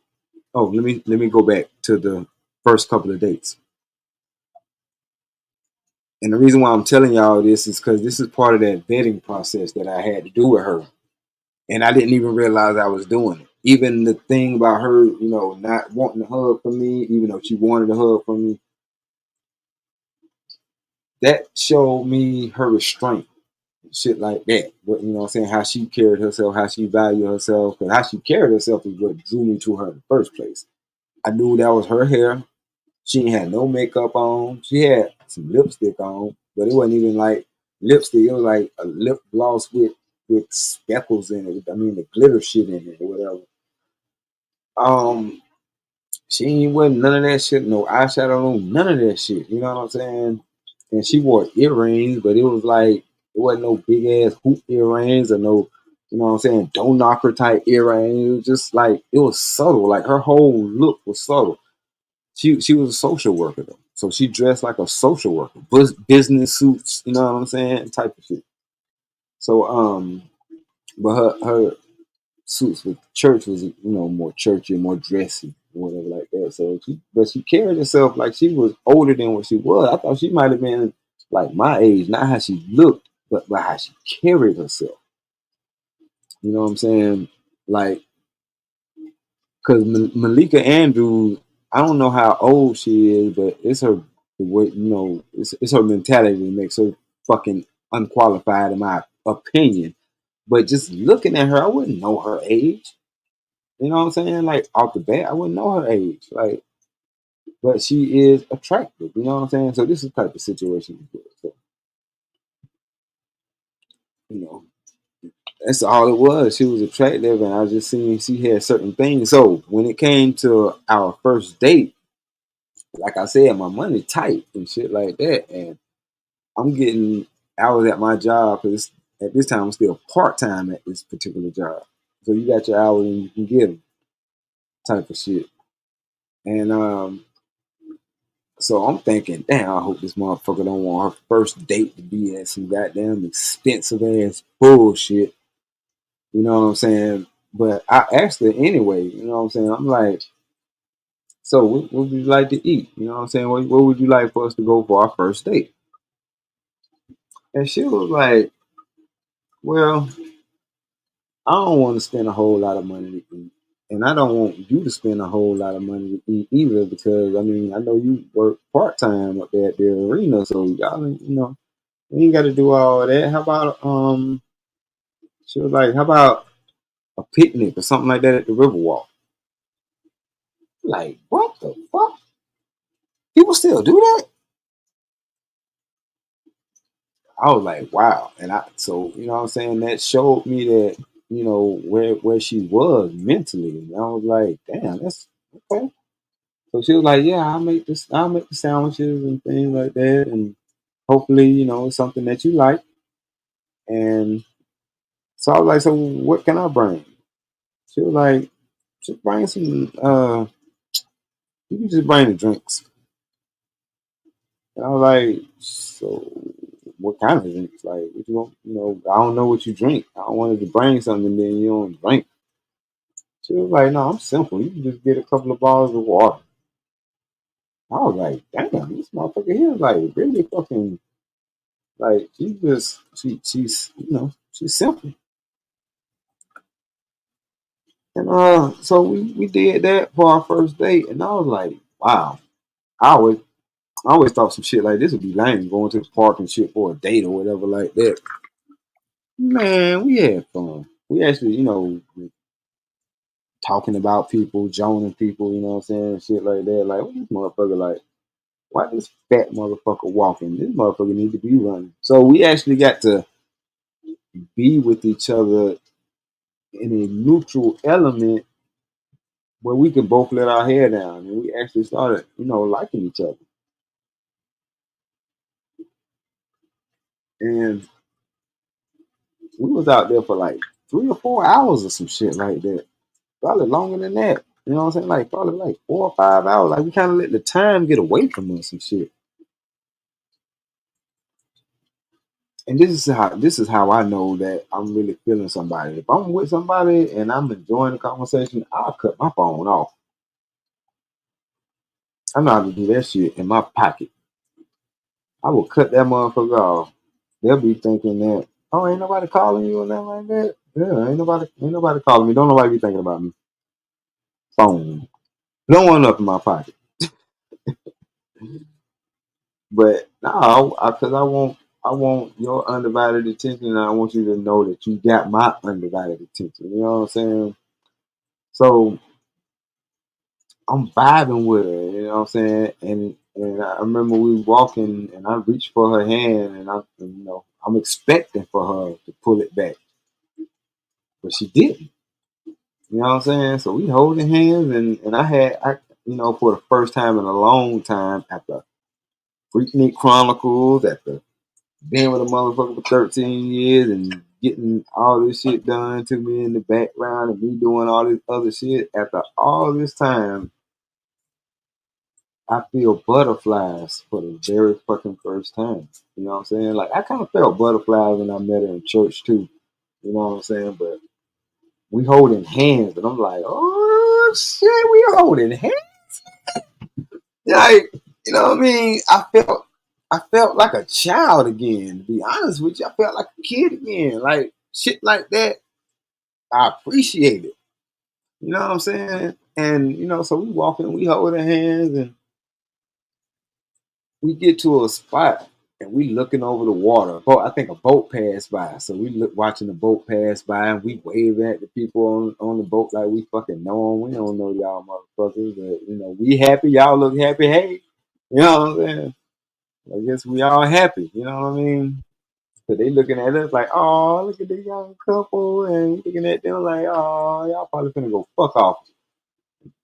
oh, let me go back to the first couple of dates. And the reason why I'm telling y'all this is because this is part of that vetting process that I had to do with her. And I didn't even realize I was doing it. Even the thing about her, not wanting a hug from me, even though she wanted a hug from me, that showed me her restraint. Shit like that. But you know what I'm saying? How she carried herself, how she valued herself, and how she carried herself is what drew me to her in the first place. I knew that was her hair. She ain't had no makeup on. She had some lipstick on, but it wasn't even like lipstick. It was like a lip gloss with speckles in it. I mean, the glitter shit in it or whatever. Um, she ain't wasn't none of that shit. No eyeshadow, none of that shit. You know what I'm saying? And she wore earrings, but it was like it wasn't no big ass hoop earrings or no. You know what I'm saying? Don't knock her type earring. It was just like it was subtle. Like her whole look was subtle. She was a social worker though, so she dressed like a social worker, business suits. You know what I'm saying? Type of shit. So but her suits with church was more churchy, more dressy, or whatever like that. So she carried herself like she was older than what she was. I thought she might have been like my age, not how she looked, but how she carried herself. You know what I'm saying? Like, cause Malika Andrews, I don't know how old she is, but it's her the way it's her mentality that makes her fucking unqualified in my opinion. But just looking at her, I wouldn't know her age. You know what I'm saying? Like off the bat, I wouldn't know her age. Like, but she is attractive. You know what I'm saying? So this is the type of situation. So, you know, that's all it was. She was attractive, and I just seen she had certain things. So when it came to our first date, like I said, my money tight and shit like that, and I'm getting hours at my job because at this time I'm still part time at this particular job. So you got your hours and you can get them, type of shit. And so I'm thinking, damn, I hope this motherfucker don't want her first date to be at some goddamn expensive ass bullshit. You know what I'm saying? But I asked her anyway. You know what I'm saying? I'm like, so what would you like to eat? You know what I'm saying? What would you like for us to go for our first date? And she was like, well, I don't want to spend a whole lot of money to eat. And I don't want you to spend a whole lot of money to eat either because, I mean, I know you work part time up there at the arena. So, y'all, we ain't got to do all of that. How about, she was like, how about a picnic or something like that at the Riverwalk? Like, what the fuck? People still do that? I was like, wow. And so, you know what I'm saying? That showed me that, where she was mentally. And I was like, damn, that's okay. So she was like, yeah, I'll make the sandwiches and things like that. And hopefully, it's something that you like. And so I was like, so what can I bring? She was like, just bring some, you can just bring the drinks. And I was like, so what kind of drinks? Like, what you want? I don't know what you drink. I don't want to bring something and then you don't drink. She was like, no, I'm simple. You can just get a couple of bottles of water. I was like, damn, this motherfucker here is like really fucking like she's she's simple. And so we did that for our first date and I was like, wow. I always I always thought some shit like this would be lame, going to the park and shit for a date or whatever like that. Man, we had fun. We actually, talking about people, joning people, you know what I'm saying, shit like that. Like, what this motherfucker like? Why this fat motherfucker walking? This motherfucker need to be running. So we actually got to be with each other in a neutral element where we can both let our hair down, and we actually started, liking each other. And we was out there for like 3 or 4 hours or some shit like that. Probably longer than that. You know what I'm saying? Like probably like 4 or 5 hours. Like we kind of let the time get away from us and shit. And this is how I know that I'm really feeling somebody. If I'm with somebody and I'm enjoying the conversation, I'll cut my phone off. I'm not gonna do that shit in my pocket. I will cut that motherfucker off. They'll be thinking that, oh, ain't nobody calling you or nothing like that. Yeah, ain't nobody calling me. Don't nobody be thinking about me. Phone. No one up in my pocket. But no, because I want your undivided attention, and I want you to know that you got my undivided attention. You know what I'm saying? So I'm vibing with her. You know what I'm saying? And I remember we were walking, and I reached for her hand, and I'm expecting for her to pull it back, but she didn't. You know what I'm saying? So we holding hands, and for the first time in a long time, after Freaknik Chronicles, after being with a motherfucker for 13 years and getting all this shit done to me in the background and me doing all this other shit. After all this time, I feel butterflies for the very fucking first time. You know what I'm saying? Like I kind of felt butterflies when I met her in church too. You know what I'm saying? But we holding hands, and I'm like, oh shit, we holding hands. Like, you know what I mean? I felt like a child again, to be honest with you. I felt like a kid again. Like shit like that, I appreciate it. You know what I'm saying? And so we walking, we holding hands, and we get to a spot and we looking over the water. I think a boat passed by. So we look watching the boat pass by and we wave at the people on the boat like we fucking know them. We don't know y'all motherfuckers, but we happy. Y'all look happy. Hey, you know what I'm saying? I guess we all happy. You know what I mean? So they looking at us like, oh, look at this young couple, and we looking at them like, oh, y'all probably finna go fuck off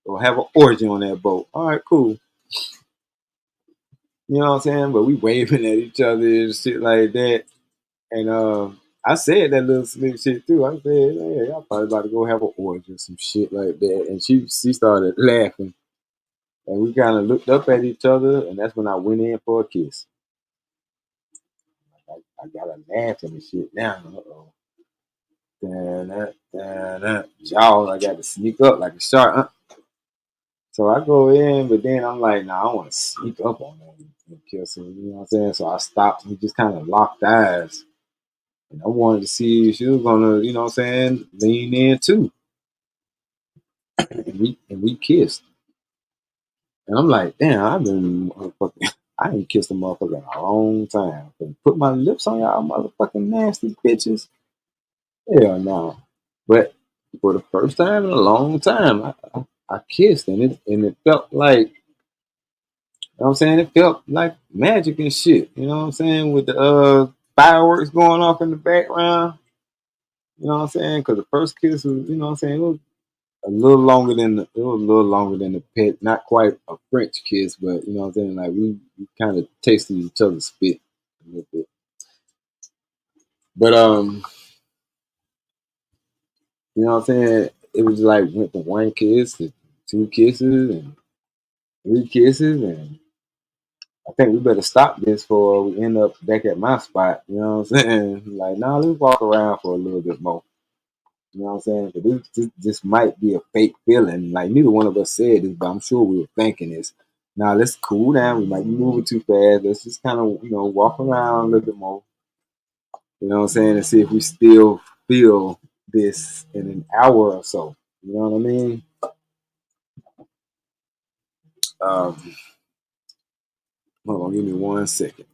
or have an orgy on that boat. All right, cool. You know what I'm saying? But we waving at each other and shit like that. And I said that little slick shit too. I said, hey, y'all probably about to go have an orgy or some shit like that. And she started laughing. And we kind of looked up at each other, and that's when I went in for a kiss. I got her laughing and shit now. Uh-oh. Jaws, I got to sneak up like a shark. So I go in, but then I'm like, nah, I want to sneak up on them and kiss her. You know what I'm saying? So I stopped. We just kind of locked eyes. And I wanted to see if she was gonna, you know what I'm saying, lean in too. And we kissed. And I'm like, damn, I ain't kissed a motherfucker in a long time. Put my lips on y'all motherfucking nasty bitches. Hell no. But for the first time in a long time, I kissed and it felt like, you know what I'm saying, it felt like magic and shit. You know what I'm saying? With the fireworks going off in the background. You know what I'm saying? Because the first kiss was, you know what I'm saying, it was a little longer than the pet, not quite a French kiss, but you know what I'm saying, like we kind of tasted each other's spit a little bit. But you know what I'm saying, it was like went from one kiss to two kisses and three kisses, and I think we better stop this before we end up back at my spot. You know what I'm saying? Like, nah, let's walk around for a little bit more. You know what I'm saying? But this might be a fake feeling. Like neither one of us said this, but I'm sure we were thinking this. Now let's cool down. We might be moving too fast. Let's just kind of walk around a little bit more. You know what I'm saying? And see if we still feel this in an hour or so. You know what I mean? Um, Hold on, give me 1 second.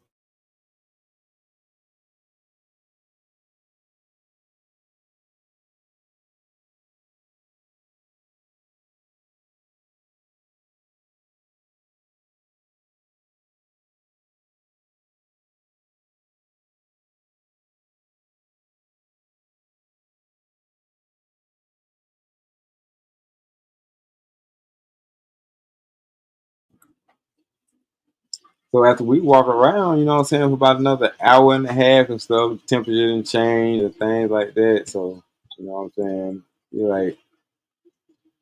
So after we walk around, you know what I'm saying, for about another hour and a half and stuff, temperature didn't change and things like that. So, you know what I'm saying? You're like,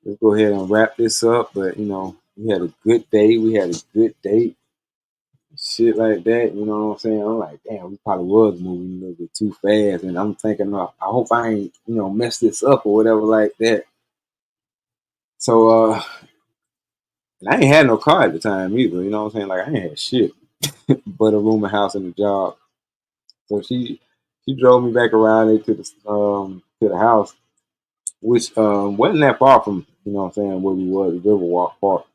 let's go ahead and wrap this up. But, we had a good day. We had a good date. Shit like that. You know what I'm saying? I'm like, damn, we probably was moving a little bit too fast. And I'm thinking, I hope I ain't, mess this up or whatever like that. So, and I ain't had no car at the time either. You know what I'm saying? Like, I ain't had shit but a room, a house, and a job. So she drove me back around there to the house, which wasn't that far from, you know what I'm saying, where we was, Riverwalk Park.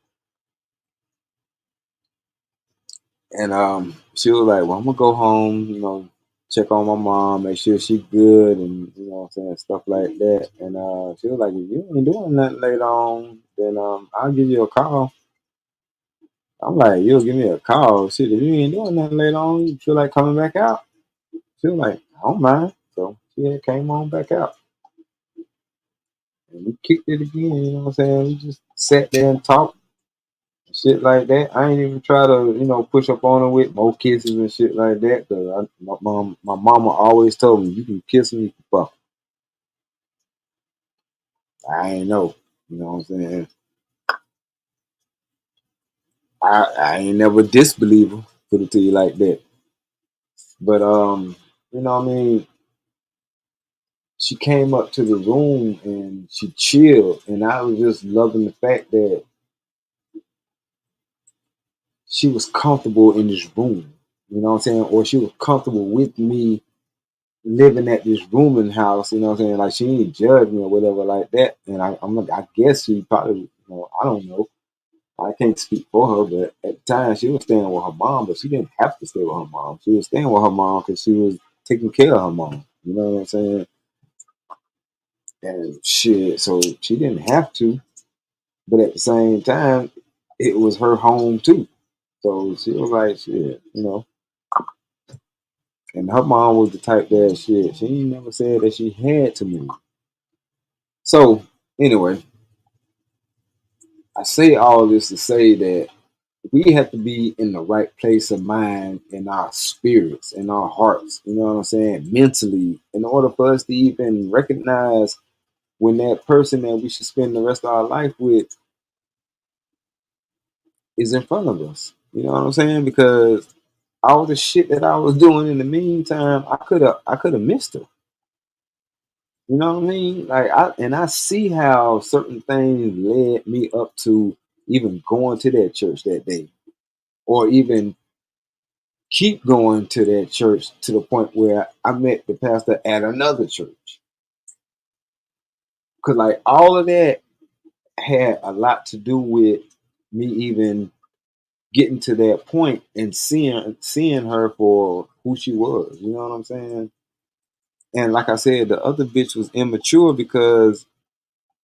And she was like, well, I'm gonna go home, check on my mom, make sure she's good, and you know what I'm saying, stuff like that. And she was like, if you ain't doing nothing later on, then I'll give you a call. I'm like, you'll give me a call. Shit, if you ain't doing nothing later on, you feel like coming back out? She was like, I don't mind. So she had came on back out. And we kicked it again, you know what I'm saying? We just sat there and talked. shit like that. I ain't even try to, push up on her with more kisses and shit like that. Cause my mama always told me, you can kiss me, you can fuck. I ain't know. You know what I'm saying? I ain't never disbelieve her, put it to you like that. But you know what I mean? She came up to the room and she chilled, and I was just loving the fact that she was comfortable in this room. You know what I'm saying? Or she was comfortable with me living at this rooming house. You know what I'm saying? Like she didn't judge me or whatever like that. And I'm like, I guess she probably, I don't know. I can't speak for her, but at the time she was staying with her mom, but she didn't have to stay with her mom. She was staying with her mom because she was taking care of her mom. You know what I'm saying? And shit, so she didn't have to, but at the same time, it was her home too. So she was like, shit. And her mom was the type that shit. She never said that she had to move. So anyway, I say all this to say that we have to be in the right place of mind in our spirits, in our hearts, you know what I'm saying, mentally, in order for us to even recognize when that person that we should spend the rest of our life with is in front of us. You know what I'm saying? Because all the shit that I was doing in the meantime, I could have missed her. You know what I mean? Like I see how certain things led me up to even going to that church that day, or even keep going to that church to the point where I met the pastor at another church. Cause like all of that had a lot to do with me even getting to that point and seeing her for who she was. You know what I'm saying? And like I said, the other bitch was immature because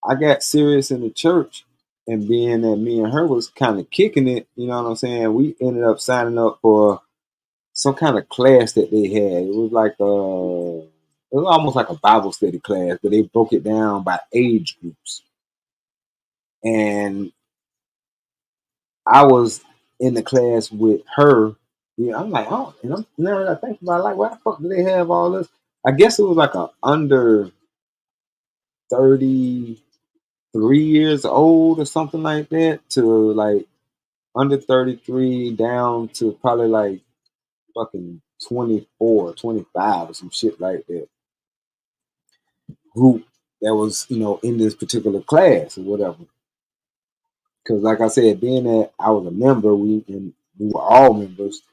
I got serious in the church, and being that me and her was kind of kicking it, you know what I'm saying? We ended up signing up for some kind of class that they had. It was like it was almost like a Bible study class, but they broke it down by age groups. And I was in the class with her. Yeah, I'm like, oh, and I'm now that I think about it, like, why the fuck do they have all this? I guess it was like a under 33 years old or something like that to like under 33 down to probably like fucking 24, 25 or some shit like that group that was, in this particular class or whatever. Because like I said, being that I was a member, we were all members.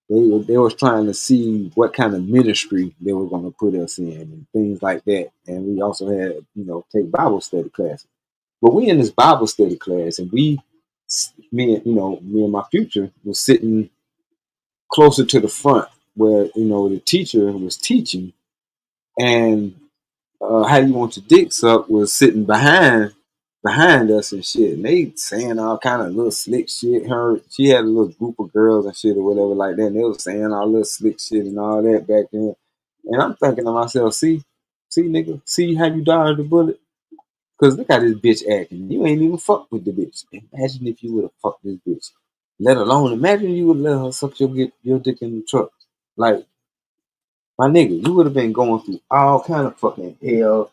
They was trying to see what kind of ministry they were going to put us in and things like that. And we also had, take Bible study classes. But we in this Bible study class, and me and my future was sitting closer to the front where the teacher was teaching, and how you want your dick sucked was sitting behind us and shit, and they saying all kind of little slick shit. She had a little group of girls and shit or whatever like that, and they was saying all little slick shit and all that back then. And I'm thinking to myself, see, nigga, see how you dodged the bullet. Cause look how this bitch acting. You ain't even fucked with the bitch. Imagine if you would have fucked this bitch. Let alone imagine you would let her suck your dick in the truck. Like, my nigga, you would have been going through all kind of fucking hell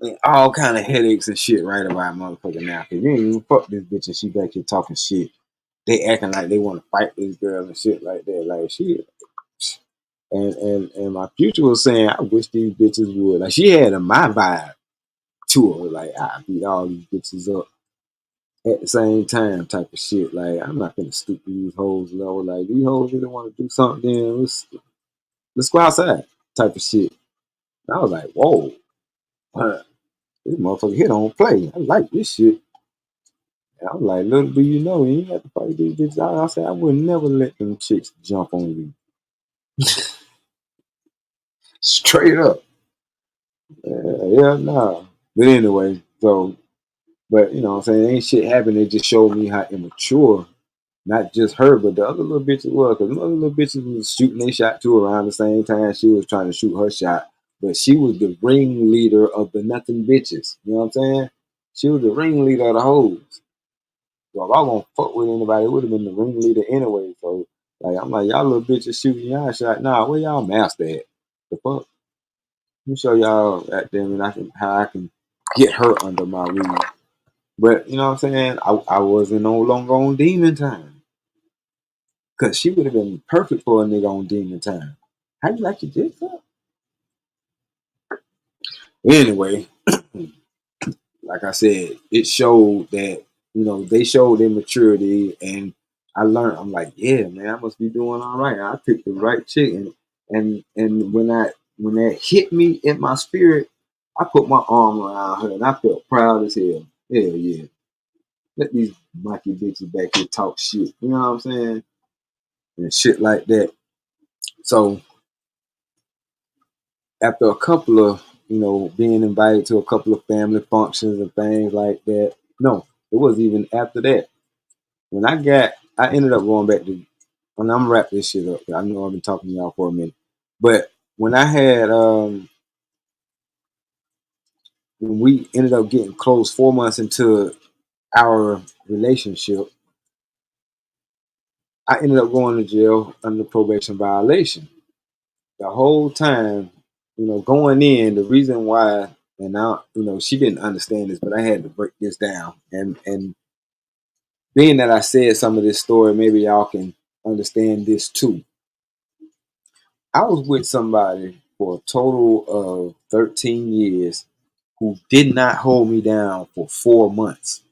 and all kind of headaches and shit right about motherfucking now. Cause you ain't even fuck this bitch and she back here talking shit. They acting like they want to fight this girl and shit like that. Like shit. And my future was saying, I wish these bitches would. Like she had my vibe to her. Like I beat all these bitches up at the same time type of shit. Like I'm not gonna stoop to these hoes level. Like these hoes really want to do something, then let's go outside type of shit. And I was like, whoa, this motherfucker here don't play. I like this shit. And I was like, little do you know, you ain't have to fight these bitches out. I said, I would never let them chicks jump on you. Straight up. Yeah, nah. But anyway, but you know what I'm saying, ain't shit happened. It just showed me how immature, not just her, but the other little bitches were. Because the other little bitches was shooting their shot too around the same time she was trying to shoot her shot. But she was the ringleader of the nothing bitches. You know what I'm saying? She was the ringleader of the hoes. So if I was gonna fuck with anybody, it would have been the ringleader anyway. So like I'm like, y'all little bitches shooting y'all shot. Nah, where y'all master at? The fuck? Let me show y'all that damn and how I can get her under my wing. But you know what I'm saying? I wasn't no longer on demon time. Cause she would have been perfect for a nigga on demon time. How you like your dick up? Anyway, like I said, it showed that, they showed their maturity, and I learned. I'm like, yeah, man, I must be doing all right. I picked the right chick, and when that hit me in my spirit, I put my arm around her, and I felt proud as hell. Hell yeah, let these monkey bitches back here talk shit. You know what I'm saying? And shit like that. So after a couple of, being invited to a couple of family functions and things like that. No, it wasn't even after that. When I ended up going back to, and I'm gonna wrap this shit up. I know I've been talking to y'all for a minute, but when I had, when we ended up getting close 4 months into our relationship, I ended up going to jail under probation violation. The whole time, going in, the reason why, and now, she didn't understand this, but I had to break this down. And being that I said some of this story, maybe y'all can understand this too. I was with somebody for a total of 13 years who did not hold me down for 4 months.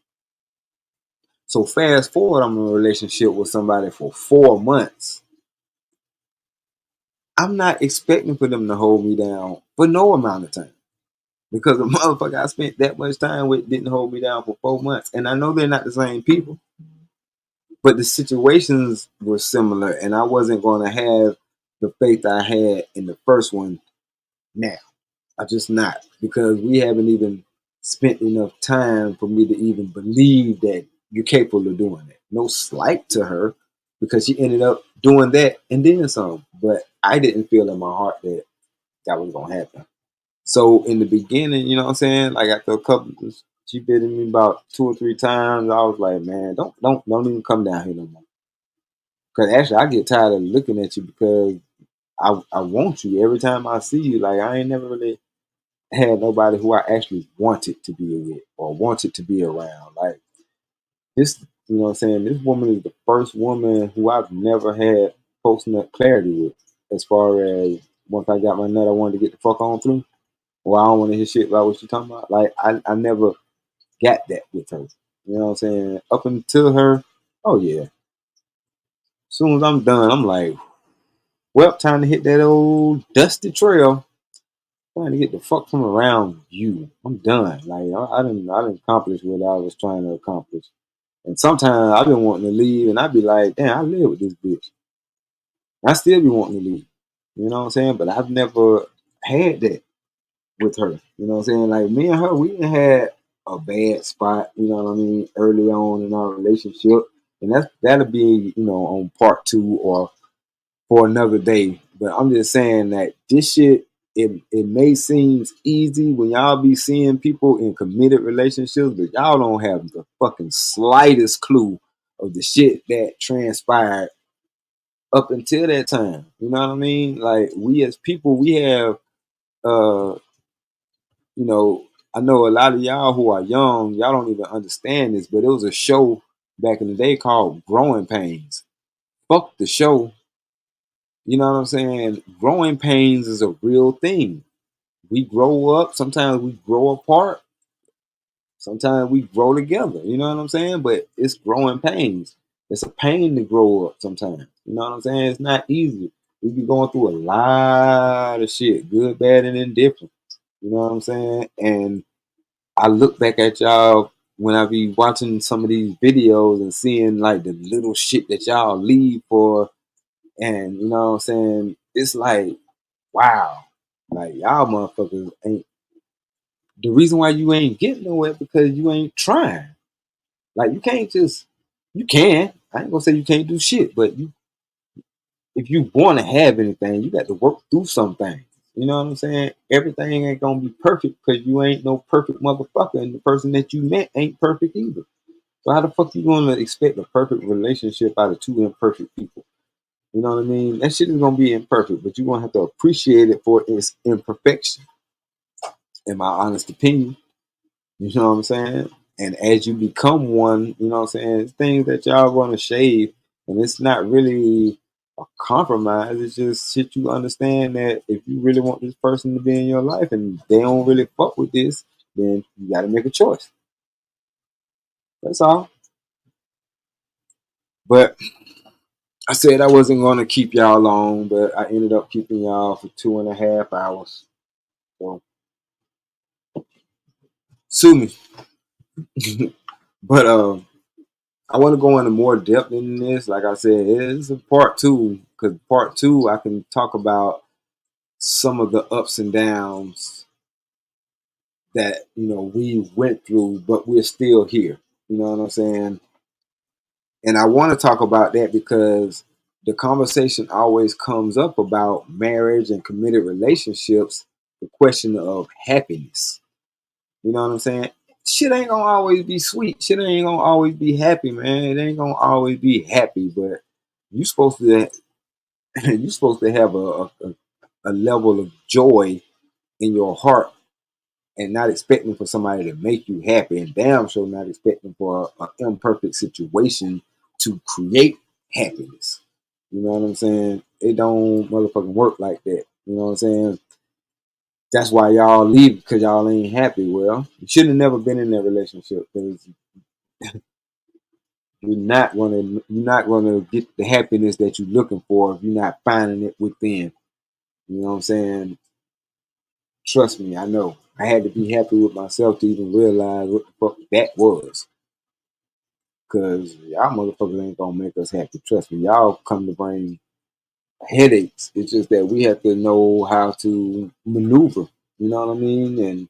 So fast forward, I'm in a relationship with somebody for 4 months. I'm not expecting for them to hold me down for no amount of time. Because the motherfucker I spent that much time with didn't hold me down for 4 months. And I know they're not the same people, but the situations were similar, and I wasn't going to have the faith I had in the first one now. I just not, because we haven't even spent enough time for me to even believe that you're capable of doing it. No slight to her, because she ended up doing that and then some. But I didn't feel in my heart that that was going to happen. So in the beginning, you know what I'm saying? Like after a couple, she bit me about 2 or 3 times. I was like, man, don't even come down here no more. Because actually, I get tired of looking at you, because I want you every time I see you. Like I ain't never really had nobody who I actually wanted to be with or wanted to be around. Like this, you know what I'm saying? This woman is the first woman who I've never had post nut clarity with. As far as once I got my nut, I wanted to get the fuck on through. Well, I don't want to hear shit about what you talking about. Like I never got that with her. You know what I'm saying? Up until her, oh yeah. As soon as I'm done, I'm like, well, time to hit that old dusty trail. Trying to get the fuck from around you. I'm done. Like I didn't accomplish what I was trying to accomplish. And sometimes I've been wanting to leave, and I'd be like, damn, I live with this bitch. I still be wanting to leave. You know what I'm saying? But I've never had that with her. You know what I'm saying? Like me and her, we didn't had a bad spot, you know what I mean, early on in our relationship. And that'll be, on part 2 or for another day. But I'm just saying that this shit, it may seem easy when y'all be seeing people in committed relationships, but y'all don't have the fucking slightest clue of the shit that transpired up until that time. You know what I mean? Like we as people, we have uh you know, I know a lot of y'all who are young, y'all don't even understand this, but it was a show back in the day called Growing Pains. Fuck the show. You know what I'm saying? Growing pains is a real thing. We grow up, sometimes we grow apart, sometimes we grow together. You know what I'm saying? But it's growing pains. It's a pain to grow up sometimes. You know what I'm saying? It's not easy. We be going through a lot of shit, good, bad, and indifferent. You know what I'm saying? And I look back at y'all when I be watching some of these videos and seeing like the little shit that y'all leave for, and you know what I'm saying? It's like, wow, like y'all motherfuckers ain't, the reason why you ain't getting nowhere because you ain't trying. Like you can't just, you can. I ain't gonna say you can't do shit, but if you want to have anything, you got to work through some things. You know what I'm saying? Everything ain't gonna be perfect because you ain't no perfect motherfucker, and the person that you met ain't perfect either. So how the fuck you gonna expect a perfect relationship out of two imperfect people? You know what I mean? That shit is gonna be imperfect, but you're gonna have to appreciate it for its imperfection, in my honest opinion. You know what I'm saying? And as you become one, you know what I'm saying, it's things that y'all gonna shave, and it's not really a compromise. It's just shit you understand that if you really want this person to be in your life and they don't really fuck with this, then you gotta make a choice. That's all. But I said I wasn't gonna keep y'all long, but I ended up keeping y'all for 2.5 hours. So sue me. But I want to go into more depth in this. Like I said, it's a part two, because part two I can talk about some of the ups and downs that we went through, but we're still here. You know what I'm saying? And I want to talk about that because the conversation always comes up about marriage and committed relationships, the question of happiness. You know what I'm saying? Shit ain't gonna always be sweet. Shit ain't gonna always be happy, man. It ain't gonna always be happy, but you supposed to you supposed to have a level of joy in your heart and not expecting for somebody to make you happy, and damn sure not expecting for an imperfect situation to create happiness. You know what I'm saying? It don't motherfucking work like that. You know what I'm saying? That's why y'all leave, because y'all ain't happy. Well, you should have never been in that relationship, because you're not gonna get the happiness that you're looking for if you're not finding it within. You know what I'm saying? Trust me, I know. I had to be happy with myself to even realize what the fuck that was. Cause y'all motherfuckers ain't gonna make us happy. Trust me, y'all come to bring headaches. It's just that we have to know how to maneuver. You know what I mean? And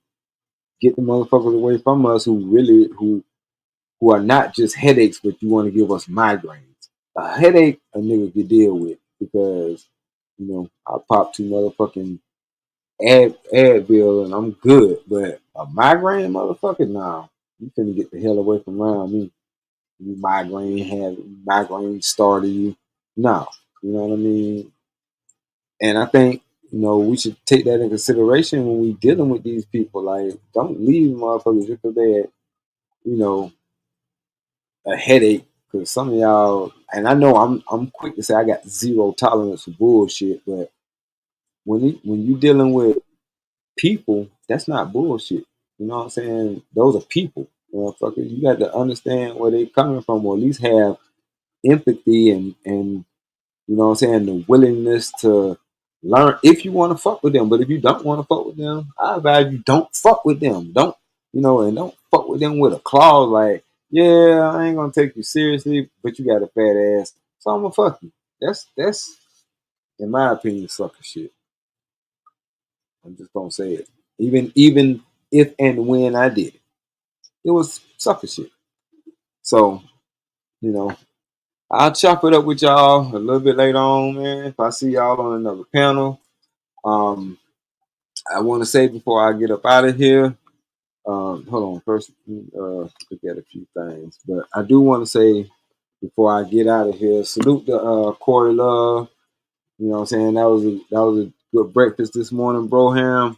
get the motherfuckers away from us who are not just headaches, but you want to give us migraines. A headache a nigga could deal with, because I pop two motherfucking Advil and I'm good. But a migraine, motherfucker, nah. You finna get the hell away from around me. You migraine started you. No. You know what I mean? And I think, we should take that in consideration when we dealing with these people. Like, don't leave motherfuckers just because they had, you know, a headache. Because some of y'all, and I know I'm quick to say I got zero tolerance for bullshit, but when you dealing with people, that's not bullshit. You know what I'm saying? Those are people, motherfucker. You got to understand where they coming from, or at least have empathy and you know what I'm saying, the willingness to learn if you want to fuck with them. But if you don't want to fuck with them, I advise you don't fuck with them. Don't and don't fuck with them with a clause like, yeah, I ain't gonna take you seriously, but you got a fat ass, so I'm gonna fuck you. That's in my opinion sucker shit. I'm just gonna say it. Even if and when I did it, it was sucker shit. So, you know, I'll chop it up with y'all a little bit later on, man. If I see y'all on another panel. I want to say before I get up out of here, hold on, first, look at a few things. But I do want to say before I get out of here, salute to Corey Love. You know what I'm saying? That was a good breakfast this morning, Broham.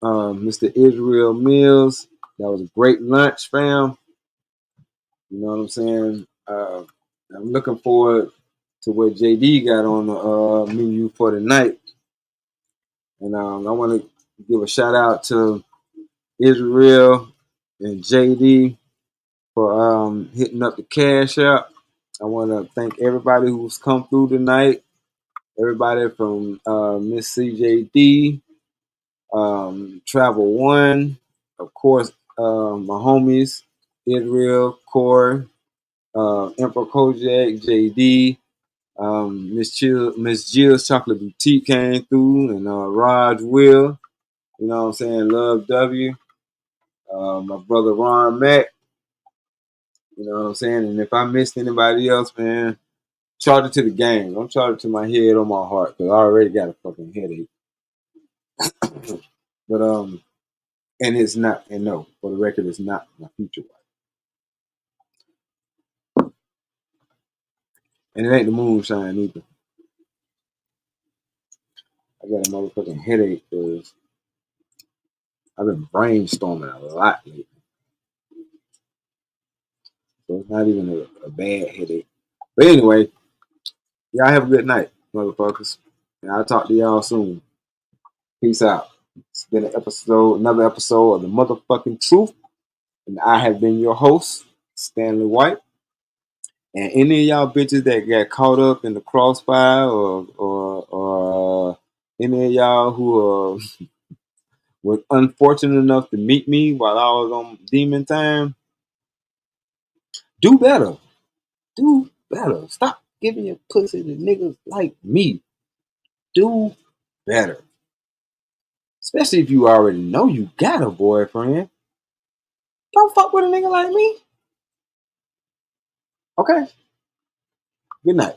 Mr. Israel Mills, that was a great lunch, fam. You know what I'm saying? I'm looking forward to what JD got on the menu for tonight. And I want to give a shout out to Israel and JD for hitting up the cash app. I want to thank everybody who's come through tonight. Everybody from Miss CJD, Travel One, of course, my homies, Israel, Corey, Emperor Kojak, JD, Miss Jill's Chocolate Boutique came through, and Raj Will, you know what I'm saying, Love W, my brother Ron Mack, you know what I'm saying, and if I missed anybody else, man, charge it to the game. Don't charge it to my head or my heart, because I already got a fucking headache. But and it's not, and no, for the record, it's not my future wife. And it ain't the moonshine either. I got a motherfucking headache because I've been brainstorming a lot lately. So it's not even a bad headache. But anyway, y'all have a good night, motherfuckers. And I'll talk to y'all soon. Peace out. It's been another episode of The Motherfucking Truth. And I have been your host, Stanley White. And any of y'all bitches that got caught up in the crossfire or any of y'all who was unfortunate enough to meet me while I was on demon time, do better. Do better. Stop giving your pussy to niggas like me. Do better. Especially if you already know you got a boyfriend. Don't fuck with a nigga like me. Okay? Good night.